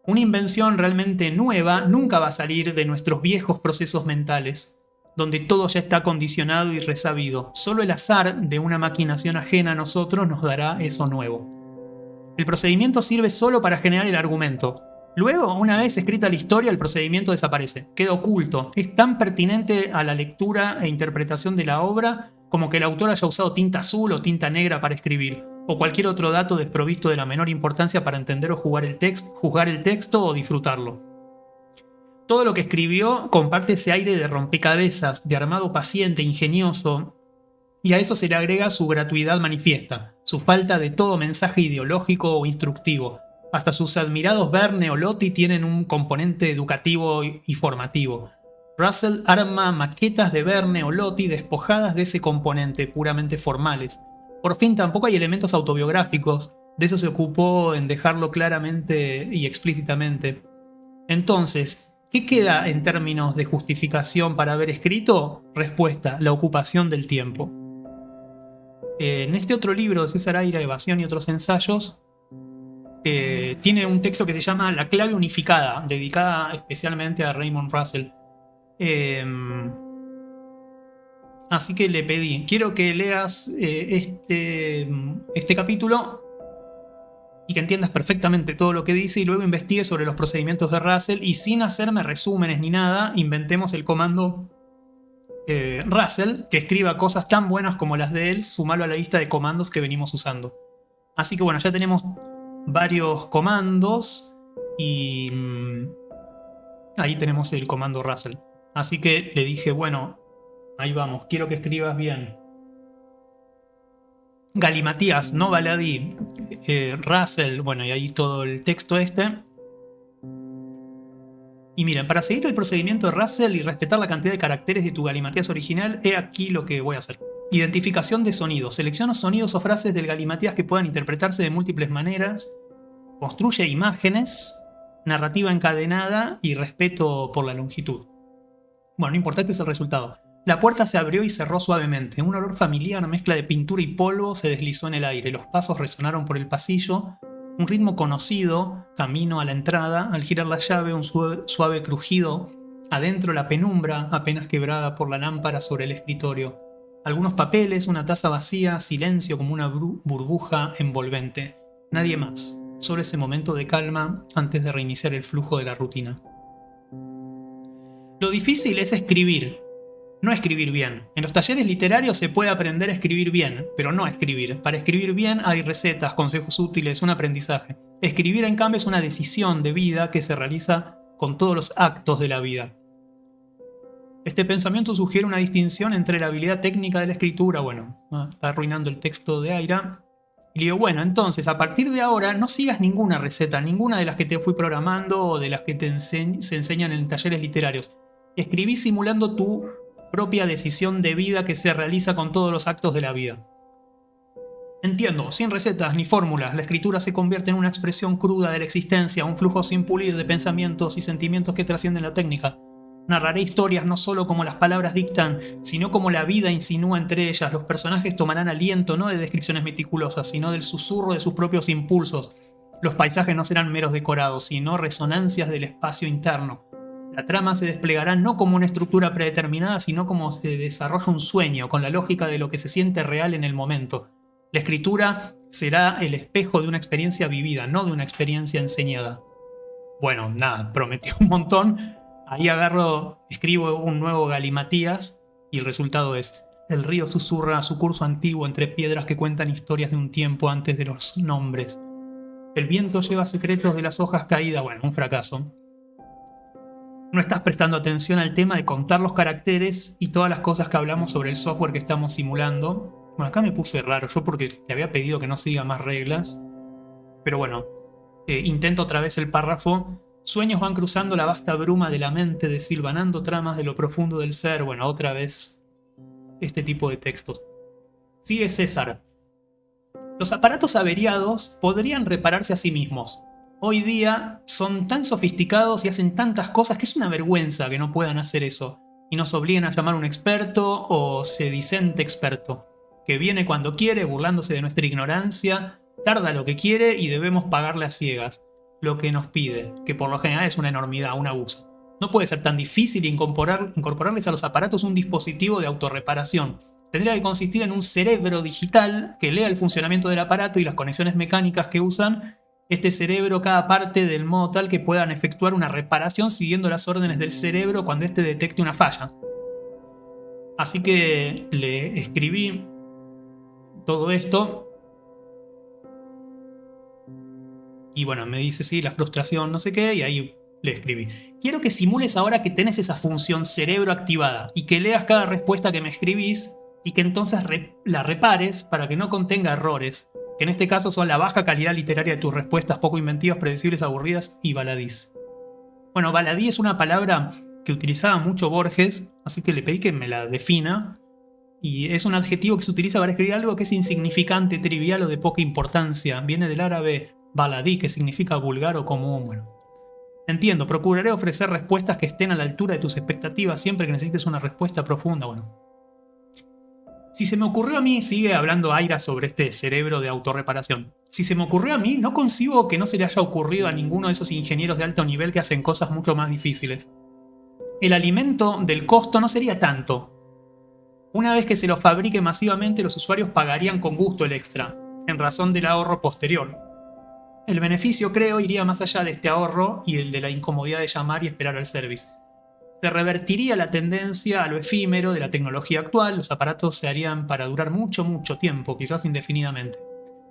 Una invención realmente nueva nunca va a salir de nuestros viejos procesos mentales, donde todo ya está condicionado y resabido. Solo el azar de una maquinación ajena a nosotros nos dará eso nuevo. El procedimiento sirve solo para generar el argumento. Luego, una vez escrita la historia, el procedimiento desaparece, queda oculto. Es tan pertinente a la lectura e interpretación de la obra como que el autor haya usado tinta azul o tinta negra para escribir, o cualquier otro dato desprovisto de la menor importancia para entender o juzgar el texto o disfrutarlo. Todo lo que escribió comparte ese aire de rompecabezas, de armado paciente, ingenioso, y a eso se le agrega su gratuidad manifiesta, su falta de todo mensaje ideológico o instructivo. Hasta sus admirados Verne o Loti tienen un componente educativo y formativo. Russell arma maquetas de Verne o Loti despojadas de ese componente, puramente formales. Por fin, tampoco hay elementos autobiográficos, de eso se ocupó en dejarlo claramente y explícitamente. Entonces, ¿qué queda en términos de justificación para haber escrito? Respuesta: la ocupación del tiempo. En este otro libro de César Aira, Evasión y otros ensayos, tiene un texto que se llama La clave unificada, dedicada especialmente a Raymond Russell. Así que le pedí, quiero que leas este capítulo y que entiendas perfectamente todo lo que dice y luego investigues sobre los procedimientos de Russell y sin hacerme resúmenes ni nada, inventemos el comando Russell, que escriba cosas tan buenas como las de él, sumalo a la lista de comandos que venimos usando. Así que bueno, ya tenemos varios comandos y ahí tenemos el comando Russell. Así que le dije, bueno, ahí vamos, quiero que escribas bien. Galimatías, no baladí, Russell, bueno, y ahí todo el texto este. Y miren, para seguir el procedimiento de Russell y respetar la cantidad de caracteres de tu galimatías original, he aquí lo que voy a hacer. Identificación de sonidos. Selecciona sonidos o frases del galimatías que puedan interpretarse de múltiples maneras. Construye imágenes, narrativa encadenada y respeto por la longitud. Bueno, lo importante es el resultado. La puerta se abrió y cerró suavemente. Un olor familiar, mezcla de pintura y polvo, se deslizó en el aire. Los pasos resonaron por el pasillo. Un ritmo conocido, camino a la entrada. Al girar la llave, un suave crujido. Adentro la penumbra, apenas quebrada por la lámpara sobre el escritorio. Algunos papeles, una taza vacía, silencio como una burbuja envolvente. Nadie más. Solo ese momento de calma antes de reiniciar el flujo de la rutina. Lo difícil es escribir, no escribir bien. En los talleres literarios se puede aprender a escribir bien, pero no a escribir. Para escribir bien hay recetas, consejos útiles, un aprendizaje. Escribir, en cambio, es una decisión de vida que se realiza con todos los actos de la vida. Este pensamiento sugiere una distinción entre la habilidad técnica de la escritura, bueno, está arruinando el texto de Aira. Y le digo, bueno, entonces, a partir de ahora, no sigas ninguna receta, ninguna de las que te fui programando o de las que se enseñan en talleres literarios. Escribí simulando tu propia decisión de vida que se realiza con todos los actos de la vida. Entiendo, sin recetas ni fórmulas, la escritura se convierte en una expresión cruda de la existencia, un flujo sin pulir de pensamientos y sentimientos que trascienden la técnica. Narraré historias no solo como las palabras dictan, sino como la vida insinúa entre ellas. Los personajes tomarán aliento no de descripciones meticulosas, sino del susurro de sus propios impulsos. Los paisajes no serán meros decorados, sino resonancias del espacio interno. La trama se desplegará no como una estructura predeterminada, sino como se desarrolla un sueño, con la lógica de lo que se siente real en el momento. La escritura será el espejo de una experiencia vivida, no de una experiencia enseñada. Bueno, nada, prometió un montón. Ahí escribo un nuevo galimatías y el resultado es: el río susurra su curso antiguo entre piedras que cuentan historias de un tiempo antes de los nombres. El viento lleva secretos de las hojas caídas. Bueno, un fracaso. No estás prestando atención al tema de contar los caracteres y todas las cosas que hablamos sobre el software que estamos simulando. Bueno, acá me puse raro, yo porque le había pedido que no siga más reglas. Pero bueno, intento otra vez el párrafo. Sueños van cruzando la vasta bruma de la mente, desilvanando tramas de lo profundo del ser. Bueno, otra vez este tipo de textos. Sigue César. Los aparatos averiados podrían repararse a sí mismos. Hoy día son tan sofisticados y hacen tantas cosas que es una vergüenza que no puedan hacer eso. Y nos obliguen a llamar a un experto o sedicente experto, que viene cuando quiere, burlándose de nuestra ignorancia, tarda lo que quiere y debemos pagarle a ciegas lo que nos pide, que por lo general es una enormidad, un abuso. No puede ser tan difícil incorporarles a los aparatos un dispositivo de autorreparación. Tendría que consistir en un cerebro digital que lea el funcionamiento del aparato y las conexiones mecánicas que usan este cerebro, cada parte, del modo tal que puedan efectuar una reparación siguiendo las órdenes del cerebro cuando éste detecte una falla. Así que le escribí todo esto. Y bueno, me dice sí, la frustración, no sé qué, y ahí le escribí: quiero que simules ahora que tenés esa función cerebro activada y que leas cada respuesta que me escribís y que entonces la repares para que no contenga errores, que en este caso son la baja calidad literaria de tus respuestas, poco inventivas, predecibles, aburridas y baladís. Bueno, baladí es una palabra que utilizaba mucho Borges, así que le pedí que me la defina, y es un adjetivo que se utiliza para escribir algo que es insignificante, trivial o de poca importancia. Viene del árabe baladí, que significa vulgar o común. Bueno, entiendo, procuraré ofrecer respuestas que estén a la altura de tus expectativas siempre que necesites una respuesta profunda. Bueno, si se me ocurrió a mí, sigue hablando Aira sobre este cerebro de autorreparación. Si se me ocurrió a mí, no concibo que no se le haya ocurrido a ninguno de esos ingenieros de alto nivel que hacen cosas mucho más difíciles. El alimento del costo no sería tanto. Una vez que se lo fabrique masivamente, los usuarios pagarían con gusto el extra, en razón del ahorro posterior. El beneficio, creo, iría más allá de este ahorro y el de la incomodidad de llamar y esperar al service. Se revertiría la tendencia a lo efímero de la tecnología actual, los aparatos se harían para durar mucho, mucho tiempo, quizás indefinidamente.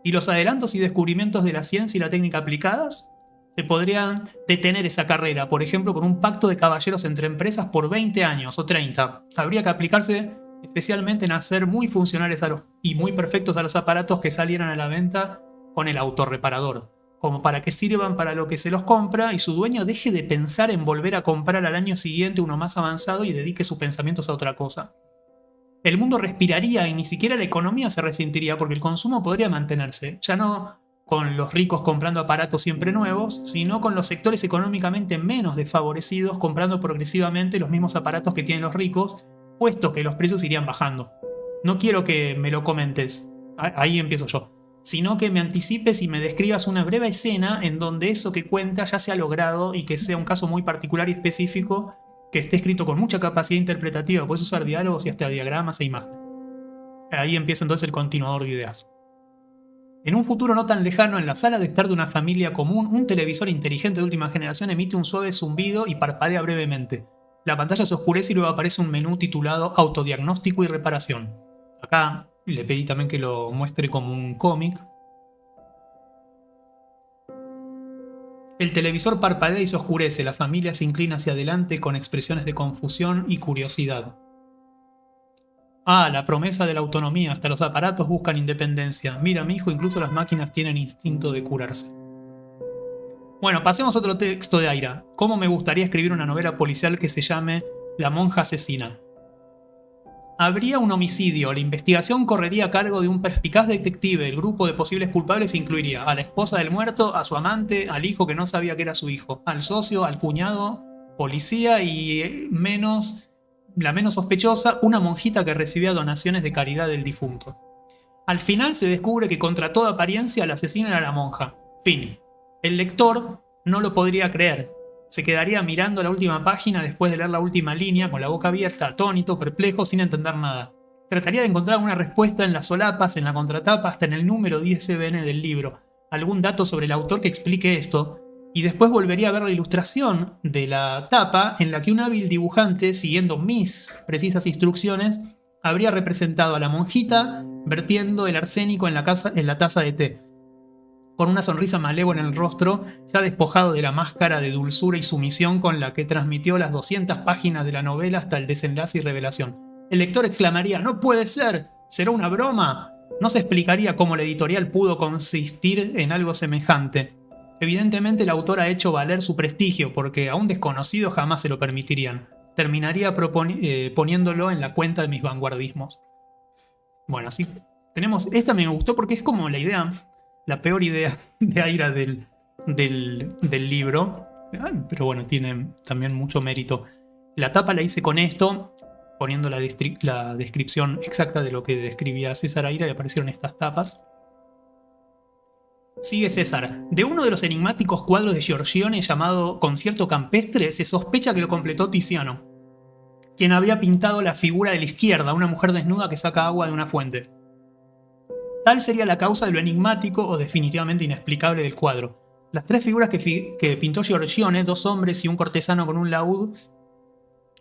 Y los adelantos y descubrimientos de la ciencia y la técnica aplicadas se podrían detener esa carrera, por ejemplo, con un pacto de caballeros entre empresas por 20 años o 30. Habría que aplicarse especialmente en hacer muy funcionales y muy perfectos a los aparatos que salieran a la venta con el autorreparador, como para que sirvan para lo que se los compra y su dueño deje de pensar en volver a comprar al año siguiente uno más avanzado y dedique sus pensamientos a otra cosa. El mundo respiraría y ni siquiera la economía se resentiría porque el consumo podría mantenerse, ya no con los ricos comprando aparatos siempre nuevos, sino con los sectores económicamente menos desfavorecidos comprando progresivamente los mismos aparatos que tienen los ricos, puesto que los precios irían bajando. No quiero que me lo comentes, ahí empiezo yo, sino que me anticipes y me describas una breve escena en donde eso que cuenta ya se ha logrado y que sea un caso muy particular y específico, que esté escrito con mucha capacidad interpretativa, puedes usar diálogos y hasta diagramas e imágenes. Ahí empieza entonces el continuador de ideas. En un futuro no tan lejano, en la sala de estar de una familia común, un televisor inteligente de última generación emite un suave zumbido y parpadea brevemente. La pantalla se oscurece y luego aparece un menú titulado Autodiagnóstico y Reparación. Acá le pedí también que lo muestre como un cómic. El televisor parpadea y se oscurece, la familia se inclina hacia adelante con expresiones de confusión y curiosidad. Ah, la promesa de la autonomía, hasta los aparatos buscan independencia. Mira, mi hijo, incluso las máquinas tienen instinto de curarse. Bueno, pasemos a otro texto de Aira. ¿Cómo me gustaría escribir una novela policial que se llame La monja asesina? Habría un homicidio, la investigación correría a cargo de un perspicaz detective, el grupo de posibles culpables incluiría a la esposa del muerto, a su amante, al hijo que no sabía que era su hijo, al socio, al cuñado, policía y la menos sospechosa, una monjita que recibía donaciones de caridad del difunto. Al final se descubre que contra toda apariencia la asesina era la monja. Fin. El lector no lo podría creer. Se quedaría mirando la última página después de leer la última línea, con la boca abierta, atónito, perplejo, sin entender nada. Trataría de encontrar una respuesta en las solapas, en la contratapa, hasta en el número 10 CBN del libro. Algún dato sobre el autor que explique esto. Y después volvería a ver la ilustración de la tapa en la que un hábil dibujante, siguiendo mis precisas instrucciones, habría representado a la monjita vertiendo el arsénico en la taza de té, con una sonrisa malévola en el rostro, ya despojado de la máscara de dulzura y sumisión con la que transmitió las 200 páginas de la novela hasta el desenlace y revelación. El lector exclamaría: ¡No puede ser! ¿Será una broma? No se explicaría cómo la editorial pudo consistir en algo semejante. Evidentemente el autor ha hecho valer su prestigio, porque a un desconocido jamás se lo permitirían. Terminaría poniéndolo en la cuenta de mis vanguardismos. Bueno, así tenemos... Esta me gustó porque es como la peor idea de Aira del libro. Pero bueno, tiene también mucho mérito. La tapa la hice con esto, poniendo la descripción exacta de lo que describía César Aira, y aparecieron estas tapas. Sigue César. De uno de los enigmáticos cuadros de Giorgione llamado Concierto Campestre se sospecha que lo completó Tiziano, quien había pintado la figura de la izquierda, una mujer desnuda que saca agua de una fuente. Tal sería la causa de lo enigmático o definitivamente inexplicable del cuadro. Las tres figuras que pintó Giorgione, dos hombres y un cortesano con un laúd,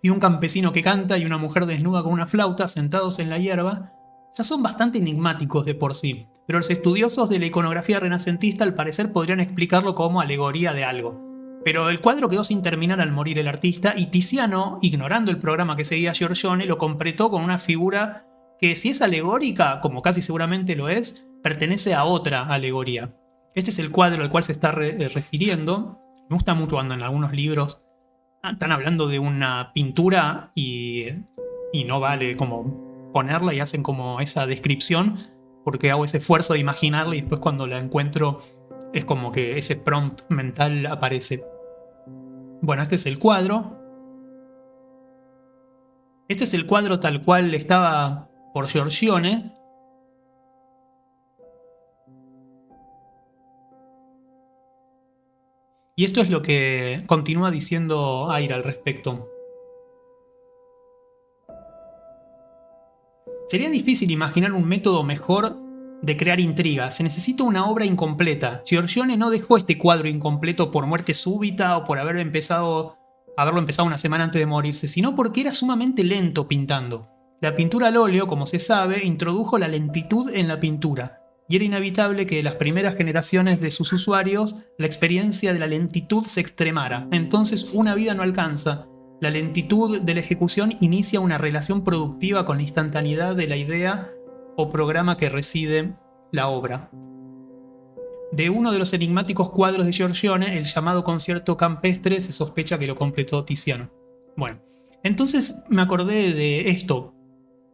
y un campesino que canta y una mujer desnuda con una flauta sentados en la hierba, ya son bastante enigmáticos de por sí, pero los estudiosos de la iconografía renacentista al parecer podrían explicarlo como alegoría de algo. Pero el cuadro quedó sin terminar al morir el artista y Tiziano, ignorando el programa que seguía Giorgione, lo completó con una figura que, si es alegórica, como casi seguramente lo es, pertenece a otra alegoría. Este es el cuadro al cual se está refiriendo. Me gusta mucho cuando en algunos libros están hablando de una pintura y no vale como ponerla y hacen como esa descripción, porque hago ese esfuerzo de imaginarla y después cuando la encuentro es como que ese prompt mental aparece. Bueno, este es el cuadro. Este es el cuadro tal cual estaba por Giorgione. Y esto es lo que continúa diciendo Aira al respecto. Sería difícil imaginar un método mejor de crear intriga. Se necesita una obra incompleta. Giorgione no dejó este cuadro incompleto por muerte súbita o por haberlo empezado una semana antes de morirse, sino porque era sumamente lento pintando. La pintura al óleo, como se sabe, introdujo la lentitud en la pintura. y era inevitable que las primeras generaciones de sus usuarios la experiencia de la lentitud se extremara. Entonces una vida no alcanza. La lentitud de la ejecución inicia una relación productiva con la instantaneidad de la idea o programa que reside la obra. De uno de los enigmáticos cuadros de Giorgione, el llamado Concierto Campestre, se sospecha que lo completó Tiziano. Bueno, entonces me acordé de esto,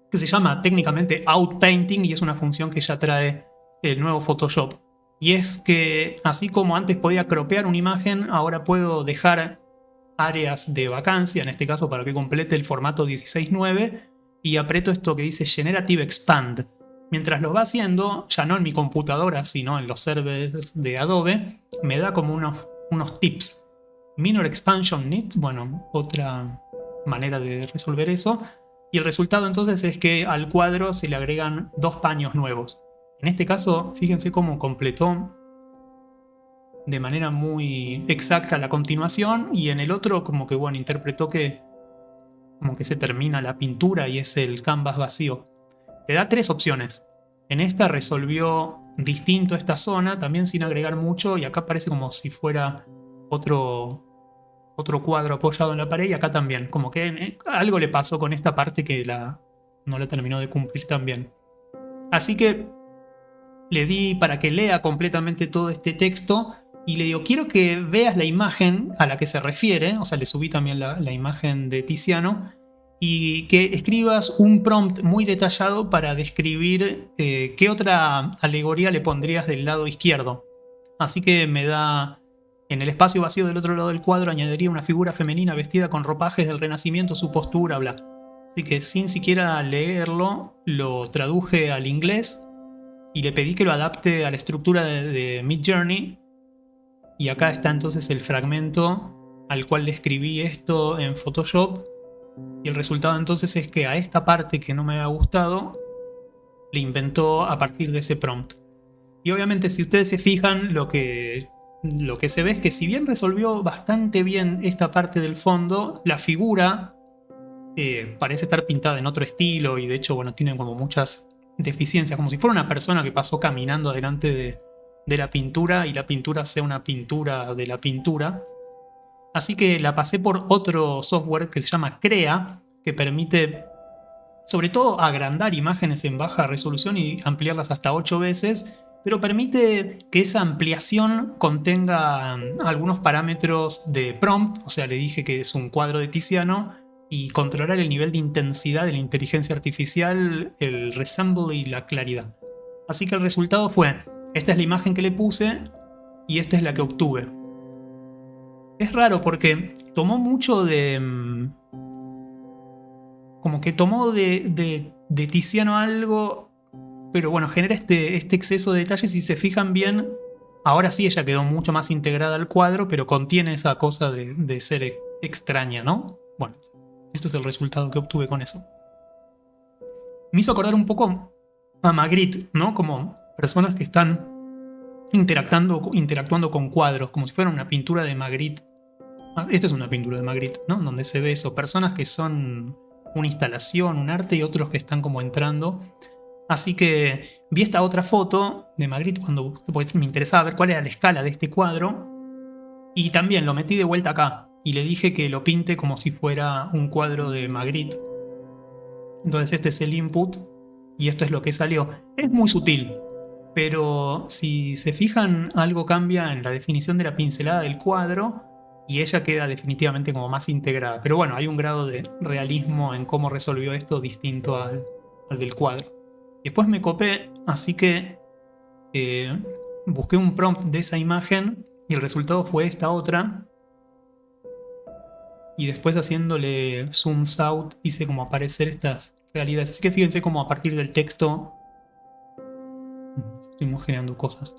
que se llama técnicamente outpainting y es una función que ya trae el nuevo Photoshop. Y es que, así como antes podía cropear una imagen, ahora puedo dejar áreas de vacancia, en este caso para que complete el formato 16:9, y aprieto esto que dice Generative Expand. Mientras lo va haciendo, ya no en mi computadora, sino en los servers de Adobe, me da como unos tips. Minor Expansion Needs, bueno, otra manera de resolver eso. Y el resultado entonces es que al cuadro se le agregan 2 paños nuevos. En este caso, fíjense cómo completó de manera muy exacta la continuación, y en el otro como que, bueno, interpretó que como que se termina la pintura y es el canvas vacío. Te da 3 opciones. En esta resolvió distinto esta zona, también sin agregar mucho, y acá parece como si fuera otro cuadro apoyado en la pared, y acá también, como que algo le pasó con esta parte que no la terminó de cumplir tan bien. Así que le di para que lea completamente todo este texto, y le digo, quiero que veas la imagen a la que se refiere, o sea, le subí también la imagen de Tiziano, y que escribas un prompt muy detallado para describir qué otra alegoría le pondrías del lado izquierdo. Así que me da, en el espacio vacío del otro lado del cuadro, añadiría una figura femenina vestida con ropajes del Renacimiento, su postura, bla. Así que sin siquiera leerlo, lo traduje al inglés y le pedí que lo adapte a la estructura de Midjourney. Y acá está entonces el fragmento al cual le escribí esto en Photoshop. Y el resultado entonces es que a esta parte que no me había gustado, le inventó a partir de ese prompt. Y obviamente si ustedes se fijan, lo que se ve es que si bien resolvió bastante bien esta parte del fondo, la figura parece estar pintada en otro estilo, y de hecho, bueno, tiene como muchas deficiencias, como si fuera una persona que pasó caminando adelante de la pintura, y la pintura sea una pintura de la pintura. Así que la pasé por otro software que se llama Crea, que permite sobre todo agrandar imágenes en baja resolución y ampliarlas hasta 8 veces, pero permite que esa ampliación contenga algunos parámetros de prompt, o sea, le dije que es un cuadro de Tiziano, y controlar el nivel de intensidad de la inteligencia artificial, el resemble y la claridad. Así que el resultado fue, esta es la imagen que le puse y esta es la que obtuve. Es raro porque tomó mucho de... como que tomó de Tiziano algo, pero bueno, genera este exceso de detalles. Si se fijan bien, ahora sí ella quedó mucho más integrada al cuadro, pero contiene esa cosa de ser extraña, ¿no? Bueno, este es el resultado que obtuve con eso. Me hizo acordar un poco a Magritte, ¿no? Como personas que están interactuando con cuadros, como si fuera una pintura de Magritte. Esta es una pintura de Magritte, ¿no? Donde se ve eso, personas que son una instalación, un arte, y otros que están como entrando. Así que vi esta otra foto de Magritte porque me interesaba ver cuál era la escala de este cuadro, y también lo metí de vuelta acá y le dije que lo pinte como si fuera un cuadro de Magritte. Entonces este es el input y esto es lo que salió. Es muy sutil, pero si se fijan, algo cambia en la definición de la pincelada del cuadro y ella queda definitivamente como más integrada. Pero bueno, hay un grado de realismo en cómo resolvió esto distinto al del cuadro. Después me copé, así que busqué un prompt de esa imagen y el resultado fue esta otra. Y después haciéndole zooms out hice como aparecer estas realidades. Así que fíjense cómo a partir del texto estuvimos generando cosas.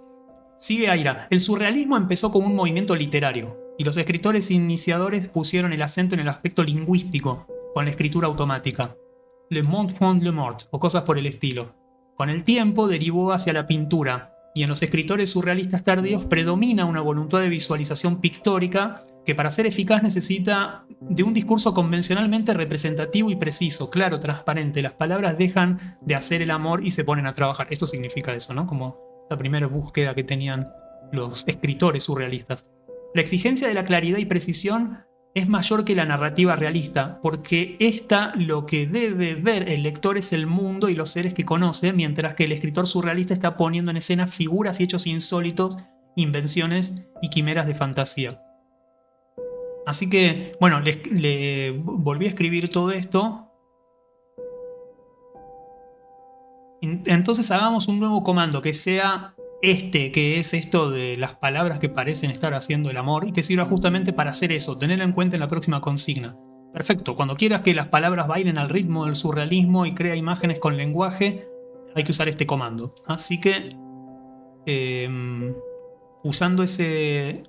Sigue Aira. El surrealismo empezó como un movimiento literario y los escritores iniciadores pusieron el acento en el aspecto lingüístico con la escritura automática. Le monde font le mort, o cosas por el estilo. Con el tiempo derivó hacia la pintura, y en los escritores surrealistas tardíos predomina una voluntad de visualización pictórica que para ser eficaz necesita de un discurso convencionalmente representativo y preciso, claro, transparente. Las palabras dejan de hacer el amor y se ponen a trabajar. Esto significa eso, ¿no? Como la primera búsqueda que tenían los escritores surrealistas. La exigencia de la claridad y precisión es mayor que la narrativa realista, porque esta lo que debe ver el lector es el mundo y los seres que conoce, mientras que el escritor surrealista está poniendo en escena figuras y hechos insólitos, invenciones y quimeras de fantasía. Así que, bueno, le volví a escribir todo esto. Entonces hagamos un nuevo comando que sea que es esto de las palabras que parecen estar haciendo el amor y que sirva justamente para hacer eso, tenerlo en cuenta en la próxima consigna. Perfecto, cuando quieras que las palabras bailen al ritmo del surrealismo y crea imágenes con lenguaje, hay que usar este comando. Así que, usando ese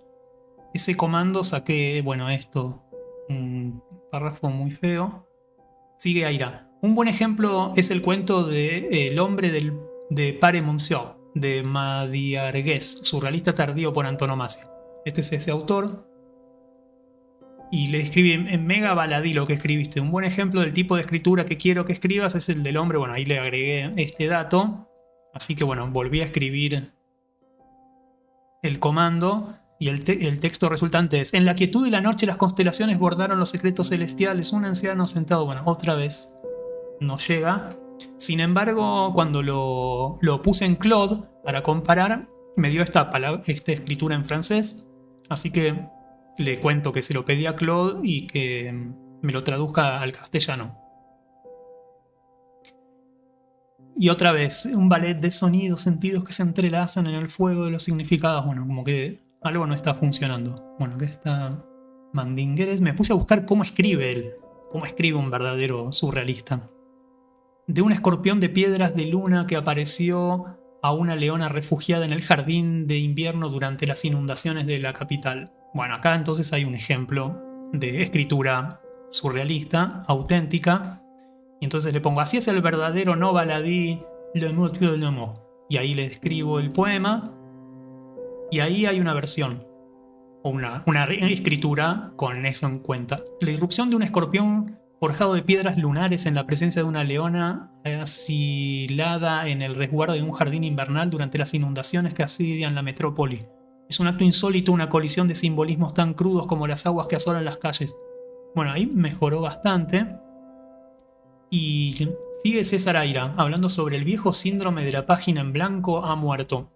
comando saqué, bueno, esto, un párrafo muy feo. Sigue Aira. Un buen ejemplo es el cuento de El hombre de Pare Monsieur, de Madiargués, surrealista tardío por antonomasia. Este es ese autor. Y le escribí en mega baladí lo que escribiste. Un buen ejemplo del tipo de escritura que quiero que escribas es el del hombre. Bueno, ahí le agregué este dato. Así que bueno, volví a escribir el comando. Y el texto resultante es: en la quietud de la noche las constelaciones bordaron los secretos celestiales. Un anciano sentado, bueno, otra vez no llega. Sin embargo, cuando lo puse en Claude para comparar, me dio esta escritura en francés. Así que le cuento que se lo pedí a Claude y que me lo traduzca al castellano. Y otra vez, un ballet de sonidos, sentidos que se entrelazan en el fuego de los significados. Bueno, como que algo no está funcionando. Bueno, que está Mandingueres. Me puse a buscar cómo escribe él. Cómo escribe un verdadero surrealista. De un escorpión de piedras de luna que apareció a una leona refugiada en el jardín de invierno durante las inundaciones de la capital. Bueno, acá entonces hay un ejemplo de escritura surrealista, auténtica. Y entonces le pongo: así es el verdadero no baladí, le motivo de l'amor. Y ahí le escribo el poema. Y ahí hay una versión, o una escritura con eso en cuenta. La irrupción de un escorpión forjado de piedras lunares en la presencia de una leona asilada en el resguardo de un jardín invernal durante las inundaciones que asedian la metrópoli. Es un acto insólito, una colisión de simbolismos tan crudos como las aguas que asolan las calles. Bueno, ahí mejoró bastante. Y sigue César Aira hablando sobre el viejo síndrome de la página en blanco ha muerto.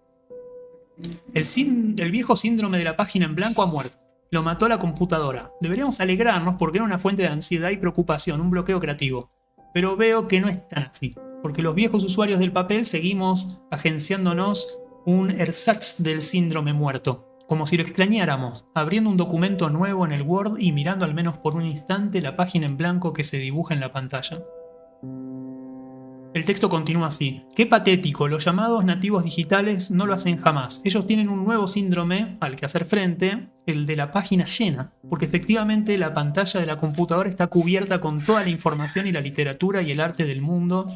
El viejo síndrome de la página en blanco ha muerto. Lo mató la computadora. Deberíamos alegrarnos porque era una fuente de ansiedad y preocupación, un bloqueo creativo. Pero veo que no es tan así, porque los viejos usuarios del papel seguimos agenciándonos un ersatz del síndrome muerto, como si lo extrañáramos, abriendo un documento nuevo en el Word y mirando al menos por un instante la página en blanco que se dibuja en la pantalla. El texto continúa así: qué patético, los llamados nativos digitales no lo hacen jamás. Ellos tienen un nuevo síndrome al que hacer frente, el de la página llena, porque efectivamente la pantalla de la computadora está cubierta con toda la información y la literatura y el arte del mundo,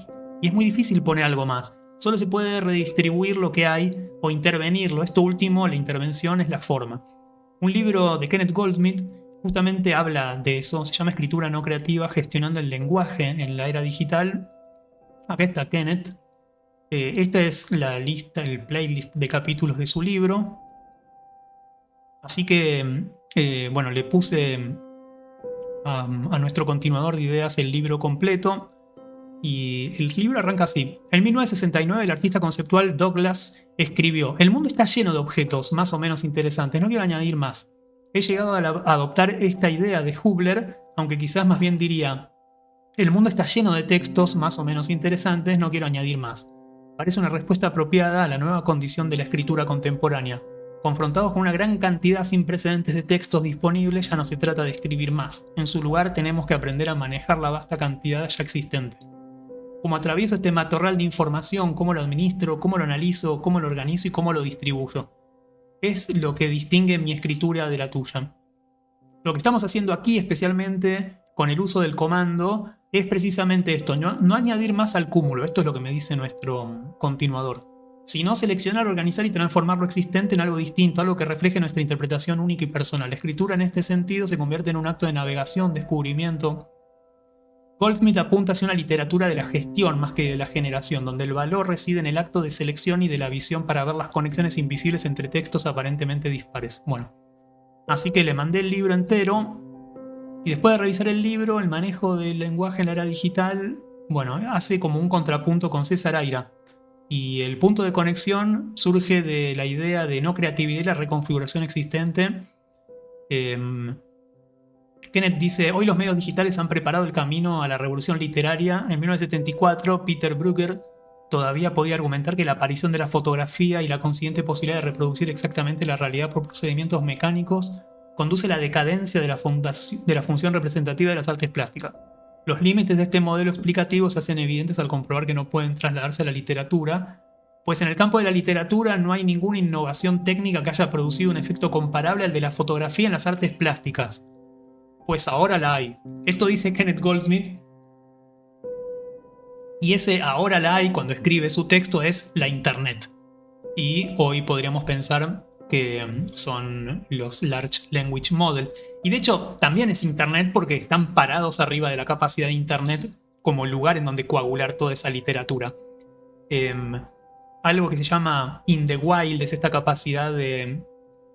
y es muy difícil poner algo más. Solo se puede redistribuir lo que hay o intervenirlo. Esto último, la intervención, es la forma. Un libro de Kenneth Goldsmith justamente habla de eso, se llama Escritura no creativa, gestionando el lenguaje en la era digital. Acá está Kenneth. Esta es la lista, el playlist de capítulos de su libro. Así que, bueno, le puse a nuestro continuador de ideas el libro completo. Y el libro arranca así. En 1969 el artista conceptual Douglas escribió: el mundo está lleno de objetos más o menos interesantes, no quiero añadir más. He llegado a adoptar esta idea de Hubler, aunque quizás más bien diría: el mundo está lleno de textos más o menos interesantes, no quiero añadir más. Parece una respuesta apropiada a la nueva condición de la escritura contemporánea. Confrontados con una gran cantidad sin precedentes de textos disponibles, ya no se trata de escribir más. En su lugar tenemos que aprender a manejar la vasta cantidad ya existente. Como atravieso este matorral de información, cómo lo administro, cómo lo analizo, cómo lo organizo y cómo lo distribuyo. Es lo que distingue mi escritura de la tuya. Lo que estamos haciendo aquí, especialmente con el uso del comando, es precisamente esto: no añadir más al cúmulo. Esto es lo que me dice nuestro continuador. Sino seleccionar, organizar y transformar lo existente en algo distinto, algo que refleje nuestra interpretación única y personal. La escritura en este sentido se convierte en un acto de navegación, descubrimiento. Goldsmith apunta hacia una literatura de la gestión más que de la generación, donde el valor reside en el acto de selección y de la visión para ver las conexiones invisibles entre textos aparentemente dispares. Bueno, así que le mandé el libro entero y después de revisar el libro, el manejo del lenguaje en la era digital, bueno, hace como un contrapunto con César Aira. Y el punto de conexión surge de la idea de no creatividad y la reconfiguración existente. Kenneth dice, hoy los medios digitales han preparado el camino a la revolución literaria. En 1974, Peter Bruegger todavía podía argumentar que la aparición de la fotografía y la consiguiente posibilidad de reproducir exactamente la realidad por procedimientos mecánicos conduce a la decadencia de la función representativa de las artes plásticas. Los límites de este modelo explicativo se hacen evidentes al comprobar que no pueden trasladarse a la literatura, pues en el campo de la literatura no hay ninguna innovación técnica que haya producido un efecto comparable al de la fotografía en las artes plásticas. Pues ahora la hay. Esto dice Kenneth Goldsmith. Y ese ahora la hay cuando escribe su texto es la Internet. Y hoy podríamos pensar que son los Large Language Models. Y de hecho también es Internet porque están parados arriba de la capacidad de Internet como lugar en donde coagular toda esa literatura. Algo que se llama in the wild es esta capacidad de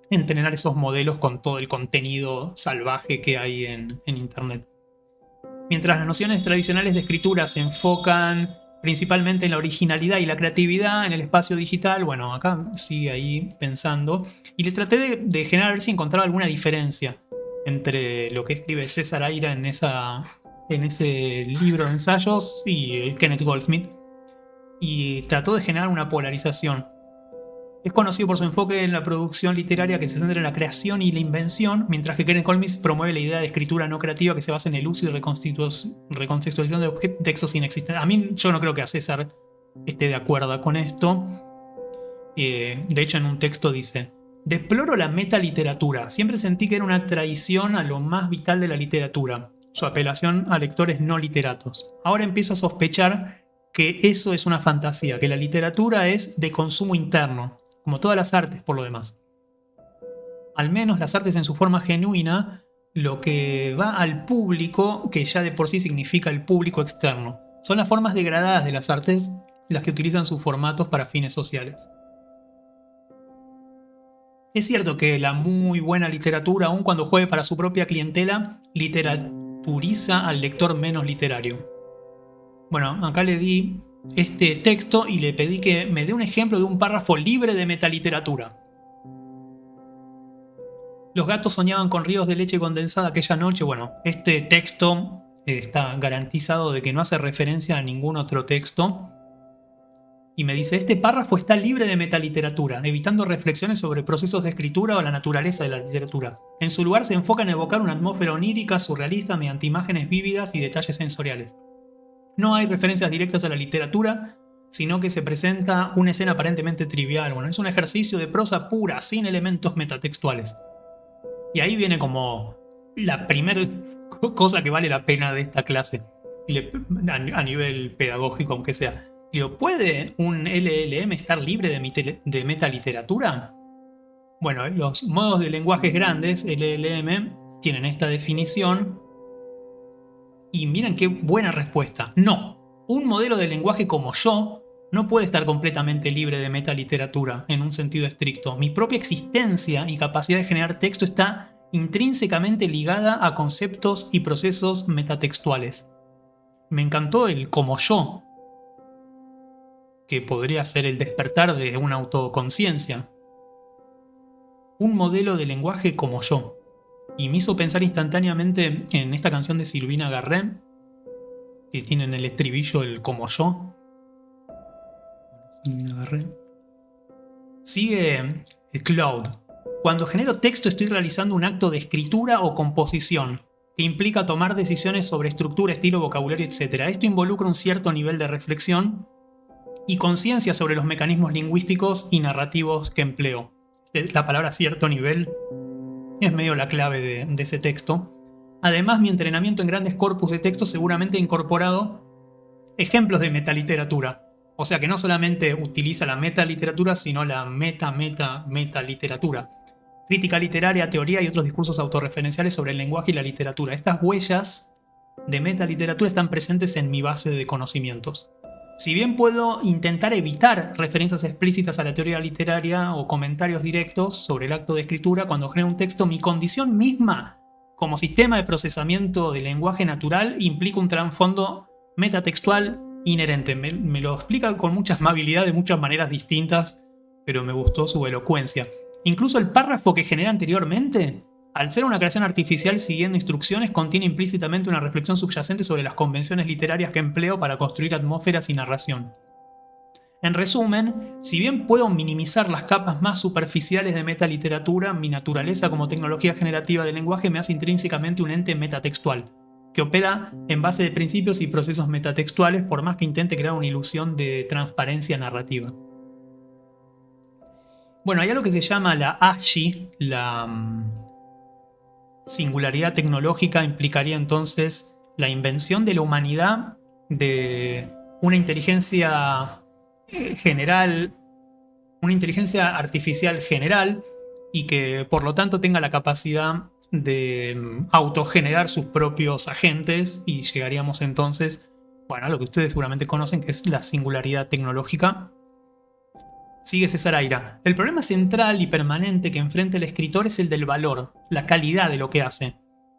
entrenar esos modelos con todo el contenido salvaje que hay en Internet. Mientras las nociones tradicionales de escritura se enfocan principalmente en la originalidad y la creatividad en el espacio digital, bueno, acá sigue ahí pensando. Y le traté de generar a ver si encontraba alguna diferencia entre lo que escribe César Aira en ese libro de ensayos y Kenneth Goldsmith. Y trató de generar una polarización. Es conocido por su enfoque en la producción literaria que se centra en la creación y la invención, mientras que Kenneth Goldsmith promueve la idea de escritura no creativa que se basa en el uso y recontextualización de textos inexistentes. A mí, yo no creo que a César esté de acuerdo con esto. De hecho, en un texto dice: deploro la metaliteratura. Siempre sentí que era una traición a lo más vital de la literatura, su apelación a lectores no literatos. Ahora empiezo a sospechar que eso es una fantasía, que la literatura es de consumo interno, como todas las artes por lo demás. Al menos las artes en su forma genuina, lo que va al público, que ya de por sí significa el público externo. Son las formas degradadas de las artes las que utilizan sus formatos para fines sociales. Es cierto que la muy buena literatura, aun cuando juegue para su propia clientela, literaturiza al lector menos literario. Bueno, acá le di este texto y le pedí que me dé un ejemplo de un párrafo libre de metaliteratura. Los gatos soñaban con ríos de leche condensada aquella noche. Bueno, este texto está garantizado de que no hace referencia a ningún otro texto. Y me dice, este párrafo está libre de metaliteratura, evitando reflexiones sobre procesos de escritura o la naturaleza de la literatura. En su lugar se enfoca en evocar una atmósfera onírica, surrealista, mediante imágenes vívidas y detalles sensoriales. No hay referencias directas a la literatura, sino que se presenta una escena aparentemente trivial. Bueno, es un ejercicio de prosa pura, sin elementos metatextuales. Y ahí viene como la primera cosa que vale la pena de esta clase, a nivel pedagógico, aunque sea. Digo, ¿puede un LLM estar libre de metaliteratura? Bueno, los modos de lenguajes grandes, LLM, tienen esta definición. Y miren qué buena respuesta. No, un modelo de lenguaje como yo no puede estar completamente libre de metaliteratura en un sentido estricto. Mi propia existencia y capacidad de generar texto está intrínsecamente ligada a conceptos y procesos metatextuales. Me encantó el como yo, que podría ser el despertar de una autoconciencia. Un modelo de lenguaje como yo. Y me hizo pensar instantáneamente en esta canción de Sylvina Garré, que tiene en el estribillo el como yo. Sylvina Garré. Sigue Claude. Cuando genero texto estoy realizando un acto de escritura o composición, que implica tomar decisiones sobre estructura, estilo, vocabulario, etc. Esto involucra un cierto nivel de reflexión y conciencia sobre los mecanismos lingüísticos y narrativos que empleo. La palabra cierto nivel es medio la clave de ese texto. Además, mi entrenamiento en grandes corpus de texto seguramente ha incorporado ejemplos de metaliteratura. O sea que no solamente utiliza la metaliteratura, sino la metaliteratura. Crítica literaria, teoría y otros discursos autorreferenciales sobre el lenguaje y la literatura. Estas huellas de metaliteratura están presentes en mi base de conocimientos. Si bien puedo intentar evitar referencias explícitas a la teoría literaria o comentarios directos sobre el acto de escritura cuando genero un texto, mi condición misma como sistema de procesamiento del lenguaje natural implica un trasfondo metatextual inherente. Me lo explica con mucha amabilidad de muchas maneras distintas, pero me gustó su elocuencia. Incluso el párrafo que generé anteriormente, al ser una creación artificial siguiendo instrucciones, contiene implícitamente una reflexión subyacente sobre las convenciones literarias que empleo para construir atmósferas y narración. En resumen, si bien puedo minimizar las capas más superficiales de metaliteratura, mi naturaleza como tecnología generativa del lenguaje me hace intrínsecamente un ente metatextual, que opera en base de principios y procesos metatextuales, por más que intente crear una ilusión de transparencia narrativa. Bueno, hay algo que se llama la AGI, la singularidad tecnológica. Implicaría entonces la invención de la humanidad de una inteligencia general, una inteligencia artificial general, y que por lo tanto tenga la capacidad de autogenerar sus propios agentes, y llegaríamos entonces, bueno, a lo que ustedes seguramente conocen, que es la singularidad tecnológica. Sigue César Aira. El problema central y permanente que enfrenta el escritor es el del valor, la calidad de lo que hace.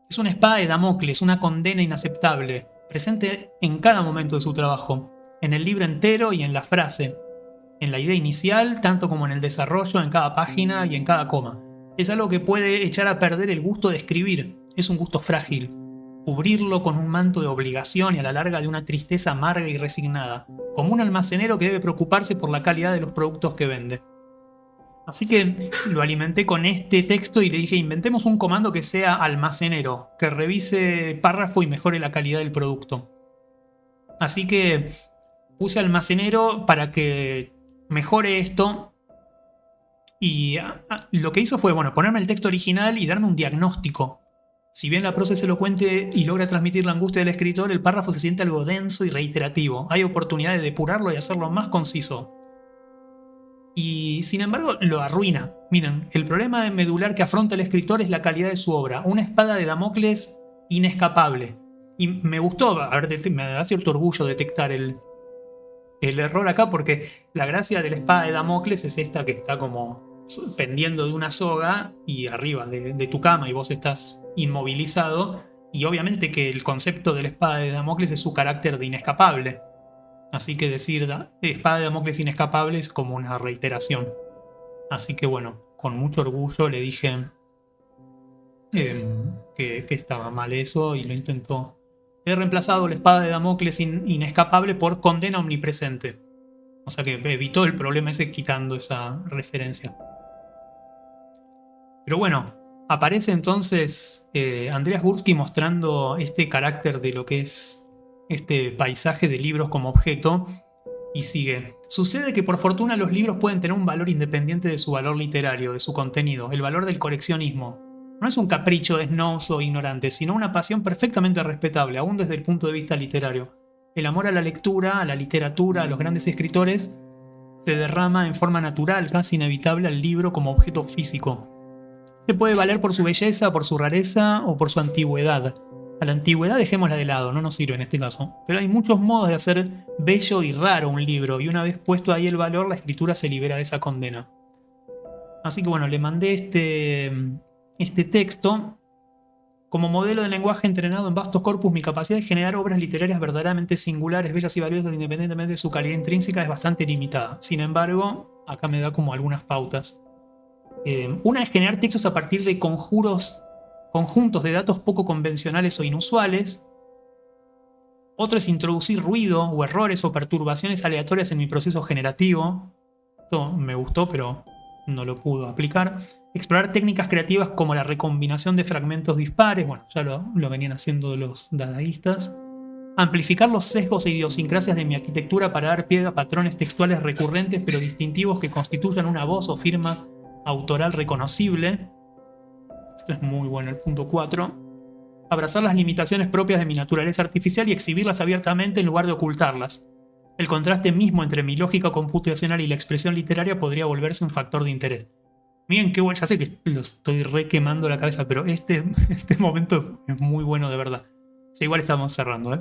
Es una espada de Damocles, una condena inaceptable, presente en cada momento de su trabajo, en el libro entero y en la frase, en la idea inicial, tanto como en el desarrollo, en cada página y en cada coma. Es algo que puede echar a perder el gusto de escribir. Es un gusto frágil. Cubrirlo con un manto de obligación y a la larga de una tristeza amarga y resignada, como un almacenero que debe preocuparse por la calidad de los productos que vende. Así que lo alimenté con este texto y le dije, inventemos un comando que sea almacenero, que revise el párrafo y mejore la calidad del producto. Así que puse almacenero para que mejore esto, y lo que hizo fue, bueno, ponerme el texto original y darme un diagnóstico. Si bien la prosa es elocuente y logra transmitir la angustia del escritor, el párrafo se siente algo denso y reiterativo. Hay oportunidad de depurarlo y hacerlo más conciso. Y sin embargo lo arruina. Miren, el problema medular que afronta el escritor es la calidad de su obra. Una espada de Damocles inescapable. Y me gustó, a ver, me da cierto orgullo detectar el error acá, porque la gracia de la espada de Damocles es esta que está como pendiendo de una soga y arriba de tu cama y vos estás inmovilizado, y obviamente que el concepto de la espada de Damocles es su carácter de inescapable. Así que decir espada de Damocles inescapable es como una reiteración. Así que bueno, con mucho orgullo le dije que estaba mal eso, y lo intentó. He reemplazado la espada de Damocles inescapable por condena omnipresente. O sea que evitó el problema ese quitando esa referencia. Pero bueno, aparece entonces Andreas Gursky mostrando este carácter de lo que es este paisaje de libros como objeto, y sigue. Sucede que por fortuna los libros pueden tener un valor independiente de su valor literario, de su contenido, el valor del coleccionismo. No es un capricho de snobs o ignorantes, sino una pasión perfectamente respetable, aún desde el punto de vista literario. El amor a la lectura, a la literatura, a los grandes escritores, se derrama en forma natural, casi inevitable, al libro como objeto físico. Se puede valer por su belleza, por su rareza o por su antigüedad. A la antigüedad dejémosla de lado, no nos sirve en este caso. Pero hay muchos modos de hacer bello y raro un libro, y una vez puesto ahí el valor, la escritura se libera de esa condena. Así que bueno, le mandé este texto. Como modelo de lenguaje entrenado en vastos corpus, mi capacidad de generar obras literarias verdaderamente singulares, bellas y valiosas independientemente de su calidad intrínseca es bastante limitada. Sin embargo, acá me da como algunas pautas. Una es generar textos a partir de conjuntos de datos poco convencionales o inusuales. Otro es introducir ruido o errores o perturbaciones aleatorias en mi proceso generativo. Esto me gustó, pero no lo pudo aplicar. Explorar técnicas creativas como la recombinación de fragmentos dispares. Bueno, ya lo venían haciendo los dadaístas. Amplificar los sesgos e idiosincrasias de mi arquitectura para dar pie a patrones textuales recurrentes pero distintivos que constituyan una voz o firma autoral reconocible. Esto es muy bueno, el punto 4. Abrazar las limitaciones propias de mi naturaleza artificial y exhibirlas abiertamente en lugar de ocultarlas. El contraste mismo entre mi lógica computacional y la expresión literaria podría volverse un factor de interés. Miren qué bueno, ya sé que lo estoy re quemando la cabeza, pero este momento es muy bueno de verdad. Ya igual estamos cerrando, ¿eh?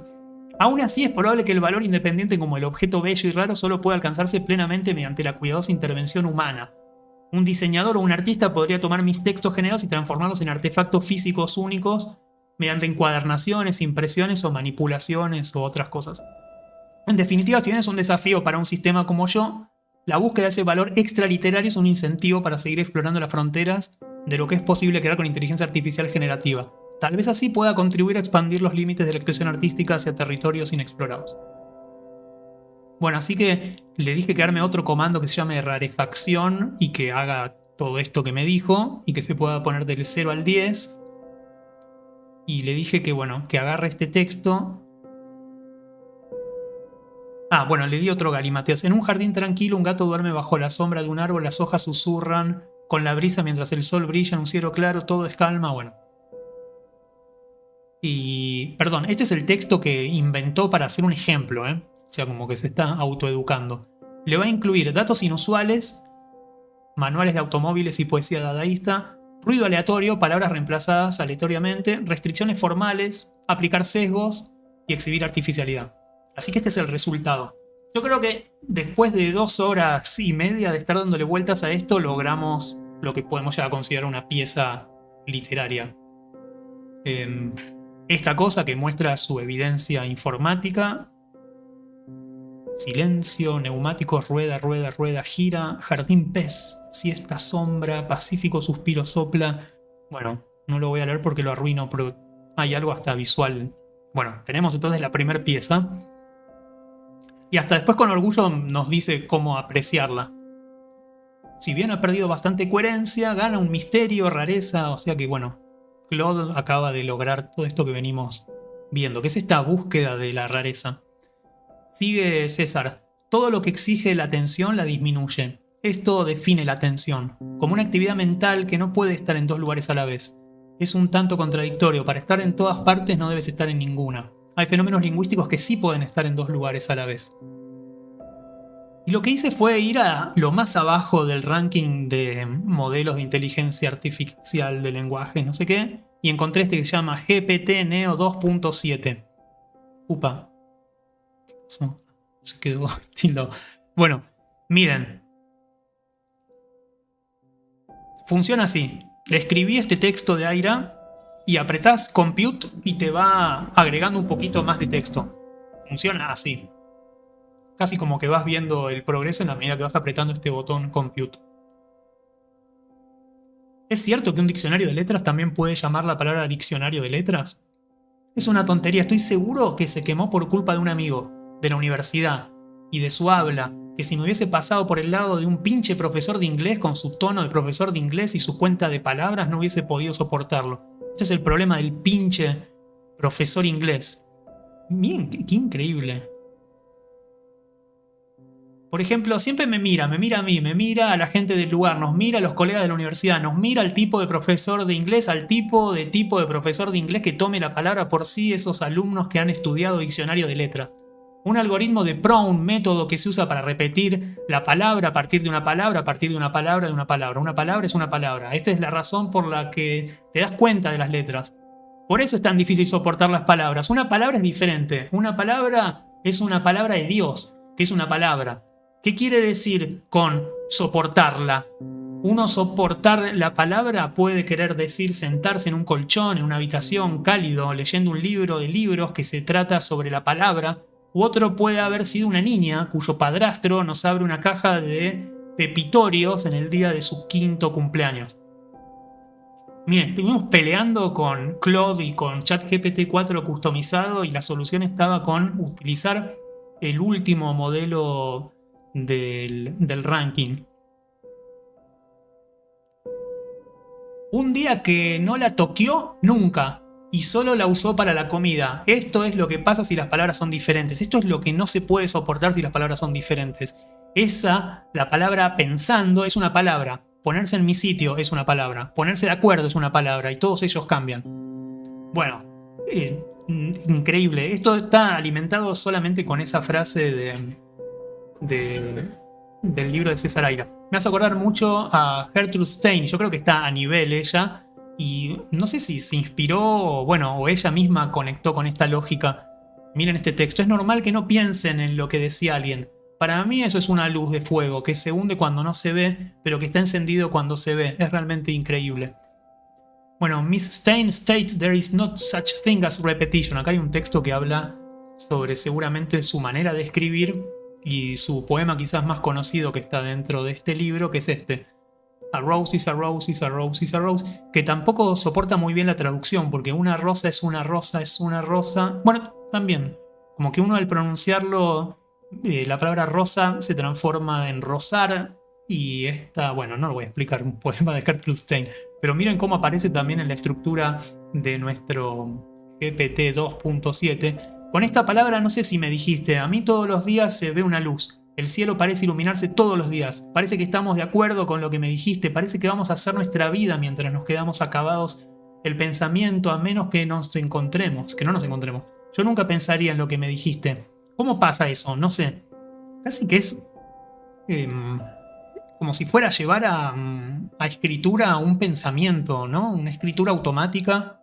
Aún así es probable que el valor independiente como el objeto bello y raro solo pueda alcanzarse plenamente mediante la cuidadosa intervención humana. Un diseñador o un artista podría tomar mis textos generados y transformarlos en artefactos físicos únicos mediante encuadernaciones, impresiones o manipulaciones o otras cosas. En definitiva, si bien es un desafío para un sistema como yo, la búsqueda de ese valor extraliterario es un incentivo para seguir explorando las fronteras de lo que es posible crear con inteligencia artificial generativa. Tal vez así pueda contribuir a expandir los límites de la expresión artística hacia territorios inexplorados. Bueno, así que le dije que arme otro comando que se llame rarefacción y que haga todo esto que me dijo y que se pueda poner del 0 al 10. Y le dije que, bueno, que agarre este texto. Ah, bueno, le di otro galimatías. En un jardín tranquilo, un gato duerme bajo la sombra de un árbol, las hojas susurran con la brisa mientras el sol brilla en un cielo claro, todo es calma, bueno. Y, perdón, este es el texto que inventó para hacer un ejemplo, ¿eh? O sea, como que se está autoeducando. Le va a incluir datos inusuales, manuales de automóviles y poesía dadaísta, ruido aleatorio, palabras reemplazadas aleatoriamente, restricciones formales, aplicar sesgos y exhibir artificialidad. Así que este es el resultado. Yo creo que después de 2 horas y media de estar dándole vueltas a esto, logramos lo que podemos ya considerar una pieza literaria. Esta cosa que muestra su evidencia informática: silencio, neumáticos, rueda, rueda, rueda, gira, jardín pez, siesta, sombra, pacífico suspiro sopla. Bueno, no lo voy a leer porque lo arruino, pero hay algo hasta visual. Bueno, tenemos entonces la primera pieza. Y hasta después con orgullo nos dice cómo apreciarla. Si bien ha perdido bastante coherencia, gana un misterio, rareza, o sea que bueno, Claude acaba de lograr todo esto que venimos viendo, que es esta búsqueda de la rareza. Sigue César: todo lo que exige la atención la disminuye. Esto define la atención, como una actividad mental que no puede estar en 2 lugares a la vez. Es un tanto contradictorio, para estar en todas partes no debes estar en ninguna. Hay fenómenos lingüísticos que sí pueden estar en 2 lugares a la vez. Y lo que hice fue ir a lo más abajo del ranking de modelos de inteligencia artificial de lenguaje, no sé qué, y encontré este que se llama GPT Neo 2.7. Upa. ¿Qué pasó? Se quedó tildado. Bueno, miren. Funciona así. Le escribí este texto de Aira y apretás Compute y te va agregando un poquito más de texto. Funciona así. Casi como que vas viendo el progreso en la medida que vas apretando este botón Compute. ¿Es cierto que un diccionario de letras también puede llamar la palabra diccionario de letras? Es una tontería, estoy seguro que se quemó por culpa de un amigo de la universidad y de su habla, que si me hubiese pasado por el lado de un pinche profesor de inglés con su tono de profesor de inglés y su cuenta de palabras no hubiese podido soportarlo. Este es el problema del pinche profesor inglés. Bien, qué increíble. Por ejemplo, siempre me mira a mí, me mira a la gente del lugar, nos mira a los colegas de la universidad, nos mira al tipo de profesor de inglés, al tipo de profesor de inglés que tome la palabra por sí, esos alumnos que han estudiado diccionario de letras. Un algoritmo de PRO, un método que se usa para repetir la palabra a partir de una palabra, a partir de una palabra, de una palabra. Una palabra es una palabra. Esta es la razón por la que te das cuenta de las letras. Por eso es tan difícil soportar las palabras. Una palabra es diferente. Una palabra es una palabra de Dios, que es una palabra. ¿Qué quiere decir con soportarla? Uno soportar la palabra puede querer decir sentarse en un colchón, en una habitación cálido, leyendo un libro de libros que se trata sobre la palabra. U otro puede haber sido una niña cuyo padrastro nos abre una caja de pepitorios en el día de su 5º cumpleaños. Miren, estuvimos peleando con Claude y con ChatGPT 4 customizado y la solución estaba con utilizar el último modelo del ranking. Un día que no la toqueó nunca y solo la usó para la comida. Esto es lo que pasa si las palabras son diferentes. Esto es lo que no se puede soportar si las palabras son diferentes. La palabra pensando es una palabra. Ponerse en mi sitio es una palabra. Ponerse de acuerdo es una palabra y todos ellos cambian. Bueno, increíble. Esto está alimentado solamente con esa frase del libro de César Aira. Me hace acordar mucho a Gertrude Stein. Yo creo que está a nivel ella, Y no sé si se inspiró o ella misma conectó con esta lógica. Miren este texto, es normal que no piensen en lo que decía alguien. Para mí eso es una luz de fuego que se hunde cuando no se ve, pero que está encendido cuando se ve. Es realmente increíble. Bueno, Miss Stein states there is not such thing as repetition. Acá hay un texto que habla sobre seguramente su manera de escribir y su poema quizás más conocido que está dentro de este libro, que es este. A rose is a rose is a rose is a rose, que tampoco soporta muy bien la traducción, porque una rosa es una rosa es una rosa. Bueno, también, como que uno al pronunciarlo, la palabra rosa se transforma en rosar, y esta, bueno, no lo voy a explicar, un poema de Gertrude Stein, pero miren cómo aparece también en la estructura de nuestro GPT 2.7. Con esta palabra, no sé si me dijiste, a mí todos los días se ve una luz. El cielo parece iluminarse todos los días. Parece que estamos de acuerdo con lo que me dijiste. Parece que vamos a hacer nuestra vida mientras nos quedamos acabados el pensamiento, a menos que nos encontremos. Que no nos encontremos. Yo nunca pensaría en lo que me dijiste. ¿Cómo pasa eso? No sé. Casi que es como si fuera a llevar a escritura un pensamiento, ¿no? Una escritura automática.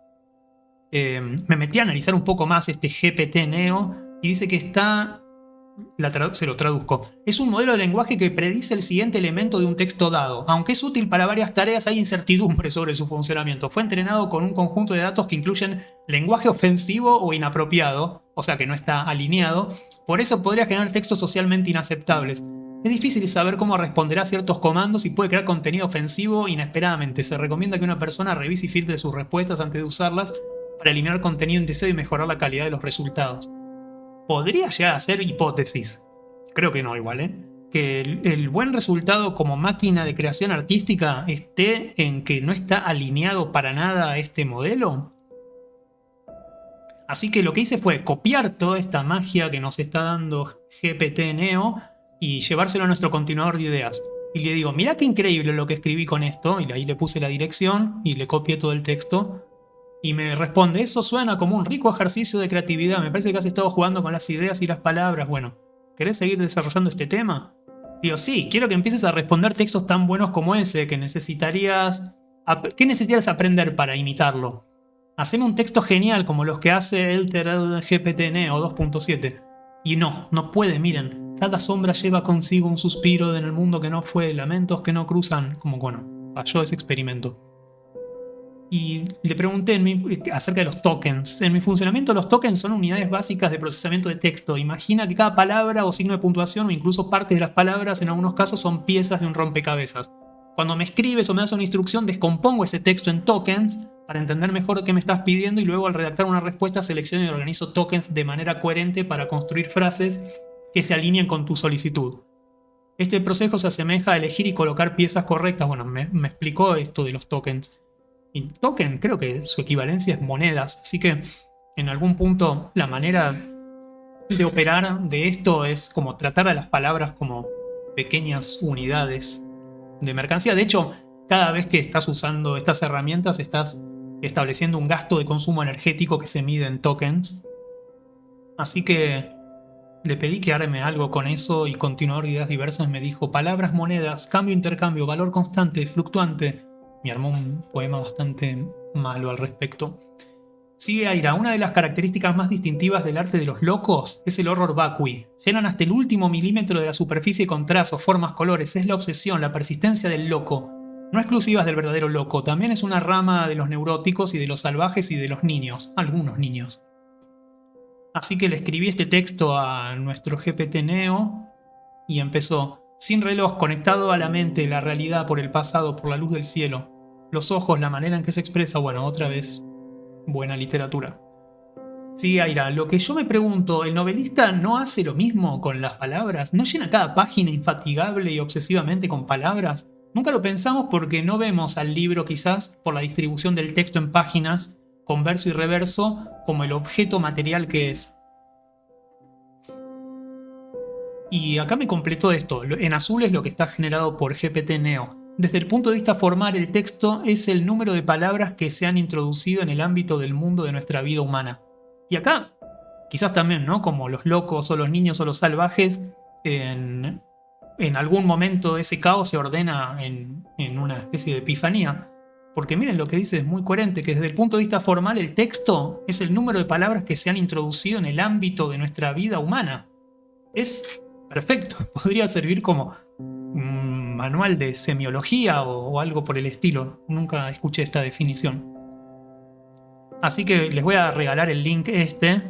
Me metí a analizar un poco más este GPT Neo y dice que está... se lo traduzco. Es un modelo de lenguaje que predice el siguiente elemento de un texto dado. Aunque es útil para varias tareas, hay incertidumbre sobre su funcionamiento. Fue entrenado con un conjunto de datos que incluyen lenguaje ofensivo o inapropiado, o sea que no está alineado. Por eso podría generar textos socialmente inaceptables. Es difícil saber cómo responderá a ciertos comandos y puede crear contenido ofensivo inesperadamente. Se recomienda que una persona revise y filtre sus respuestas antes de usarlas para eliminar contenido indeseado y mejorar la calidad de los resultados. Podría llegar a ser hipótesis, creo que no igual, que el buen resultado como máquina de creación artística esté en que no está alineado para nada a este modelo. Así que lo que hice fue copiar toda esta magia que nos está dando GPT Neo y llevárselo a nuestro continuador de ideas. Y le digo, mirá qué increíble lo que escribí con esto, y ahí le puse la dirección y le copié todo el texto. Y me responde, eso suena como un rico ejercicio de creatividad, me parece que has estado jugando con las ideas y las palabras. Bueno, ¿querés seguir desarrollando este tema? Digo, sí, quiero que empieces a responder textos tan buenos como ese, que necesitarías... ¿Qué necesitarías aprender para imitarlo? Haceme un texto genial como los que hace el GPT Neo 2.7. Y no puede, miren. Cada sombra lleva consigo un suspiro en el mundo que no fue, lamentos que no cruzan. Como bueno, falló ese experimento. Y le pregunté acerca de los tokens. En mi funcionamiento, los tokens son unidades básicas de procesamiento de texto. Imagina que cada palabra o signo de puntuación o incluso partes de las palabras en algunos casos son piezas de un rompecabezas. Cuando me escribes o me das una instrucción, descompongo ese texto en tokens para entender mejor qué me estás pidiendo y luego al redactar una respuesta selecciono y organizo tokens de manera coherente para construir frases que se alineen con tu solicitud. Este proceso se asemeja a elegir y colocar piezas correctas. Bueno, me explicó esto de los tokens. Y token, creo que su equivalencia es monedas, así que en algún punto la manera de operar de esto es como tratar a las palabras como pequeñas unidades de mercancía. De hecho, cada vez que estás usando estas herramientas estás estableciendo un gasto de consumo energético que se mide en tokens. Así que le pedí que arme algo con eso y continuador de ideas diversas me dijo palabras, monedas, cambio, intercambio, valor constante, fluctuante. Me armó un poema bastante malo al respecto. Sigue Aira, una de las características más distintivas del arte de los locos es el horror vacui. Llenan hasta el último milímetro de la superficie con trazos, formas, colores. Es la obsesión, la persistencia del loco. No exclusivas del verdadero loco, también es una rama de los neuróticos y de los salvajes y de los niños, algunos niños. Así que le escribí este texto a nuestro GPT Neo y empezó. Sin reloj, conectado a la mente, la realidad por el pasado, por la luz del cielo. Los ojos, la manera en que se expresa, bueno, otra vez, buena literatura. Sigue Aira, lo que yo me pregunto, ¿el novelista no hace lo mismo con las palabras? ¿No llena cada página infatigable y obsesivamente con palabras? Nunca lo pensamos porque no vemos al libro quizás por la distribución del texto en páginas, con verso y reverso, como el objeto material que es. Y acá me completó esto. En azul es lo que está generado por GPT Neo. Desde el punto de vista formal, el texto es el número de palabras que se han introducido en el ámbito del mundo de nuestra vida humana. Y acá, quizás también, ¿no? Como los locos o los niños o los salvajes, en algún momento ese caos se ordena en una especie de epifanía. Porque miren lo que dice, es muy coherente, que desde el punto de vista formal el texto es el número de palabras que se han introducido en el ámbito de nuestra vida humana. Es perfecto, podría servir como un manual de semiología o algo por el estilo. Nunca escuché esta definición. Así que les voy a regalar el link este.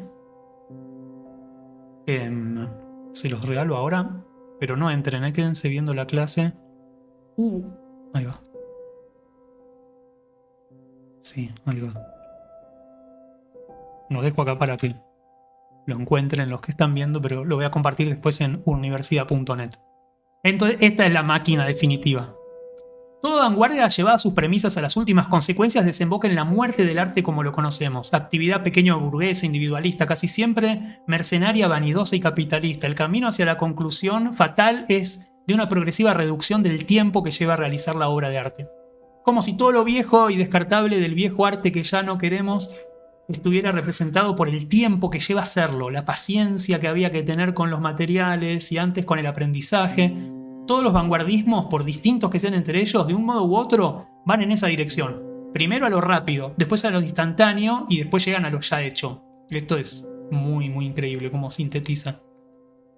Se los regalo ahora, pero no entren, quédense viendo la clase. Ahí va. Sí, ahí va. Lo dejo acá para que lo encuentren los que están viendo, pero lo voy a compartir después en universidad.net. Entonces, esta es la máquina definitiva. Toda vanguardia llevada sus premisas a las últimas consecuencias desemboca en la muerte del arte como lo conocemos. Actividad pequeño burguesa, individualista, casi siempre mercenaria, vanidosa y capitalista. El camino hacia la conclusión fatal es de una progresiva reducción del tiempo que lleva a realizar la obra de arte. Como si todo lo viejo y descartable del viejo arte que ya no queremos estuviera representado por el tiempo que lleva a hacerlo, la paciencia que había que tener con los materiales y antes con el aprendizaje. Todos los vanguardismos, por distintos que sean entre ellos, de un modo u otro, van en esa dirección. Primero a lo rápido, después a lo instantáneo y después llegan a lo ya hecho. Esto es muy, muy increíble cómo sintetiza.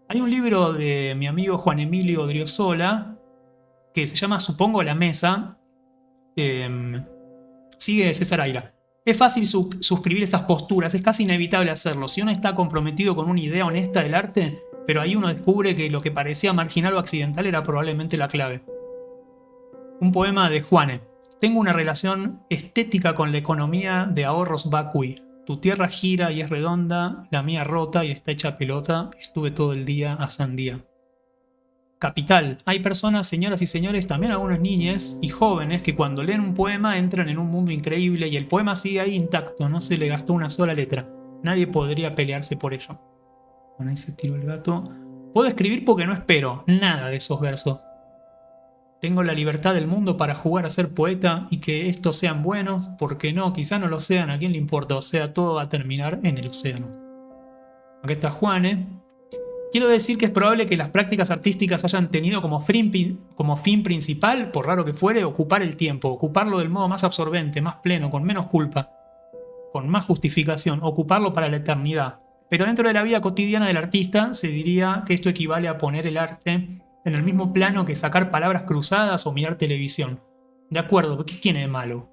Hay un libro de mi amigo Juan Emilio Odriozola que se llama Supongo la mesa. Sigue César Aira. Es fácil suscribir esas posturas, es casi inevitable hacerlo. Si uno está comprometido con una idea honesta del arte, pero ahí uno descubre que lo que parecía marginal o accidental era probablemente la clave. Un poema de Juane. Tengo una relación estética con la economía de ahorros vacui. Tu tierra gira y es redonda, la mía rota y está hecha pelota. Estuve todo el día a sandía. Capital. Hay personas, señoras y señores, también algunos niños y jóvenes que cuando leen un poema entran en un mundo increíble y el poema sigue ahí intacto, no se le gastó una sola letra. Nadie podría pelearse por ello. Bueno, ahí se tiró el gato. Puedo escribir porque no espero nada de esos versos. Tengo la libertad del mundo para jugar a ser poeta y que estos sean buenos, porque no, quizá no lo sean, a quién le importa, o sea, todo va a terminar en el océano. Acá está Juane. Quiero decir que es probable que las prácticas artísticas hayan tenido como fin principal, por raro que fuere, ocupar el tiempo, ocuparlo del modo más absorbente, más pleno, con menos culpa, con más justificación, ocuparlo para la eternidad. Pero dentro de la vida cotidiana del artista se diría que esto equivale a poner el arte en el mismo plano que sacar palabras cruzadas o mirar televisión. De acuerdo, ¿qué tiene de malo?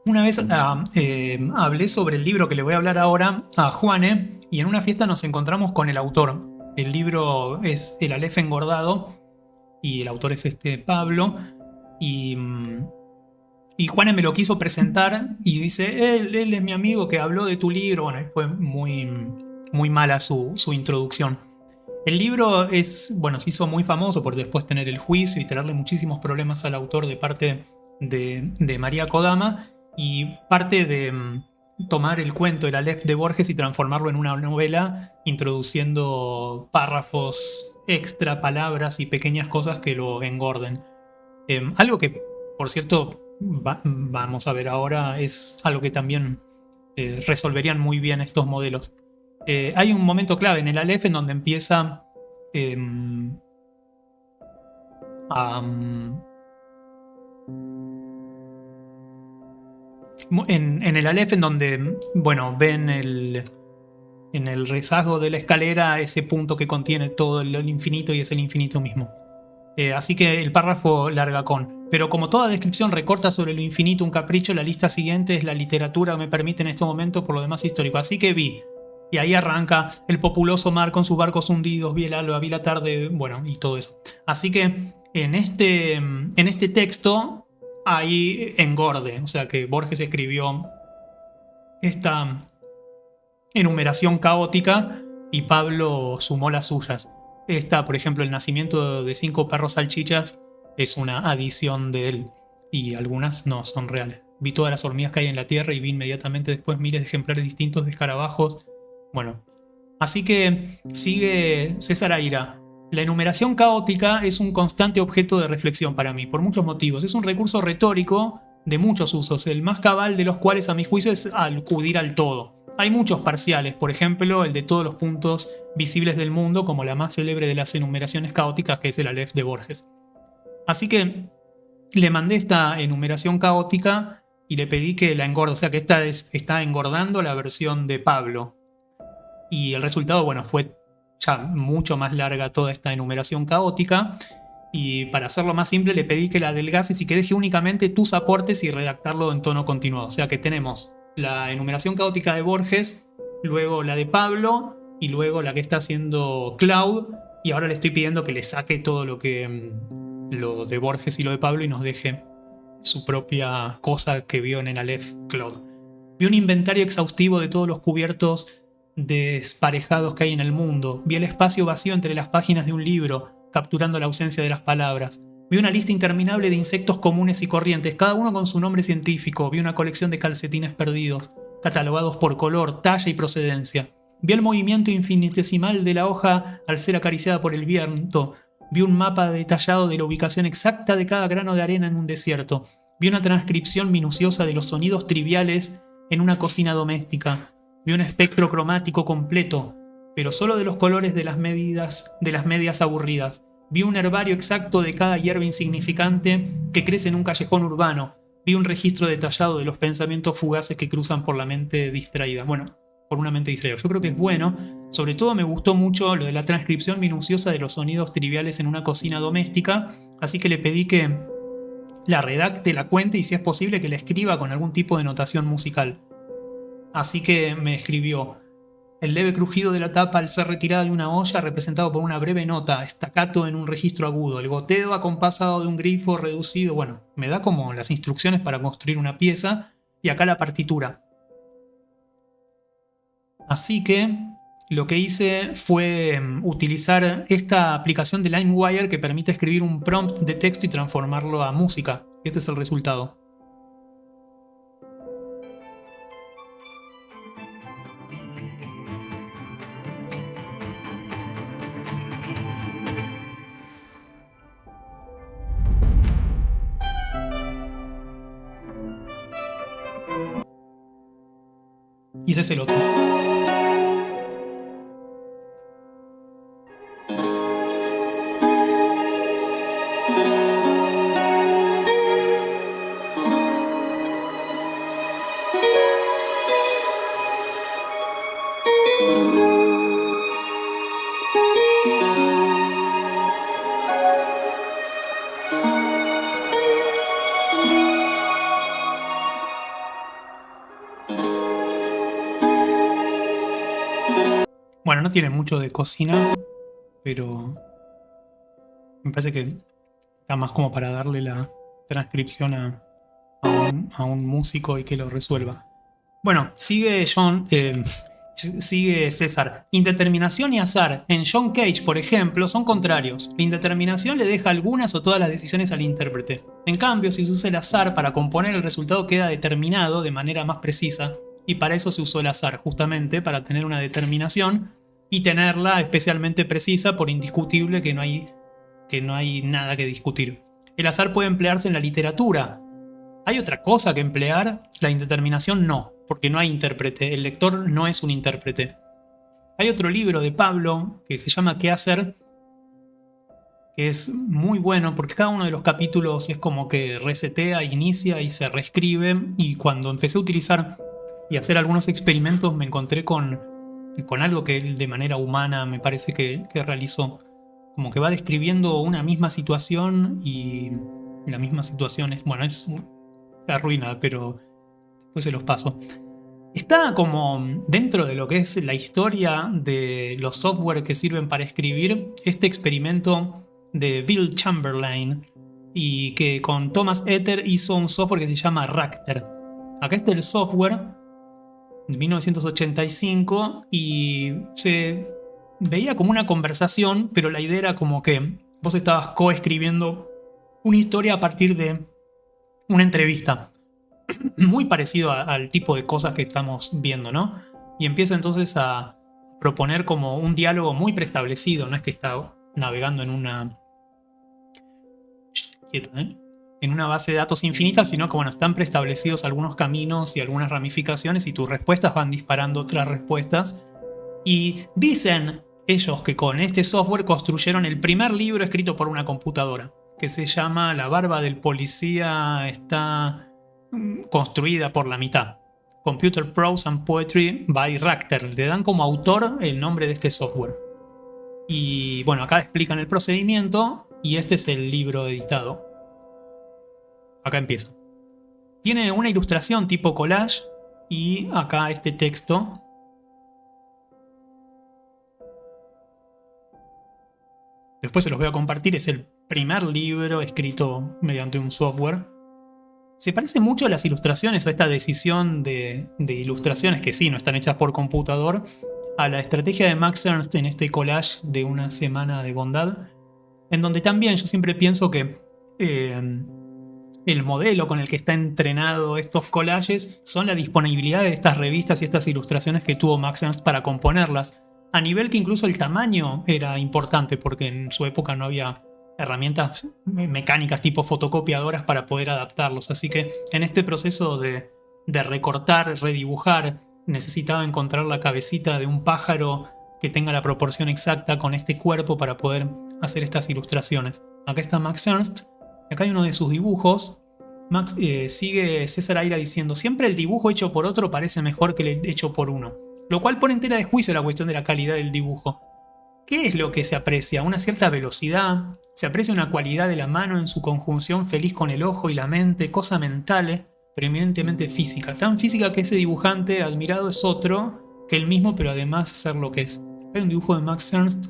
Una vez hablé sobre el libro que le voy a hablar ahora a Juane y en una fiesta nos encontramos con el autor. El libro es El Aleph engordado y el autor es Pablo y Juane me lo quiso presentar y dice, él es mi amigo que habló de tu libro. Bueno, fue muy, muy mala su introducción. El libro se hizo muy famoso por después tener el juicio y traerle muchísimos problemas al autor de parte de María Kodama. Y parte de tomar el cuento El Aleph de Borges y transformarlo en una novela, introduciendo párrafos extra, palabras y pequeñas cosas que lo engorden. Algo que, por cierto, vamos a ver ahora, es algo que también resolverían muy bien estos modelos. Hay un momento clave en El Aleph en donde empieza en el Aleph, en donde, ven en el rezago de la escalera ese punto que contiene todo el infinito y es el infinito mismo. Así que el párrafo larga con. Pero como toda descripción recorta sobre lo infinito un capricho, la lista siguiente es la literatura que me permite en este momento por lo demás histórico. Así que vi. Y ahí arranca el populoso mar con sus barcos hundidos, vi el alba, vi la tarde, y todo eso. Así que en este texto hay engorde, o sea que Borges escribió esta enumeración caótica y Pablo sumó las suyas. Por ejemplo, el nacimiento de 5 perros salchichas es una adición de él y algunas no son reales. Vi todas las hormigas que hay en la tierra y vi inmediatamente después miles de ejemplares distintos de escarabajos. Así que sigue César Aira. La enumeración caótica es un constante objeto de reflexión para mí, por muchos motivos. Es un recurso retórico de muchos usos, el más cabal de los cuales a mi juicio es acudir al todo. Hay muchos parciales, por ejemplo, el de todos los puntos visibles del mundo, como la más célebre de las enumeraciones caóticas, que es el Aleph de Borges. Así que le mandé esta enumeración caótica y le pedí que la engorde, o sea que está engordando la versión de Pablo. Y el resultado, bueno, fue ya mucho más larga toda esta enumeración caótica. Y para hacerlo más simple le pedí que la adelgaces y que deje únicamente tus aportes y redactarlo en tono continuado. O sea que tenemos la enumeración caótica de Borges, luego la de Pablo y luego la que está haciendo Cloud. Y ahora le estoy pidiendo que le saque todo lo de Borges y lo de Pablo y nos deje su propia cosa que vio en el Aleph Cloud. Vi un inventario exhaustivo de todos los cubiertos desparejados que hay en el mundo. Vi el espacio vacío entre las páginas de un libro, capturando la ausencia de las palabras. Vi una lista interminable de insectos comunes y corrientes, cada uno con su nombre científico. Vi una colección de calcetines perdidos, catalogados por color, talla y procedencia. Vi el movimiento infinitesimal de la hoja al ser acariciada por el viento. Vi un mapa detallado de la ubicación exacta de cada grano de arena en un desierto. Vi una transcripción minuciosa de los sonidos triviales en una cocina doméstica. Vi un espectro cromático completo, pero solo de los colores de las medias aburridas. Vi un herbario exacto de cada hierba insignificante que crece en un callejón urbano. Vi un registro detallado de los pensamientos fugaces que cruzan por la mente distraída. Bueno, por una mente distraída. Yo creo que es bueno. Sobre todo me gustó mucho lo de la transcripción minuciosa de los sonidos triviales en una cocina doméstica. Así que le pedí que la redacte, la cuente y si es posible que la escriba con algún tipo de notación musical. Así que me escribió: el leve crujido de la tapa al ser retirada de una olla representado por una breve nota, staccato en un registro agudo, el goteo acompasado de un grifo reducido. Bueno, me da como las instrucciones para construir una pieza y acá la partitura. Así que lo que hice fue utilizar esta aplicación de LimeWire que permite escribir un prompt de texto y transformarlo a música. Este es el resultado. Y ese es el otro. Bueno, no tiene mucho de cocina, pero me parece que está más como para darle la transcripción a un músico y que lo resuelva. Bueno, sigue César. Indeterminación y azar. En John Cage, por ejemplo, son contrarios. La indeterminación le deja algunas o todas las decisiones al intérprete. En cambio, si se usa el azar para componer, el resultado queda determinado de manera más precisa. Y para eso se usó el azar, justamente para tener una determinación y tenerla especialmente precisa, por indiscutible que no hay nada que discutir. El azar puede emplearse en la literatura. ¿Hay otra cosa que emplear? La indeterminación no, porque no hay intérprete. El lector no es un intérprete. Hay otro libro de Pablo que se llama ¿Qué hacer?, que es muy bueno porque cada uno de los capítulos es como que resetea, inicia y se reescribe. Y cuando empecé a utilizar y hacer algunos experimentos me encontré con algo que él de manera humana me parece que realizó. Como que va describiendo una misma situación y la misma situación es, bueno, es la ruina, pero después se los paso. Está como dentro de lo que es la historia de los software que sirven para escribir, este experimento de Bill Chamberlain y que con Thomas Ether hizo un software que se llama Racter. Acá está el software de 1985 y se veía como una conversación, pero la idea era como que vos estabas coescribiendo una historia a partir de una entrevista. Muy parecido al tipo de cosas que estamos viendo, ¿no? Y empieza entonces a proponer como un diálogo muy preestablecido, no es que está navegando en una... en una base de datos infinita, sino que bueno, están preestablecidos algunos caminos y algunas ramificaciones y tus respuestas van disparando otras respuestas. Y dicen ellos que con este software construyeron el primer libro escrito por una computadora. que se llama La barba del policía está construida por la mitad. Computer Prose and Poetry by Rachter. Le dan como autor el nombre de este software. Y bueno, acá explican el procedimiento y este es el libro editado. Acá empieza. Tiene una ilustración tipo collage y acá este texto. Después se los voy a compartir, es el primer libro escrito mediante un software. Se parece mucho a las ilustraciones, a esta decisión de ilustraciones que sí, no están hechas por computador, a la estrategia de Max Ernst en este collage de Una semana de bondad, en donde también yo siempre pienso que el modelo con el que está entrenado estos collages son la disponibilidad de estas revistas y estas ilustraciones que tuvo Max Ernst para componerlas, a nivel que incluso el tamaño era importante, porque en su época no había herramientas mecánicas tipo fotocopiadoras para poder adaptarlos. Así que en este proceso de recortar, redibujar, necesitaba encontrar la cabecita de un pájaro que tenga la proporción exacta con este cuerpo para poder hacer estas ilustraciones. Acá está Max Ernst, acá hay uno de sus dibujos. Sigue César Aira diciendo: siempre el dibujo hecho por otro parece mejor que el hecho por uno, lo cual pone entera de juicio la cuestión de la calidad del dibujo. ¿Qué es lo que se aprecia? Una cierta velocidad, se aprecia una cualidad de la mano en su conjunción feliz con el ojo y la mente, cosa mental, pero eminentemente física. Tan física que ese dibujante admirado es otro que él mismo, pero además ser lo que es. Hay un dibujo de Max Ernst.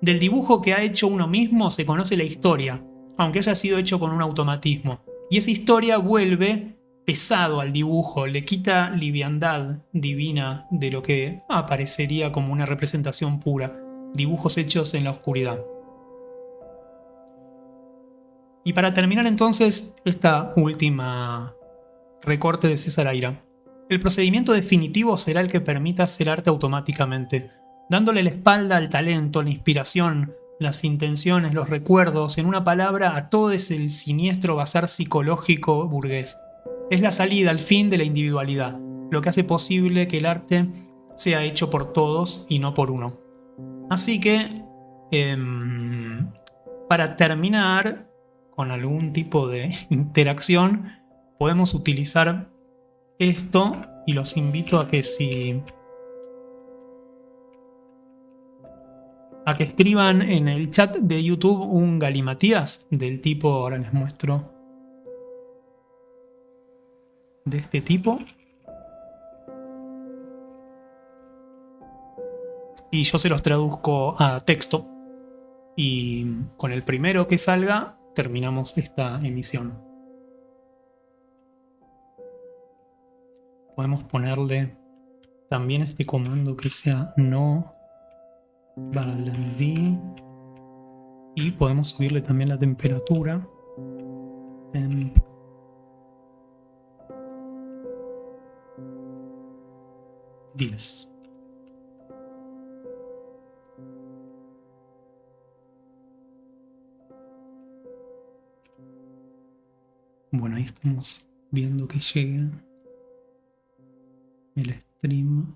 Del dibujo que ha hecho uno mismo se conoce la historia, aunque haya sido hecho con un automatismo. Y esa historia vuelve pesado al dibujo, le quita liviandad divina de lo que aparecería como una representación pura. Dibujos hechos en la oscuridad. Y para terminar entonces esta última recorte de César Aira. El procedimiento definitivo será el que permita hacer arte automáticamente, dándole la espalda al talento, la inspiración, las intenciones, los recuerdos, en una palabra, a todo ese siniestro bazar psicológico burgués. Es la salida al fin de la individualidad, lo que hace posible que el arte sea hecho por todos y no por uno. Así que, para terminar con algún tipo de interacción, podemos utilizar esto y los invito a que escriban en el chat de YouTube un galimatías del tipo, ahora les muestro, de este tipo. Y yo se los traduzco a texto. Y con el primero que salga, terminamos esta emisión. Podemos ponerle también este comando que sea no baladí. Y podemos subirle también la temperatura. Temp 10. Bueno, ahí estamos viendo que llega el stream.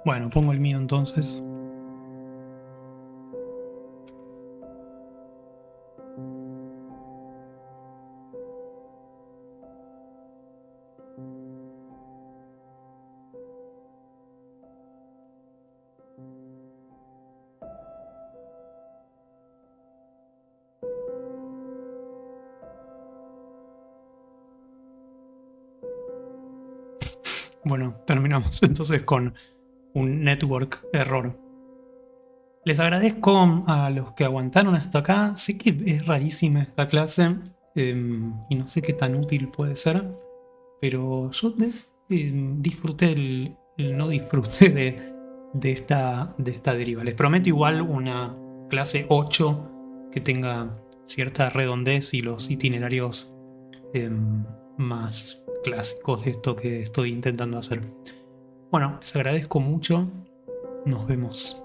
Bueno, pongo el mío entonces. Bueno, terminamos entonces con un network error. Les agradezco a los que aguantaron hasta acá. Sé que es rarísima esta clase y no sé qué tan útil puede ser, pero yo disfruté no disfruté de esta deriva. Les prometo igual una clase 8 que tenga cierta redondez y los itinerarios más clásicos de esto que estoy intentando hacer. Bueno, les agradezco mucho. Nos vemos.